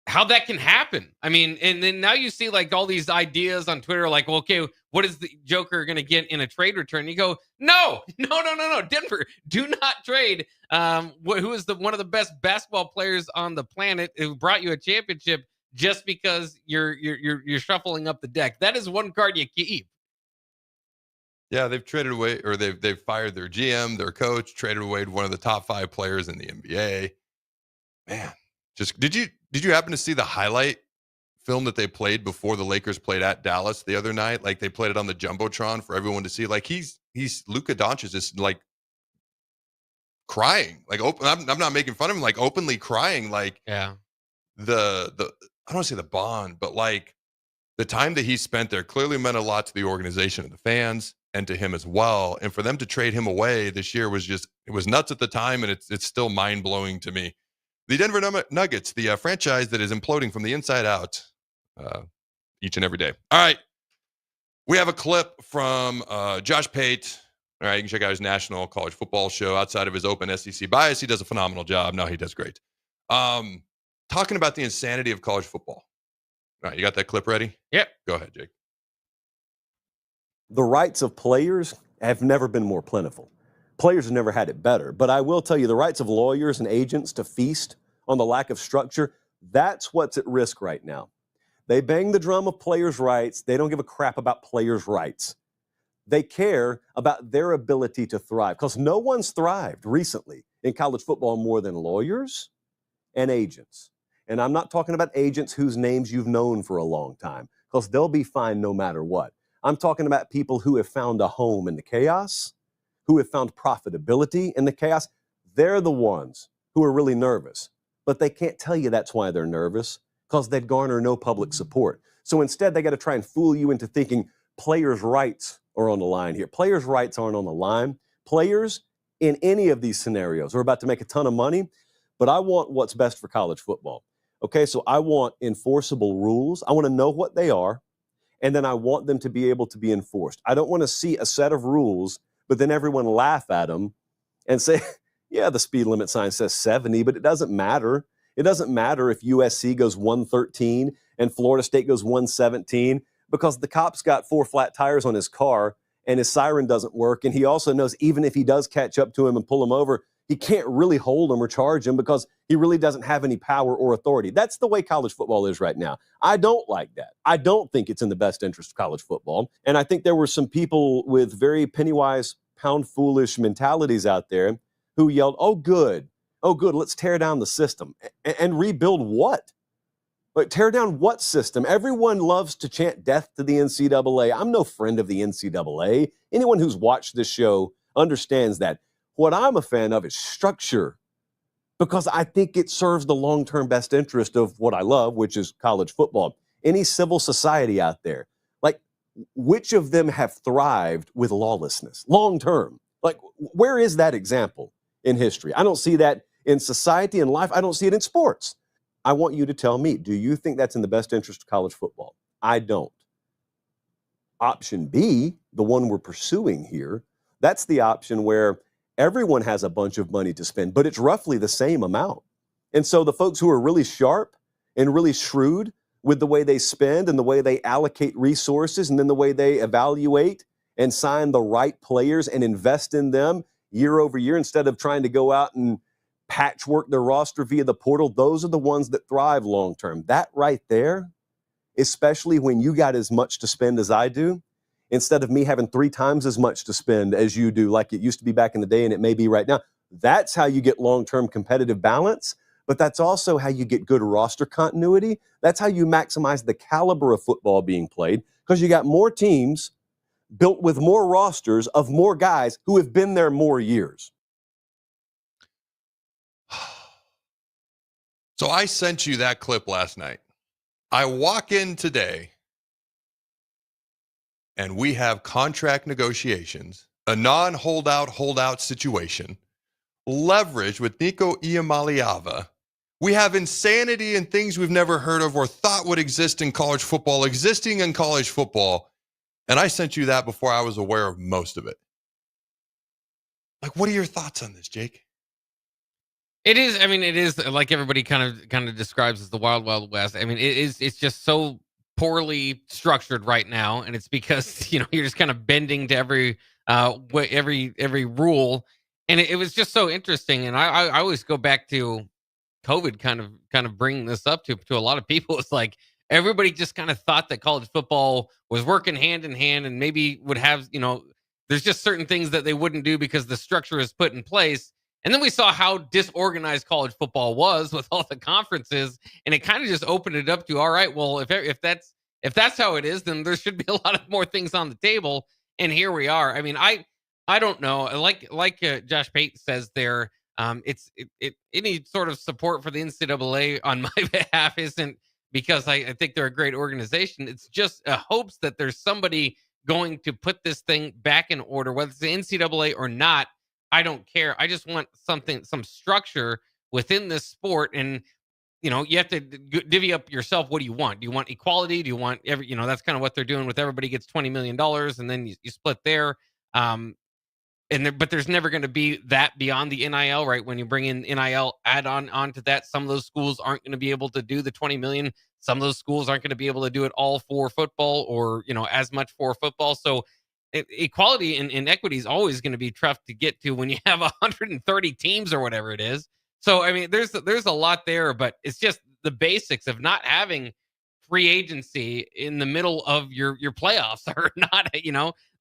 S: that can happen. I mean, and then now you see like all these ideas on Twitter, like, well, okay, what is the Joker going to get in a trade return? You go, no, Denver, do not trade. Who is one of the best basketball players on the planet who brought you a championship just because you're shuffling up the deck? That is one card you keep.
K: Yeah, they've traded away, or they've fired their GM, their coach, traded away one of the top 5 players in the NBA. Man, just did you happen to see the highlight film that they played before the Lakers played at Dallas the other night? Like, they played it on the Jumbotron for everyone to see. Like, he's Luka Doncic is like crying. Like, I'm not making fun of him. Like, openly crying. Like,
S: yeah,
K: the I don't want to say the bond, but like the time that he spent there clearly meant a lot to the organization and the fans, and to him as well. And for them to trade him away this year was just, it was nuts at the time, and it's still mind blowing to me. The Denver Nuggets, the franchise that is imploding from the inside out each and every day. All right. We have a clip from Josh Pate. All right, you can check out his national college football show. Outside of his open SEC bias, he does a phenomenal job. No, he does great. Talking about the insanity of college football. All right, you got that clip ready?
S: Yep.
K: Go ahead, Jake.
E: The rights of players have never been more plentiful. Players have never had it better. But I will tell you, the rights of lawyers and agents to feast on the lack of structure, that's what's at risk right now. They bang the drum of players' rights. They don't give a crap about players' rights. They care about their ability to thrive, because no one's thrived recently in college football more than lawyers and agents. And I'm not talking about agents whose names you've known for a long time, because they'll be fine no matter what. I'm talking about people who have found a home in the chaos, who have found profitability in the chaos. They're the ones who are really nervous, but they can't tell you that's why they're nervous, because they'd garner no public support. So instead, they got to try and fool you into thinking players' rights are on the line here. Players' rights aren't on the line. Players in any of these scenarios are about to make a ton of money, but I want what's best for college football. Okay, so I want enforceable rules. I want to know what they are, and then I want them to be able to be enforced. I don't want to see a set of rules, but then everyone laugh at them and say, yeah, the speed limit sign says 70, but it doesn't matter. It doesn't matter if USC goes 113 and Florida State goes 117 because the cop's got 4 flat tires on his car and his siren doesn't work. And he also knows even if he does catch up to him and pull him over, he can't really hold him or charge him because he really doesn't have any power or authority. That's the way college football is right now. I don't like that. I don't think it's in the best interest of college football. And I think there were some people with very penny-wise, pound-foolish mentalities out there who yelled, oh, good, let's tear down the system. And rebuild what? But tear down what system? Everyone loves to chant death to the NCAA. I'm no friend of the NCAA. Anyone who's watched this show understands that. What I'm a fan of is structure, because I think it serves the long-term best interest of what I love, which is college football. Any civil society out there, like, which of them have thrived with lawlessness long-term? Like, where is that example in history? I don't see that in society, in life. I don't see it in sports. I want you to tell me, do you think that's in the best interest of college football? I don't. Option B, the one we're pursuing here, that's the option where everyone has a bunch of money to spend, but it's roughly the same amount. And so the folks who are really sharp and really shrewd with the way they spend and the way they allocate resources and then the way they evaluate and sign the right players and invest in them year over year instead of trying to go out and patchwork their roster via the portal, those are the ones that thrive long term. That right there, especially when you got as much to spend as I do, instead of me having 3 times as much to spend as you do, like it used to be back in the day and it may be right now. That's how you get long-term competitive balance, but that's also how you get good roster continuity. That's how you maximize the caliber of football being played, because you got more teams built with more rosters of more guys who have been there more years.
K: So I sent you that clip last night. I walk in today, and we have contract negotiations, a non-holdout situation, leverage with Nico Iamaleava. We have insanity and things we've never heard of or thought would exist in college football, existing in college football. And I sent you that before I was aware of most of it. Like, what are your thoughts on this, Jake?
S: It is, I mean, it is like everybody kind of describes as the wild, wild west. I mean, it's just so poorly structured right now, and it's because you're just kind of bending to every rule, and it was just so interesting. And I always go back to COVID, kind of bringing this up to a lot of people. It's like everybody just kind of thought that college football was working hand in hand, and maybe would have there's just certain things that they wouldn't do because the structure is put in place. And then we saw how disorganized college football was with all the conferences, and it kind of just opened it up to, all right, well, if that's how it is, then there should be a lot of more things on the table. And here we are. I mean, I don't know. Like Josh Payton says there, any sort of support for the NCAA on my behalf isn't because I think they're a great organization. It's just hopes that there's somebody going to put this thing back in order, whether it's the NCAA or not. I don't care. I just want some structure within this sport. And, you have to divvy up yourself. What do you want? Do you want equality? Do you want that's kind of what they're doing with everybody gets $20 million and then you split there. But there's never going to be that beyond the NIL, right? When you bring in NIL add onto that, some of those schools aren't going to be able to do the 20 million. Some of those schools aren't going to be able to do it all for football or, as much for football. So equality and equity is always going to be tough to get to when you have 130 teams or whatever it is. So, I mean, there's a lot there, but it's just the basics of not having free agency in the middle of your playoffs or not,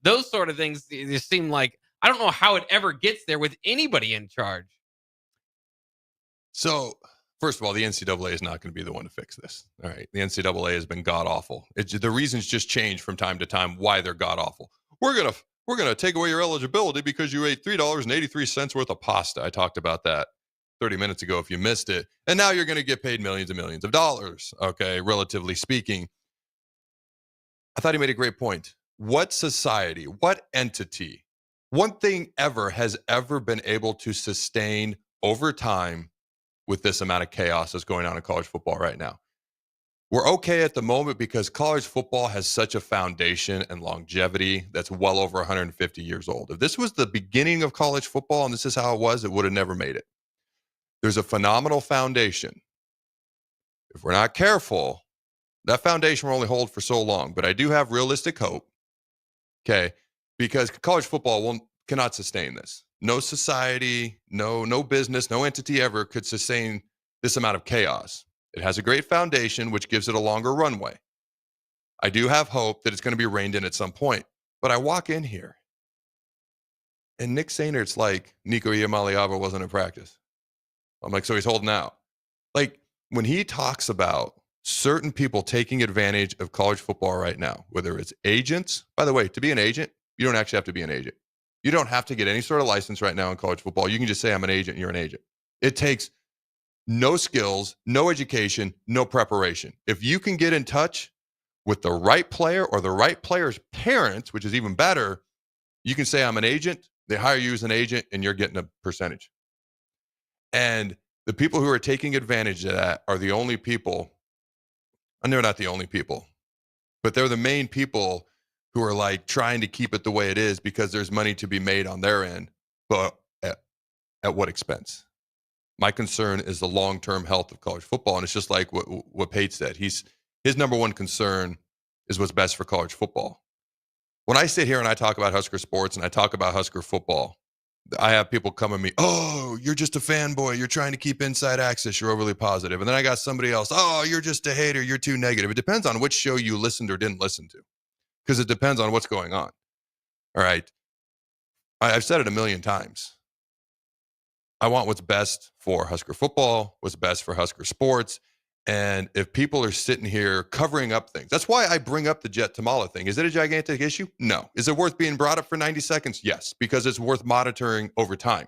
S: those sort of things just seem like, I don't know how it ever gets there with anybody in charge.
K: So, first of all, the NCAA is not going to be the one to fix this. All right. The NCAA has been god awful. The reasons just change from time to time why they're god awful. We're gonna take away your eligibility because you ate $3.83 worth of pasta. I talked about that 30 minutes ago if you missed it. And now you're going to get paid millions and millions of dollars, okay, relatively speaking. I thought he made a great point. What society, what entity, one thing ever has ever been able to sustain over time with this amount of chaos that's going on in college football right now? We're okay at the moment because college football has such a foundation and longevity that's well over 150 years old. If this was the beginning of college football and this is how it was, it would have never made it. There's a phenomenal foundation. If we're not careful, that foundation will only hold for so long. But I do have realistic hope, okay, because college football cannot sustain this. No society, no business, no entity ever could sustain this amount of chaos. It has a great foundation, which gives it a longer runway. I do have hope that it's going to be reined in at some point. But I walk in here, and Nick Saintert's like, Nico Iamaleava wasn't in practice. I'm like, so he's holding out. Like, when he talks about certain people taking advantage of college football right now, whether it's agents, by the way, to be an agent, you don't actually have to be an agent. You don't have to get any sort of license right now in college football. You can just say, I'm an agent, and you're an agent. It takes no skills, no education, no preparation. If you can get in touch with the right player or the right player's parents, which is even better, you can say, I'm an agent. They hire you as an agent, and you're getting a percentage. And the people who are taking advantage of that are the only people, and they're not the only people, but they're the main people who are like trying to keep it the way it is because there's money to be made on their end, but at what expense? My concern is the long-term health of college football, and it's just like what Pate said. His number one concern is what's best for college football. When I sit here and I talk about Husker sports and I talk about Husker football, I have people come at me, oh, you're just a fanboy. You're trying to keep inside access. You're overly positive. And then I got somebody else, oh, you're just a hater. You're too negative. It depends on which show you listened or didn't listen to, because it depends on what's going on. All right. I've said it a million times. I want what's best for Husker football, what's best for Husker sports. And if people are sitting here covering up things, that's why I bring up the Jet Tamala thing. Is it a gigantic issue? No. Is it worth being brought up for 90 seconds? Yes, because it's worth monitoring over time.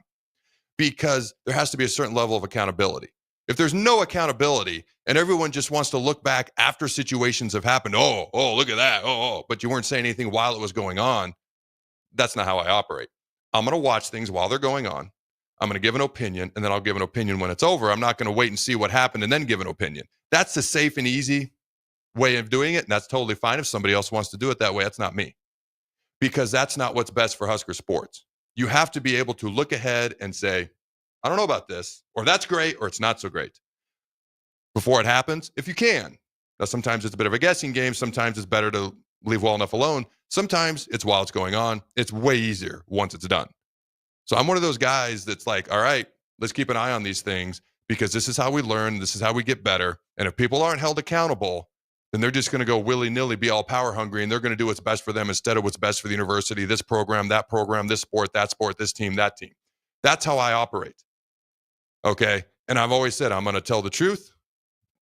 K: Because there has to be a certain level of accountability. If there's no accountability and everyone just wants to look back after situations have happened, oh, look at that, but you weren't saying anything while it was going on, that's not how I operate. I'm going to watch things while they're going on. I'm going to give an opinion, and then I'll give an opinion when it's over. I'm not going to wait and see what happened and then give an opinion. That's the safe and easy way of doing it, and that's totally fine. If somebody else wants to do it that way, that's not me. Because that's not what's best for Husker sports. You have to be able to look ahead and say, I don't know about this, or that's great, or it's not so great. Before it happens, if you can. Now, sometimes it's a bit of a guessing game. Sometimes it's better to leave well enough alone. Sometimes it's while it's going on. It's way easier once it's done. So I'm one of those guys that's like, all right, let's keep an eye on these things because this is how we learn. This is how we get better. And if people aren't held accountable, then they're just going to go willy-nilly, be all power hungry, and they're going to do what's best for them instead of what's best for the university, this program, this sport, this team, that team. That's how I operate. Okay? And I've always said I'm going to tell the truth,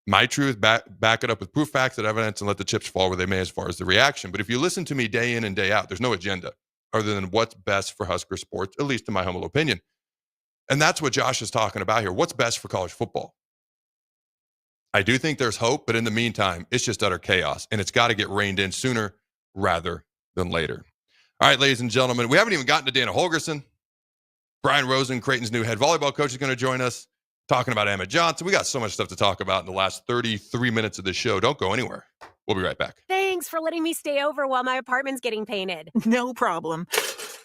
K: my truth, back it up with proof, facts, and evidence, and let the chips fall where they may as far as the reaction. But if you listen to me day in and day out, there's no agenda other than what's best for Husker sports, at least in my humble opinion. And that's what Josh is talking about here. What's best for college football? I do think there's hope, but in the meantime, it's just utter chaos, and it's got to get reined in sooner rather than later. All right, ladies and gentlemen, we haven't even gotten to Dana Holgorsen. Brian Rosen, Creighton's new head volleyball coach, is going to join us, talking about Emmet Johnson. We got so much stuff to talk about in the last 33 minutes of the show. Don't go anywhere. We'll be right back.
F: Thanks for letting me stay over while my apartment's getting painted.
M: No problem.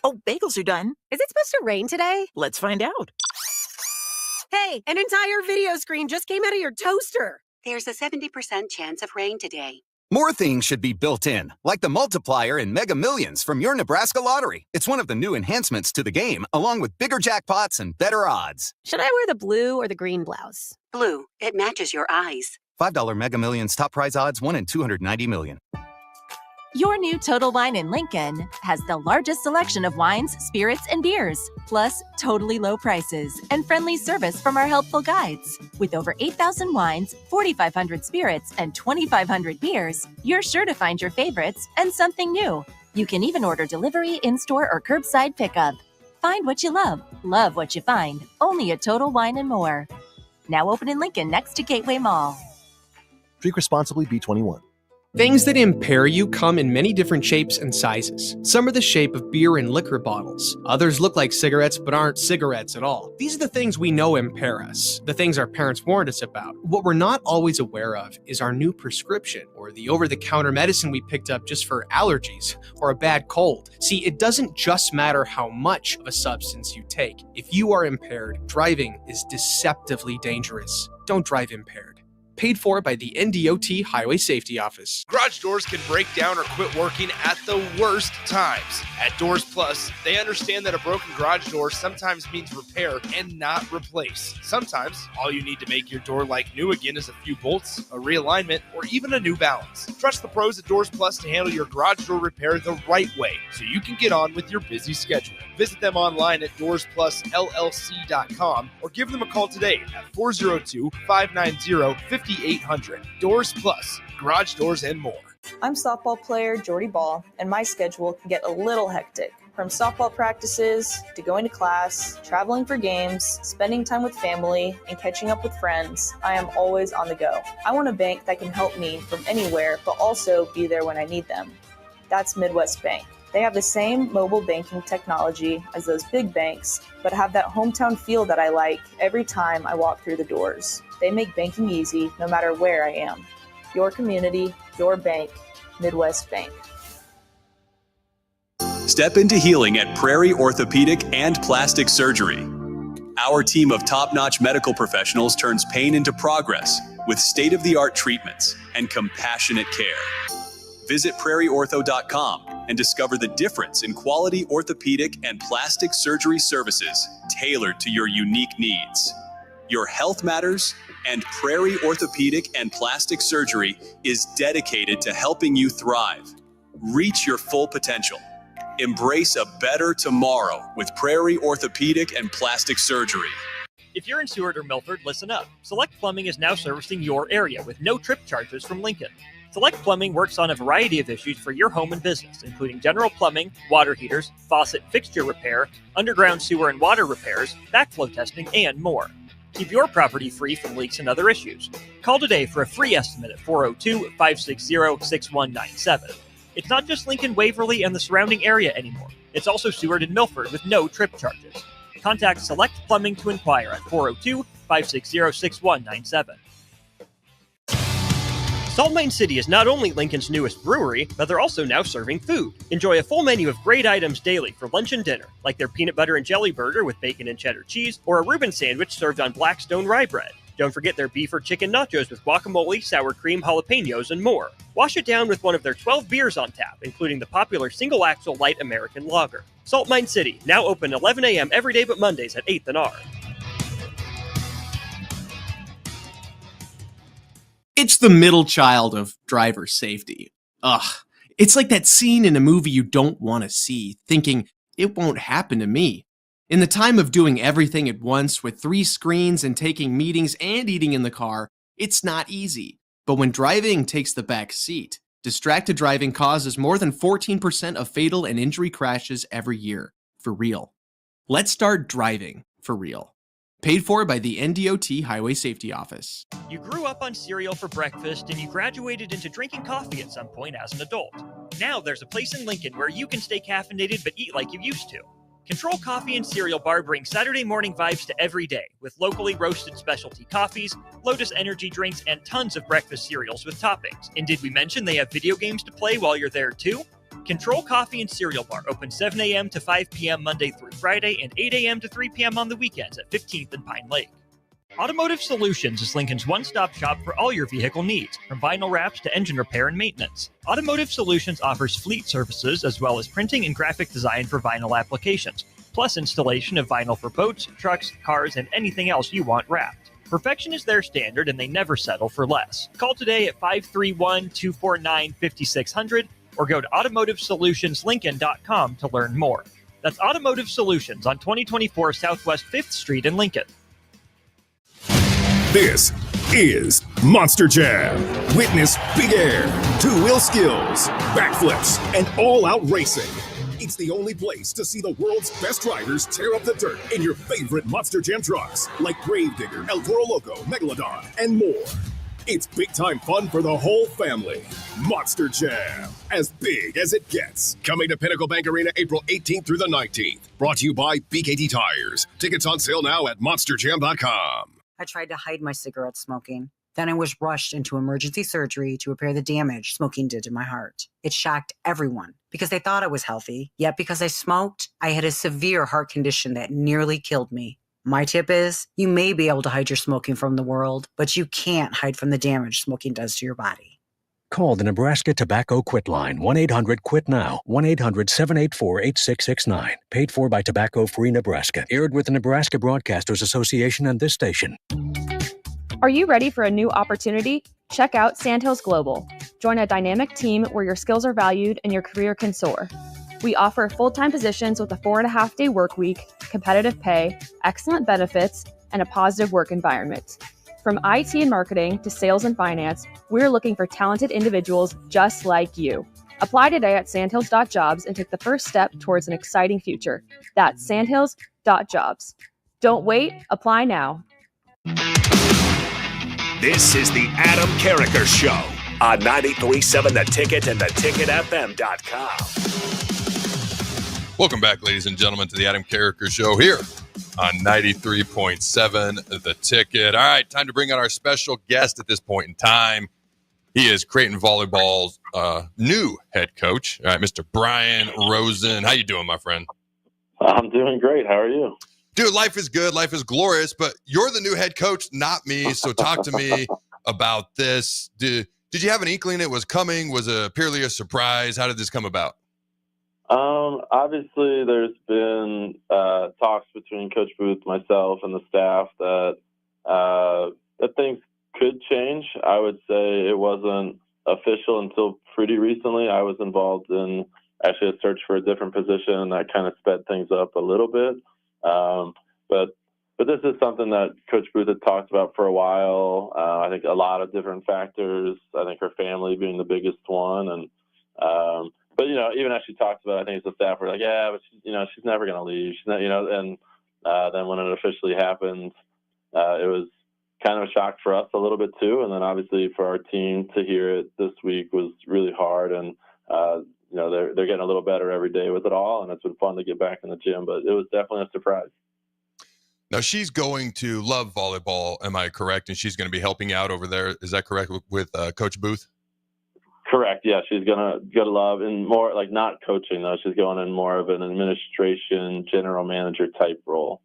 M: Oh, bagels are done.
F: Is it supposed to rain today?
M: Let's find out.
F: Hey, an entire video screen just came out of your toaster.
N: There's a 70% chance of rain today.
Q: More things should be built in, like the multiplier in Mega Millions from your Nebraska Lottery. It's one of the new enhancements to the game, along with bigger jackpots and better odds.
F: Should I wear the blue or the green blouse?
N: Blue. It matches your eyes.
Q: $5 Mega Millions top prize odds, 1 in 290 million.
U: Your new Total Wine in Lincoln has the largest selection of wines, spirits, and beers, plus totally low prices and friendly service from our helpful guides. With over 8,000 wines, 4,500 spirits, and 2,500 beers, you're sure to find your favorites and something new. You can even order delivery, in-store, or curbside pickup. Find what you love what you find, only at Total Wine & More. Now open in Lincoln next to Gateway Mall.
J: Drink responsibly, B21.
C: Things that impair you come in many different shapes and sizes. Some are the shape of beer and liquor bottles. Others look like cigarettes but aren't cigarettes at all. These are the things we know impair us, the things our parents warned us about. What we're not always aware of is our new prescription, or the over-the-counter medicine we picked up just for allergies or a bad cold. See, it doesn't just matter how much of a substance you take. If you are impaired, driving is deceptively dangerous. Don't drive impaired. Paid for by the NDOT Highway Safety Office.
D: Garage doors can break down or quit working at the worst times. At Doors Plus, they understand that a broken garage door sometimes means repair and not replace. Sometimes, all you need to make your door like new again is a few bolts, a realignment, or even a new balance. Trust the pros at Doors Plus to handle your garage door repair the right way so you can get on with your busy schedule. Visit them online at DoorsPlusLLC.com or give them a call today at 402-590-5800. Doors Plus, garage doors and more.
G: I'm softball player Jordy Ball, and my schedule can get a little hectic. From softball practices to going to class, traveling for games, spending time with family, and catching up with friends, I am always on the go. I want a bank that can help me from anywhere, but also be there when I need them. That's Midwest Bank. They have the same mobile banking technology as those big banks, but have that hometown feel that I like every time I walk through the doors. They make banking easy no matter where I am. Your community, your bank, Midwest Bank.
H: Step into healing at Prairie Orthopedic and Plastic Surgery. Our team of top-notch medical professionals turns pain into progress with state-of-the-art treatments and compassionate care. Visit prairieortho.com and discover the difference in quality orthopedic and plastic surgery services tailored to your unique needs. Your health matters, and Prairie Orthopedic and Plastic Surgery is dedicated to helping you thrive. Reach your full potential. Embrace a better tomorrow with Prairie Orthopedic and Plastic Surgery.
B: If you're in Seward or Milford, listen up. Select Plumbing is now servicing your area with no trip charges from Lincoln. Select Plumbing works on a variety of issues for your home and business, including general plumbing, water heaters, faucet fixture repair, underground sewer and water repairs, backflow testing, and more. Keep your property free from leaks and other issues. Call today for a free estimate at 402-560-6197. It's not just Lincoln, Waverly, and the surrounding area anymore. It's also Seward and Milford with no trip charges. Contact Select Plumbing to inquire at 402-560-6197. Salt Mine City is not only Lincoln's newest brewery, but they're also now serving food. Enjoy a full menu of great items daily for lunch and dinner, like their peanut butter and jelly burger with bacon and cheddar cheese, or a Reuben sandwich served on Blackstone rye bread. Don't forget their beef or chicken nachos with guacamole, sour cream, jalapenos, and more. Wash it down with one of their 12 beers on tap, including the popular Single Axle Light American Lager. Salt Mine City, now open 11 a.m. every day but Mondays at 8th and R.
C: It's the middle child of driver safety. Ugh. It's like that scene in a movie you don't want to see, thinking, it won't happen to me. In the time of doing everything at once with 3 screens and taking meetings and eating in the car, it's not easy. But when driving takes the back seat, distracted driving causes more than 14% of fatal and injury crashes every year. For real. Let's start driving for real. Paid for by the NDOT Highway Safety Office.
B: You grew up on cereal for breakfast and you graduated into drinking coffee at some point as an adult. Now there's a place in Lincoln where you can stay caffeinated but eat like you used to. Control Coffee and Cereal Bar brings Saturday morning vibes to every day with locally roasted specialty coffees, Lotus energy drinks, and tons of breakfast cereals with toppings. And did we mention they have video games to play while you're there too? Control Coffee and Cereal Bar open 7 a.m. to 5 p.m. Monday through Friday and 8 a.m. to 3 p.m. on the weekends at 15th and Pine Lake. Automotive Solutions is Lincoln's one-stop shop for all your vehicle needs, from vinyl wraps to engine repair and maintenance. Automotive Solutions offers fleet services as well as printing and graphic design for vinyl applications, plus installation of vinyl for boats, trucks, cars, and anything else you want wrapped. Perfection is their standard and they never settle for less. Call today at 531-249-5600 or go to automotivesolutionslincoln.com to learn more. That's Automotive Solutions on 2024 Southwest 5th Street in Lincoln.
R: This is Monster Jam. Witness big air, two-wheel skills, backflips, and all-out racing. It's the only place to see the world's best drivers tear up the dirt in your favorite Monster Jam trucks, like Gravedigger, El Toro Loco, Megalodon, and more. It's big-time fun for the whole family. Monster Jam, as big as it gets. Coming to Pinnacle Bank Arena April 18th through the 19th. Brought to you by BKT Tires. Tickets on sale now at monsterjam.com.
I: I tried to hide my cigarette smoking. Then I was rushed into emergency surgery to repair the damage smoking did to my heart. It shocked everyone because they thought I was healthy. Yet because I smoked, I had a severe heart condition that nearly killed me. My tip is, you may be able to hide your smoking from the world, but you can't hide from the damage smoking does to your body.
O: Call the Nebraska Tobacco Quit Line, 1-800-QUIT-NOW, 1-800-784-8669. Paid for by Tobacco Free Nebraska. Aired with the Nebraska Broadcasters Association and this station.
A: Are you ready for a new opportunity? Check out Sandhills Global. Join a dynamic team where your skills are valued and your career can soar. We offer full-time positions with a 4.5-day work week, competitive pay, excellent benefits, and a positive work environment. From IT and marketing to sales and finance, we're looking for talented individuals just like you. Apply today at sandhills.jobs and take the first step towards an exciting future. That's sandhills.jobs. Don't wait, apply now.
L: This is the Adam Carriker Show on 93.7 The Ticket and theticketfm.com.
K: Welcome back, ladies and gentlemen, to the Adam Carriker Show here on 93.7 The Ticket. All right, time to bring on our special guest at this point in time. He is Creighton Volleyball's new head coach, all right, Mr. Brian Rosen. How you doing, my friend?
P: I'm doing great. How are you?
K: Dude, life is good. Life is glorious, but you're the new head coach, not me. So talk to me about this. Did you have an inkling it was coming? Was it purely a surprise? How did this come about?
P: Obviously, there's been talks between Coach Booth, myself, and the staff that things could change. I would say it wasn't official until pretty recently. I was involved in actually a search for a different position, and that kind of sped things up a little bit. But this is something that Coach Booth had talked about for a while. I think a lot of different factors. I think her family being the biggest one, and but even as she talked about it, I think as a staff were like, yeah, but she's never going to leave. She's not, and then when it officially happened, it was kind of a shock for us a little bit too. And then obviously for our team to hear it this week was really hard. And they're getting a little better every day with it all, and it's been fun to get back in the gym. But it was definitely a surprise.
K: Now she's going to Love Volleyball, am I correct? And she's going to be helping out over there. Is that correct with Coach Booth?
P: Correct. Yeah, she's gonna go to Love, and more like not coaching though. She's going in more of an administration, general manager type role.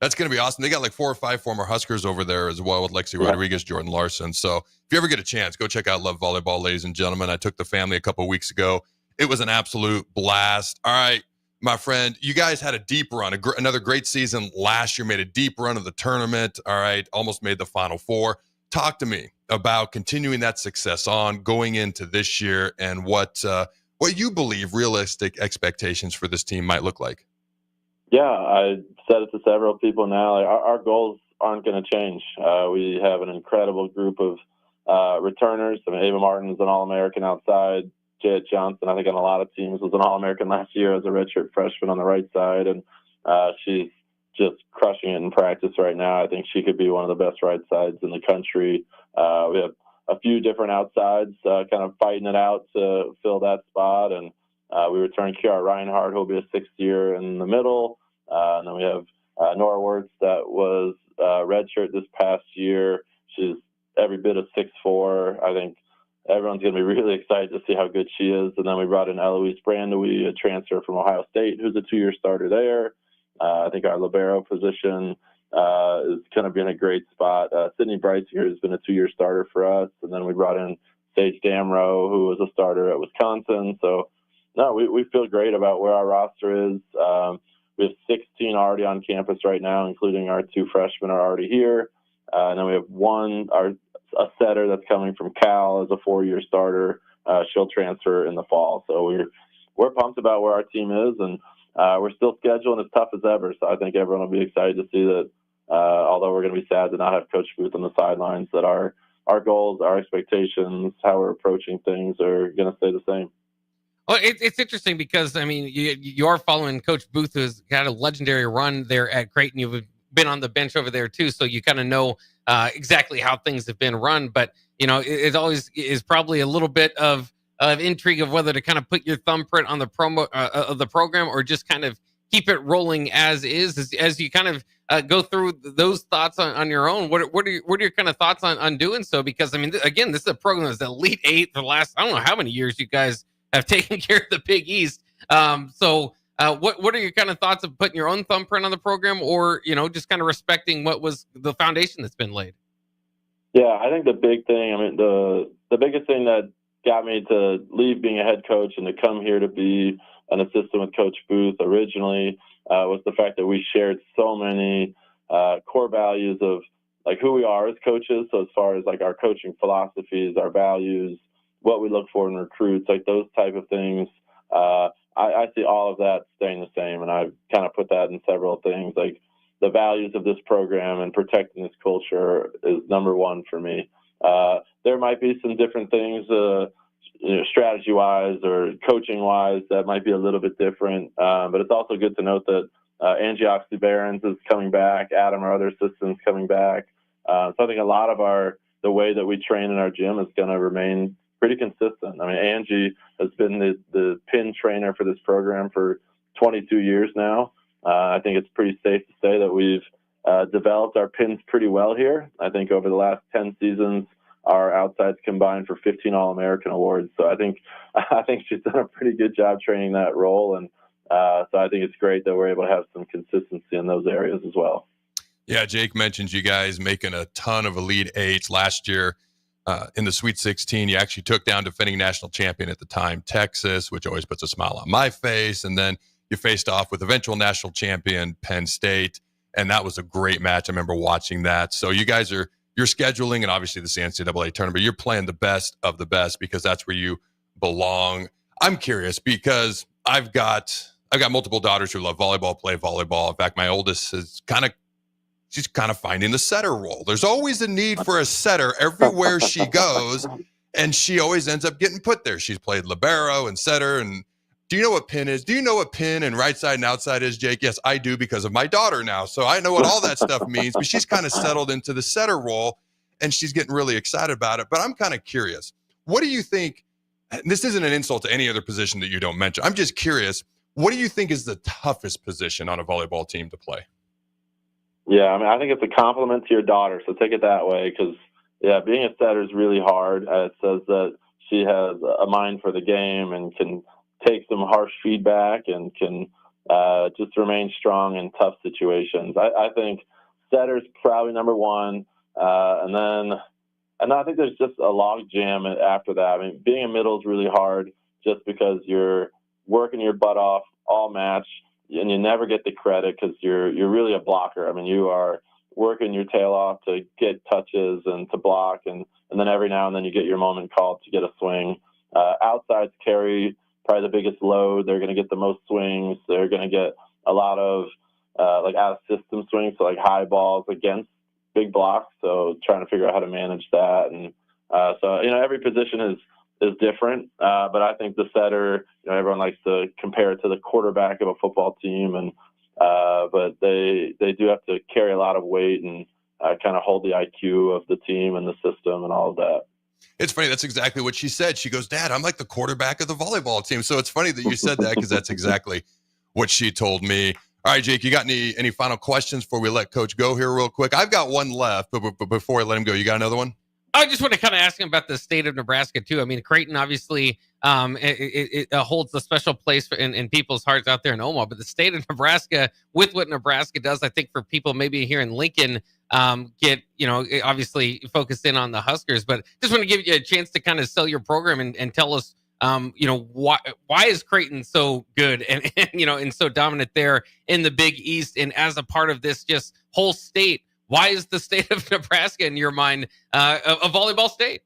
K: That's going to be awesome. They got like 4 or 5 former Huskers over there as well with Lexi Rodriguez, Jordan Larson. So if you ever get a chance, go check out Love Volleyball, ladies and gentlemen. I took the family a couple of weeks ago. It was an absolute blast. All right, my friend, you guys had a deep run, another great season last year, made a deep run of the tournament. All right, almost made the Final Four. Talk to me about continuing that success on going into this year and what you believe realistic expectations for this team might look like.
P: Yeah, I said it to several people now. Like, our goals aren't going to change. We have an incredible group of returners. I mean, Ava Martin's an All-American outside. Jet Johnson, I think on a lot of teams, was an All-American last year as a redshirt freshman on the right side, and she's just crushing it in practice right now. I think she could be one of the best right sides in the country. We have a few different outsides kind of fighting it out to fill that spot, and we return Kiara Reinhardt, who will be a 6th year in the middle. And then we have Nora Wirtz that was redshirt this past year. She's every bit of 6'4". I think everyone's going to be really excited to see how good she is. And then we brought in Eloise Brandewie, a transfer from Ohio State, who's a 2-year starter there. I think our libero position is kind of been a great spot. Sydney Breisinger has been a 2-year starter for us. And then we brought in Sage Damrow, who was a starter at Wisconsin. So, no, we feel great about where our roster is. We have 16 already on campus right now, including our 2 freshmen are already here. And then we have a setter that's coming from Cal as a 4-year starter. She'll transfer in the fall. So we're pumped about where our team is, and we're still scheduling as tough as ever. So I think everyone will be excited to see that, although we're going to be sad to not have Coach Booth on the sidelines, that our goals, our expectations, how we're approaching things are going to stay the same.
S: Well, it's interesting because, I mean, you are following Coach Booth, who's got a legendary run there at Creighton. You've been on the bench over there, too, so you kind of know exactly how things have been run. But, it always is probably a little bit of intrigue of whether to kind of put your thumbprint on the of the program, or just kind of keep it rolling as is. As you kind of go through those thoughts on your own, what are your kind of thoughts on doing so? Because, I mean, again, this is a program that's the Elite Eight for the last, I don't know how many years you guys have taken care of the Big East. What are your kind of thoughts of putting your own thumbprint on the program, or, just kind of respecting what was the foundation that's been laid?
P: Yeah, I think the big thing, the biggest thing that got me to leave being a head coach and to come here to be an assistant with Coach Booth originally was the fact that we shared so many core values of like who we are as coaches. So as far as like our coaching philosophies, our values, what we look for in recruits, like those type of things. I see all of that staying the same, and I've kind of put that in several things. Like the values of this program and protecting this culture is number one for me. There might be some different things, strategy-wise or coaching-wise, that might be a little bit different. But it's also good to note that Angie Oxley-Barons is coming back. Adam, our other assistant's coming back. So I think a lot of the way that we train in our gym is going to remain pretty consistent. I mean, Angie has been the pin trainer for this program for 22 years now. I think it's pretty safe to say that we've developed our pins pretty well here. I think over the last 10 seasons, our outsides combined for 15 All-American awards. So I think she's done a pretty good job training that role. And so I think it's great that we're able to have some consistency in those areas as well.
K: Yeah, Jake mentioned you guys making a ton of Elite Eights last year. In the Sweet 16, you actually took down defending national champion at the time, Texas, which always puts a smile on my face. And then you faced off with eventual national champion Penn State, and that was a great match. I remember watching that. So you guys you're scheduling, and obviously this NCAA tournament, you're playing the best of the best because that's where you belong. I'm curious because I've got multiple daughters who love volleyball, play volleyball. In fact, my oldest is she's kind of finding the setter role. There's always a need for a setter everywhere she goes, and she always ends up getting put there. She's played libero and setter. And do you know what pin is? Do you know what pin and right side and outside is, Jake? Yes, I do because of my daughter now. So I know what all that stuff means, but she's kind of settled into the setter role, and she's getting really excited about it. But I'm kind of curious. What do you think? This isn't an insult to any other position that you don't mention. I'm just curious. What do you think is the toughest position on a volleyball team to play?
P: Yeah, I mean, I think it's a compliment to your daughter, so take it that way. Because, yeah, being a setter is really hard. It says that she has a mind for the game and can take some harsh feedback and can just remain strong in tough situations. I think setter's probably number one, and then I think there's just a log jam after that. I mean, being a middle is really hard just because you're working your butt off all match. And you never get the credit because you're really a blocker. I mean, you are working your tail off to get touches and to block, and then every now and then you get your moment called to get a swing. Outsides carry probably the biggest load. They're going to get the most swings. They're going to get a lot of like out of system swings, so like high balls against big blocks. So trying to figure out how to manage that, and so every position is different, but I think the setter, everyone likes to compare it to the quarterback of a football team, and but they do have to carry a lot of weight and kind of hold the IQ of the team and the system and all of that.
K: It's funny. That's exactly what she said. She goes, Dad, I'm like the quarterback of the volleyball team. So it's funny that you said that because that's exactly what she told me. All right, Jake, you got any final questions before we let Coach go here real quick? I've got one left, but before I let him go, you got another one?
S: I just want to kind of ask him about the state of Nebraska, too. I mean, Creighton obviously it holds a special place in people's hearts out there in Omaha, but the state of Nebraska, with what Nebraska does, I think for people maybe here in Lincoln, obviously focused in on the Huskers, but just want to give you a chance to kind of sell your program and tell us, why is Creighton so good and so dominant there in the Big East, and as a part of this just whole state. Why is the state of Nebraska, in your mind, a volleyball state?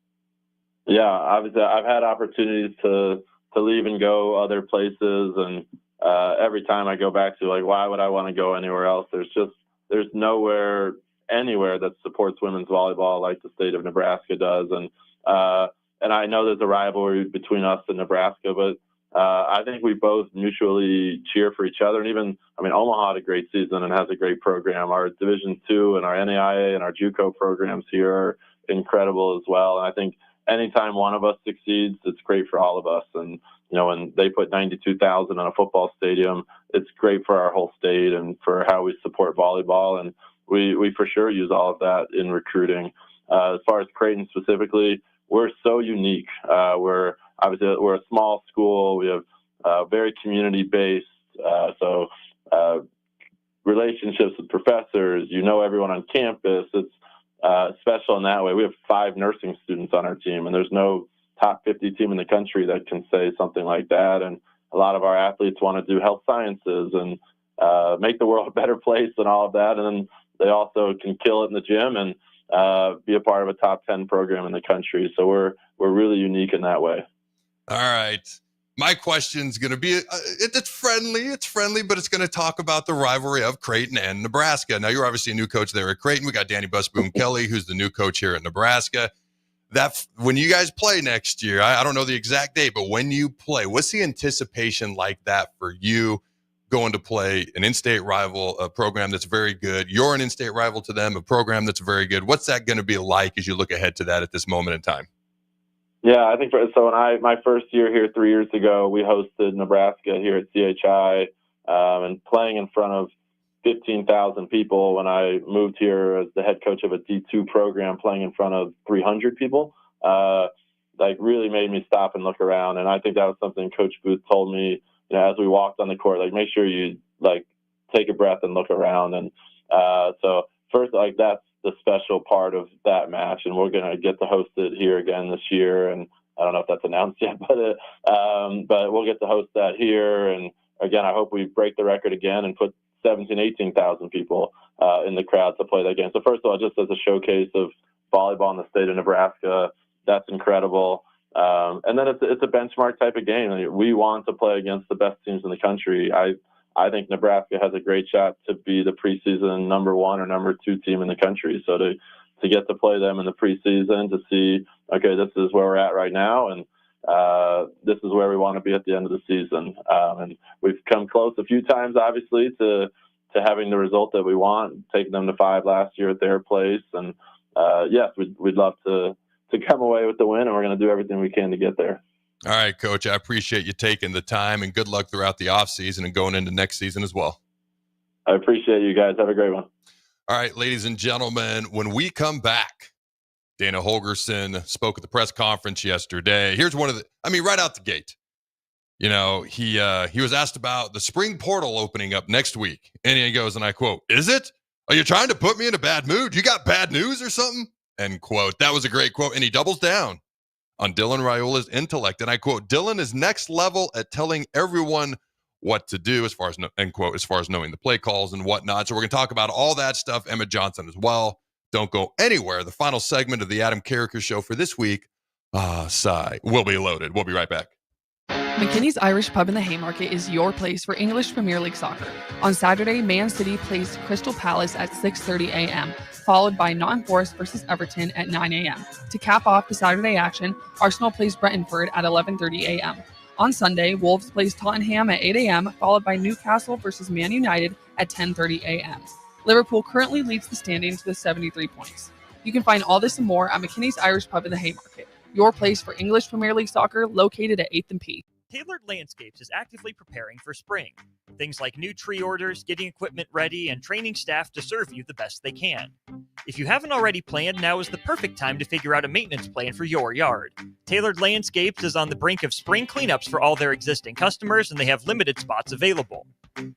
P: Yeah, obviously, I've had opportunities to leave and go other places, and every time I go back to, like, why would I want to go anywhere else? There's nowhere anywhere that supports women's volleyball like the state of Nebraska does, and I know there's a rivalry between us and Nebraska, but I think we both mutually cheer for each other. And even, Omaha had a great season and has a great program. Our Division II and our NAIA and our JUCO programs here are incredible as well. And I think anytime one of us succeeds, it's great for all of us. And, when they put 92,000 on a football stadium, it's great for our whole state and for how we support volleyball. And we for sure use all of that in recruiting. As far as Creighton specifically, we're so unique. We're a small school. We have very community-based, so relationships with professors. Everyone on campus. It's special in that way. We have 5 nursing students on our team, and there's no top 50 team in the country that can say something like that. And a lot of our athletes want to do health sciences and make the world a better place and all of that. And then they also can kill it in the gym and be a part of a top 10 program in the country. So we're really unique in that way.
K: All right. My question's going to be, it's friendly, but it's going to talk about the rivalry of Creighton and Nebraska. Now, you're obviously a new coach there at Creighton. We got Danny Busboom Kelly, who's the new coach here at Nebraska. When you guys play next year, I don't know the exact date, but when you play, what's the anticipation like that for you going to play an in-state rival, a program that's very good? You're an in-state rival to them, a program that's very good. What's that going to be like as you look ahead to that at this moment in time?
P: Yeah, I think my first year here 3 years ago, we hosted Nebraska here at CHI, and playing in front of 15,000 people. When I moved here as the head coach of a D2 program, playing in front of 300 people, really made me stop and look around. And I think that was something Coach Booth told me, as we walked on the court, make sure you take a breath and look around. And so first, that's the special part of that match, and we're going to get to host it here again this year. And I don't know if that's announced yet, but we'll get to host that here. And again, I hope we break the record again and put 17,000, 18,000 people in the crowd to play that game. So first of all, just as a showcase of volleyball in the state of Nebraska, that's incredible. And then it's a benchmark type of game. We want to play against the best teams in the country. I think Nebraska has a great shot to be the preseason number 1 or number 2 team in the country. So to get to play them in the preseason, to see, okay, this is where we're at right now, and this is where we want to be at the end of the season. And we've come close a few times, obviously, to having the result that we want, taking them to 5 last year at their place. And yes, we'd love to come away with the win, and we're going to do everything we can to get there.
K: All right, Coach, I appreciate you taking the time, and good luck throughout the offseason and going into next season as well.
P: I appreciate you guys. Have a great one.
K: All right, ladies and gentlemen, when we come back, Dana Holgorsen spoke at the press conference yesterday. Here's one of right out the gate. He was asked about the spring portal opening up next week. And he goes, and I quote, "Is it? Are you trying to put me in a bad mood? You got bad news or something?" End quote. That was a great quote. And he doubles down on Dylan Raiola's intellect. And I quote, "Dylan is next level at telling everyone what to do," as far as, end quote, as far as knowing the play calls and whatnot. So we're going to talk about all that stuff. Emmet Johnson as well. Don't go anywhere. The final segment of the Adam Carriker Show for this week, sigh, will be loaded. We'll be right back.
T: McKinney's Irish Pub in the Haymarket is your place for English Premier League soccer. On Saturday, Man City plays Crystal Palace at 6:30 a.m., followed by Nottingham Forest versus Everton at 9 a.m. To cap off the Saturday action, Arsenal plays Brentford at 11:30 a.m. On Sunday, Wolves plays Tottenham at 8 a.m., followed by Newcastle versus Man United at 10:30 a.m. Liverpool currently leads the standings with 73 points. You can find all this and more at McKinney's Irish Pub in the Haymarket, your place for English Premier League soccer, located at 8th and P.
B: Tailored Landscapes is actively preparing for spring. Things like new tree orders, getting equipment ready, and training staff to serve you the best they can. If you haven't already planned, now is the perfect time to figure out a maintenance plan for your yard. Tailored Landscapes is on the brink of spring cleanups for all their existing customers, and they have limited spots available.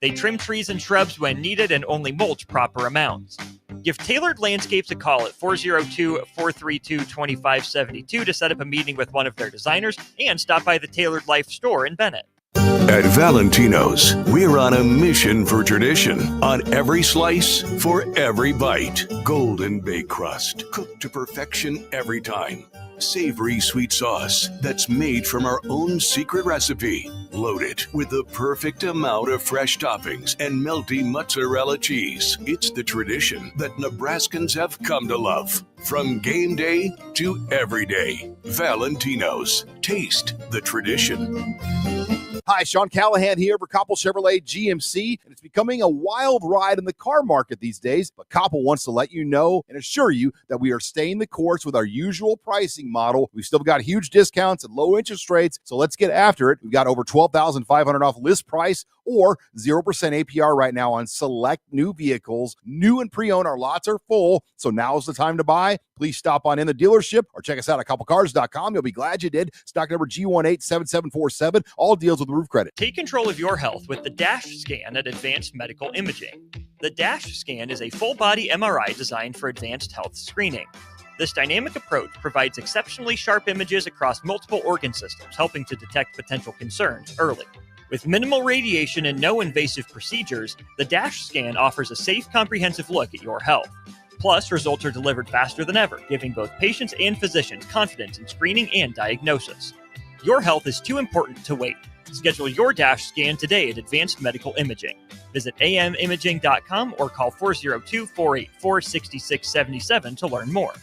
B: They trim trees and shrubs when needed and only mulch proper amounts. Give Tailored Landscapes a call at 402-432-2572 to set up a meeting with one of their designers and stop by the Tailored Life store in Bennett.
V: At Valentino's, we're on a mission for tradition. On every slice, for every bite. Golden baked crust, cooked to perfection every time. Savory sweet sauce that's made from our own secret recipe. Loaded with the perfect amount of fresh toppings and melty mozzarella cheese. It's the tradition that Nebraskans have come to love. From game day to every day. Valentino's. Taste the tradition.
E: Hi, Sean Callahan here for Koppel Chevrolet GMC, and it's becoming a wild ride in the car market these days, but Koppel wants to let you know and assure you that we are staying the course with our usual pricing model. We've still got huge discounts and low interest rates, so let's get after it. We've got over $12,500 off list price or 0% APR right now on select new vehicles. New and pre-owned, our lots are full, so now's the time to buy. Please stop on in the dealership or check us out at koppelcars.com. You'll be glad you did. Stock number G187747. All deals with roof credit.
B: Take control of your health with the DASH scan at Advanced Medical Imaging. The DASH scan is a full-body MRI designed for advanced health screening. This dynamic approach provides exceptionally sharp images across multiple organ systems, helping to detect potential concerns early. With minimal radiation and no invasive procedures, the DASH scan offers a safe, comprehensive look at your health. Plus, results are delivered faster than ever, giving both patients and physicians confidence in screening and diagnosis. Your health is too important to wait. Schedule your DASH scan today at Advanced Medical Imaging. Visit amimaging.com or call 402-484-6677 to learn more.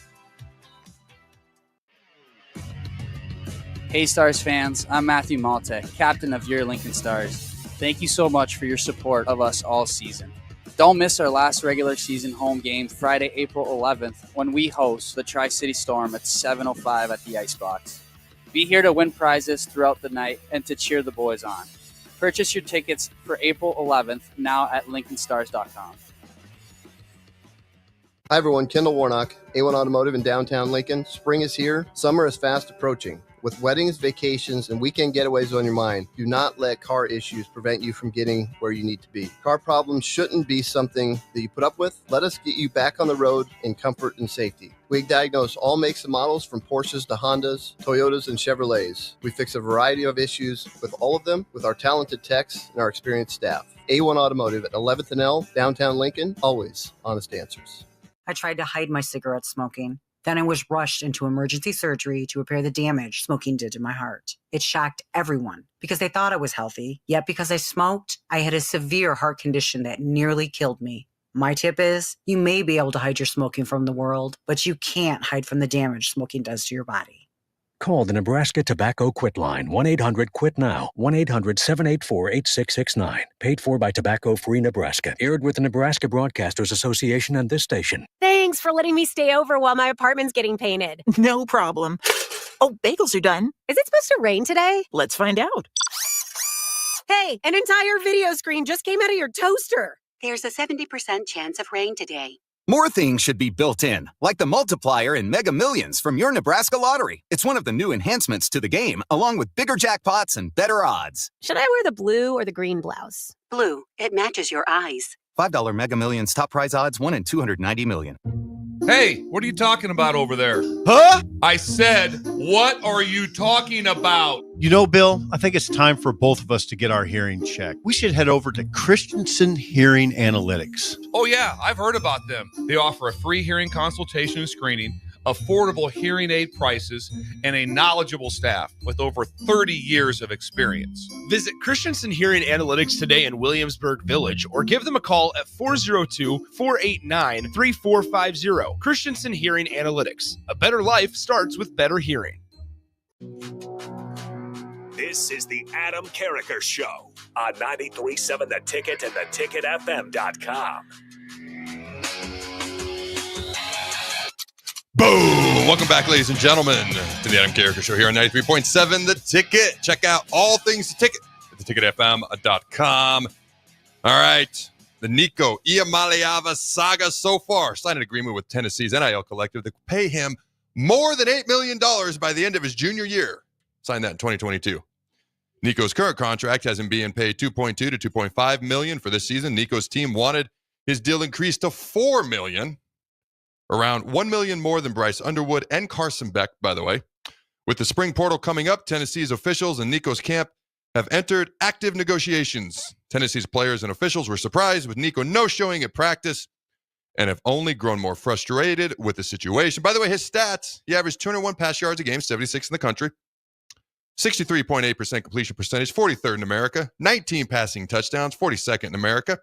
M: Hey Stars fans, I'm Matthew Maltek, captain of your Lincoln Stars. Thank you so much for your support of us all season. Don't miss our last regular season home game Friday, April 11th, when we host the Tri-City Storm at 7:05 at the Icebox. Be here to win prizes throughout the night and to cheer the boys on. Purchase your tickets for April 11th now at LincolnStars.com.
W: Hi everyone, Kendall Warnock, A1 Automotive in downtown Lincoln. Spring is here, summer is fast approaching. With weddings, vacations, and weekend getaways on your mind, do not let car issues prevent you from getting where you need to be. Car problems shouldn't be something that you put up with. Let us get you back on the road in comfort and safety. We diagnose all makes and models from Porsches to Hondas, Toyotas, and Chevrolets. We fix a variety of issues with all of them with our talented techs and our experienced staff. A1 Automotive at 11th and L, downtown Lincoln, always honest answers.
I: I tried to hide my cigarette smoking. Then I was rushed into emergency surgery to repair the damage smoking did to my heart. It shocked everyone because they thought I was healthy, yet because I smoked, I had a severe heart condition that nearly killed me. My tip is, you may be able to hide your smoking from the world, but you can't hide from the damage smoking does to your body.
O: Call the Nebraska Tobacco Quit Line, 1-800-QUIT-NOW, 1-800-784-8669. Paid for by Tobacco Free Nebraska. Aired with the Nebraska Broadcasters Association and this station.
F: Thanks for letting me stay over while my apartment's getting painted.
X: No problem. Oh, bagels are done.
F: Is it supposed to rain today?
X: Let's find out.
F: Hey, an entire video screen just came out of your toaster.
N: There's a 70% chance of rain today.
Q: More things should be built in, like the multiplier in Mega Millions from your Nebraska Lottery. It's one of the new enhancements to the game, along with bigger jackpots and better odds.
F: Should I wear the blue or the green blouse?
N: Blue. It matches your eyes.
Q: $5 Mega Millions top prize odds, 1 in 290 million.
D: Hey, what are you talking about over there? Huh? I said, what are you talking about?
Y: You know, Bill, I think it's time for both of us to get our hearing checked. We should head over to Christensen Hearing Analytics.
D: Oh, yeah, I've heard about them. They offer a free hearing consultation and screening, affordable hearing aid prices, and a knowledgeable staff with over 30 years of experience.
Z: Visit Christensen Hearing Analytics today in Williamsburg Village or give them a call at 402-489-3450. Christensen Hearing Analytics. A better life starts with better hearing.
L: This is the Adam Carriker Show on 93.7 The Ticket and theticketfm.com.
K: Boom! Welcome back, ladies and gentlemen, to the Adam Carriker Show here on 93.7 The Ticket. Check out all things The Ticket at theticketfm.com. All right. The Nico Iamaleava saga so far. Signed an agreement with Tennessee's NIL Collective to pay him more than $8 million by the end of his junior year. Signed that in 2022. Nico's current contract has him being paid $2.2 to $2.5 million for this season. Nico's team wanted his deal increased to $4 million. Around $1 million more than Bryce Underwood and Carson Beck, by the way. With the spring portal coming up, Tennessee's officials and Nico's camp have entered active negotiations. Tennessee's players and officials were surprised with Nico no showing at practice and have only grown more frustrated with the situation. By the way, his stats, he averaged 201 pass yards a game, 76 in the country, 63.8% completion percentage, 43rd in America, 19 passing touchdowns, 42nd in America,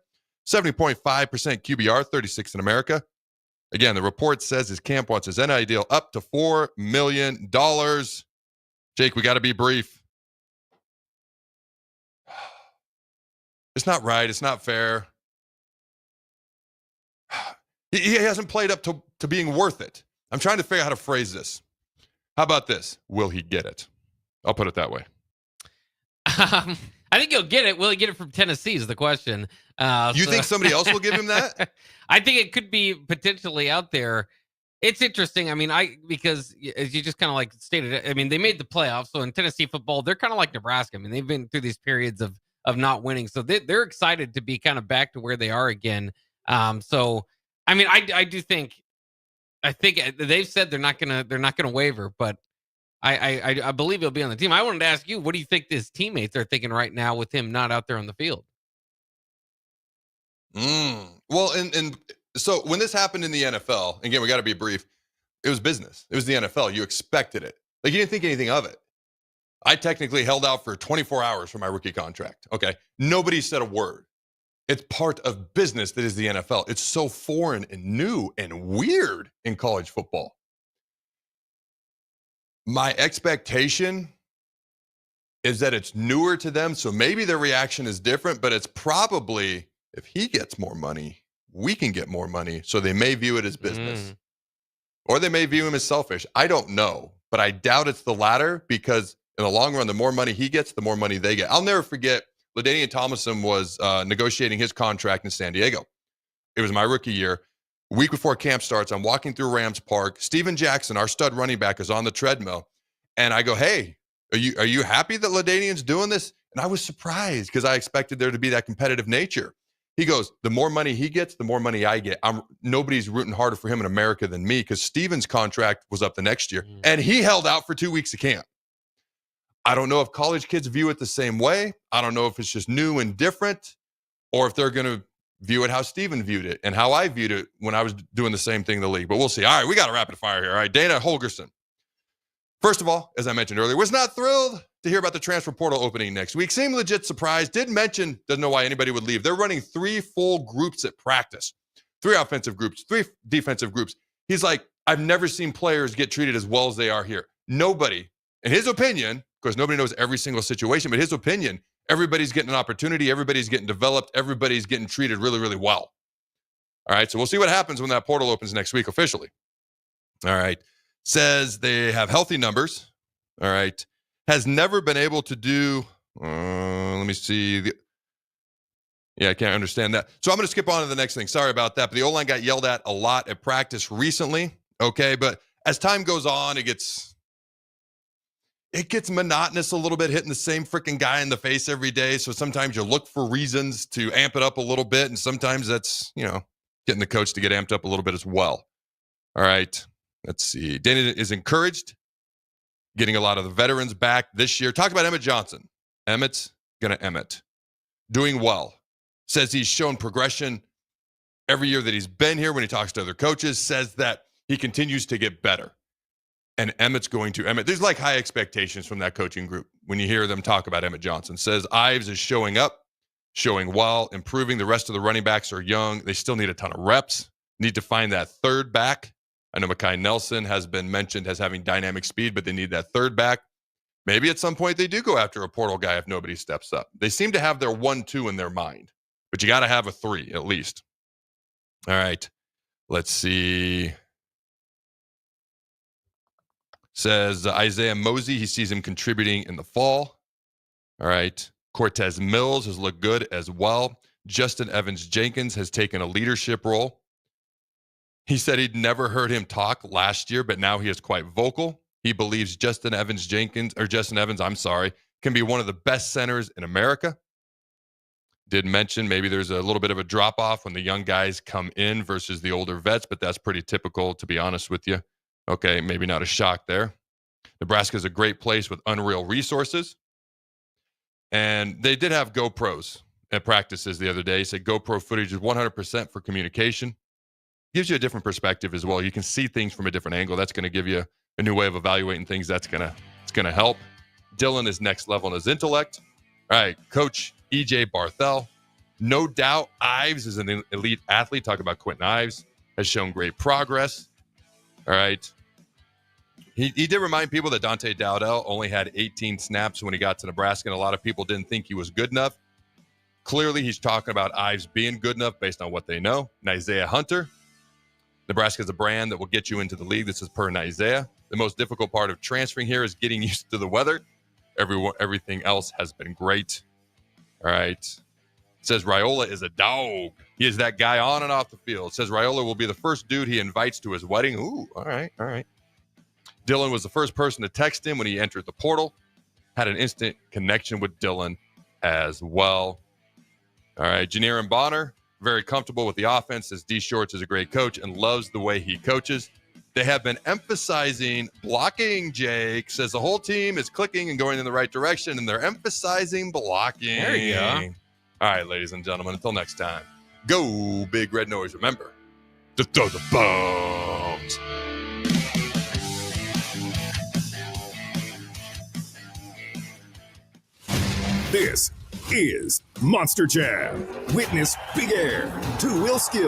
K: 70.5% QBR, 36th in America. Again, the report says his camp wants his NIL deal up to $4 million. Jake, we got to be brief. It's not right. It's not fair. He hasn't played up to being worth it. I'm trying to figure out how to phrase this. How about this? Will he get it? I'll put it that way.
S: I think he'll get it. Will he get it from Tennessee is the question.
K: You think somebody else will give him that?
S: I think it could be potentially out there. It's interesting. I mean, because as you just kind of like stated, I mean, they made the playoffs. So in Tennessee football, they're kind of like Nebraska. I mean, they've been through these periods of not winning. So they're excited to be kind of back to where they are again. So, I mean, I think they've said they're not gonna waver, but I believe he'll be on the team. I wanted to ask you, what do you think his teammates are thinking right now with him not out there on the field?
K: Well, and so when this happened in the NFL, again, we got to be brief. It was business. It was the NFL. You expected it. Like, you didn't think anything of it. I technically held out for 24 hours for my rookie contract. Okay. Nobody said a word. It's part of business that is the NFL. It's so foreign and new and weird in college football. My expectation is that it's newer to them, so maybe their reaction is different, but it's probably, if he gets more money, we can get more money, so they may view it as business. Or they may view him as selfish. I don't know, but I doubt it's the latter, because in the long run, the more money he gets, the more money they get. I'll never forget, LaDainian Tomlinson was negotiating his contract in San Diego. It was my rookie year. A week before camp starts, I'm walking through Rams Park. Steven Jackson, our stud running back, is on the treadmill. And I go, hey, are you happy that LaDainian's doing this? And I was surprised because I expected there to be that competitive nature. He goes, the more money he gets, the more money I get. Nobody's rooting harder for him in America than me, because Steven's contract was up the next year. And he held out for 2 weeks of camp. I don't know if college kids view it the same way. I don't know if it's just new and different, or if they're going to view it how Steven viewed it and how I viewed it when I was doing the same thing in the league. But we'll see. All right, we got a rapid fire here. All right, Dana Holgorsen. First of all, as I mentioned earlier, was not thrilled to hear about the transfer portal opening next week. Seemed legit surprised. Did mention, doesn't know why anybody would leave. They're running 3 full groups at practice. 3 offensive groups, 3 defensive groups. He's like, I've never seen players get treated as well as they are here. Nobody, in his opinion, of course, nobody knows every single situation, but his opinion, everybody's getting an opportunity. Everybody's getting developed. Everybody's getting treated really, really well. All right, so we'll see what happens when that portal opens next week officially. All right. Says they have healthy numbers. All right. Has never been able to do, let me see. Yeah, I can't understand that. So I'm going to skip on to the next thing. Sorry about that. But the O-line got yelled at a lot at practice recently. Okay. But as time goes on, it gets monotonous a little bit, hitting the same freaking guy in the face every day. So sometimes you look for reasons to amp it up a little bit. And sometimes that's, getting the coach to get amped up a little bit as well. All right. Let's see. Dana is encouraged, getting a lot of the veterans back this year. Talk about Emmet Johnson. Emmet's going to Emmet. Doing well. Says he's shown progression every year that he's been here when he talks to other coaches. Says that he continues to get better. And Emmet's going to Emmet. There's like high expectations from that coaching group when you hear them talk about Emmet Johnson. Says Ives is showing up, showing well, improving. The rest of the running backs are young. They still need a ton of reps. Need to find that third back. I know Mekhi Nelson has been mentioned as having dynamic speed, but they need that third back. Maybe at some point they do go after a portal guy if nobody steps up. They seem to have their 1-2 in their mind, but you got to have a 3 at least. All right. Let's see. Says Isaiah Mosey, he sees him contributing in the fall. All right. Cortez Mills has looked good as well. Justin Evans Jenkins has taken a leadership role. He said he'd never heard him talk last year, but now he is quite vocal. He believes Justin Evans, can be one of the best centers in America. Did mention maybe there's a little bit of a drop-off when the young guys come in versus the older vets, but that's pretty typical, to be honest with you. Okay, maybe not a shock there. Nebraska is a great place with unreal resources. And they did have GoPros at practices the other day. He said GoPro footage is 100% for communication. Gives you a different perspective as well. You can see things from a different angle. That's going to give you a new way of evaluating things. It's going to help. Dylan is next level in his intellect. All right, Coach EJ Barthel. No doubt Ives is an elite athlete. Talk about Quentin Ives. Has shown great progress. All right. He did remind people that Dante Dowdell only had 18 snaps when he got to Nebraska, and a lot of people didn't think he was good enough. Clearly, he's talking about Ives being good enough based on what they know. Isaiah Hunter. Nebraska is a brand that will get you into the league. This is per Isaiah. The most difficult part of transferring here is getting used to the weather. Everything else has been great. All right. It says Raiola is a dog. He is that guy on and off the field. It says Raiola will be the first dude he invites to his wedding. Ooh, all right. Dylan was the first person to text him when he entered the portal. Had an instant connection with Dylan as well. All right, Janirin Bonner, very comfortable with the offense, says D. Shorts is a great coach and loves the way he coaches. They have been emphasizing blocking, Jake. Says the whole team is clicking and going in the right direction, and they're emphasizing blocking.
S: There you go.
K: All right, ladies and gentlemen, until next time, go Big Red Noise. Remember to throw the bones.
C: This is Monster Jam. Witness Big Air, two-wheel skill.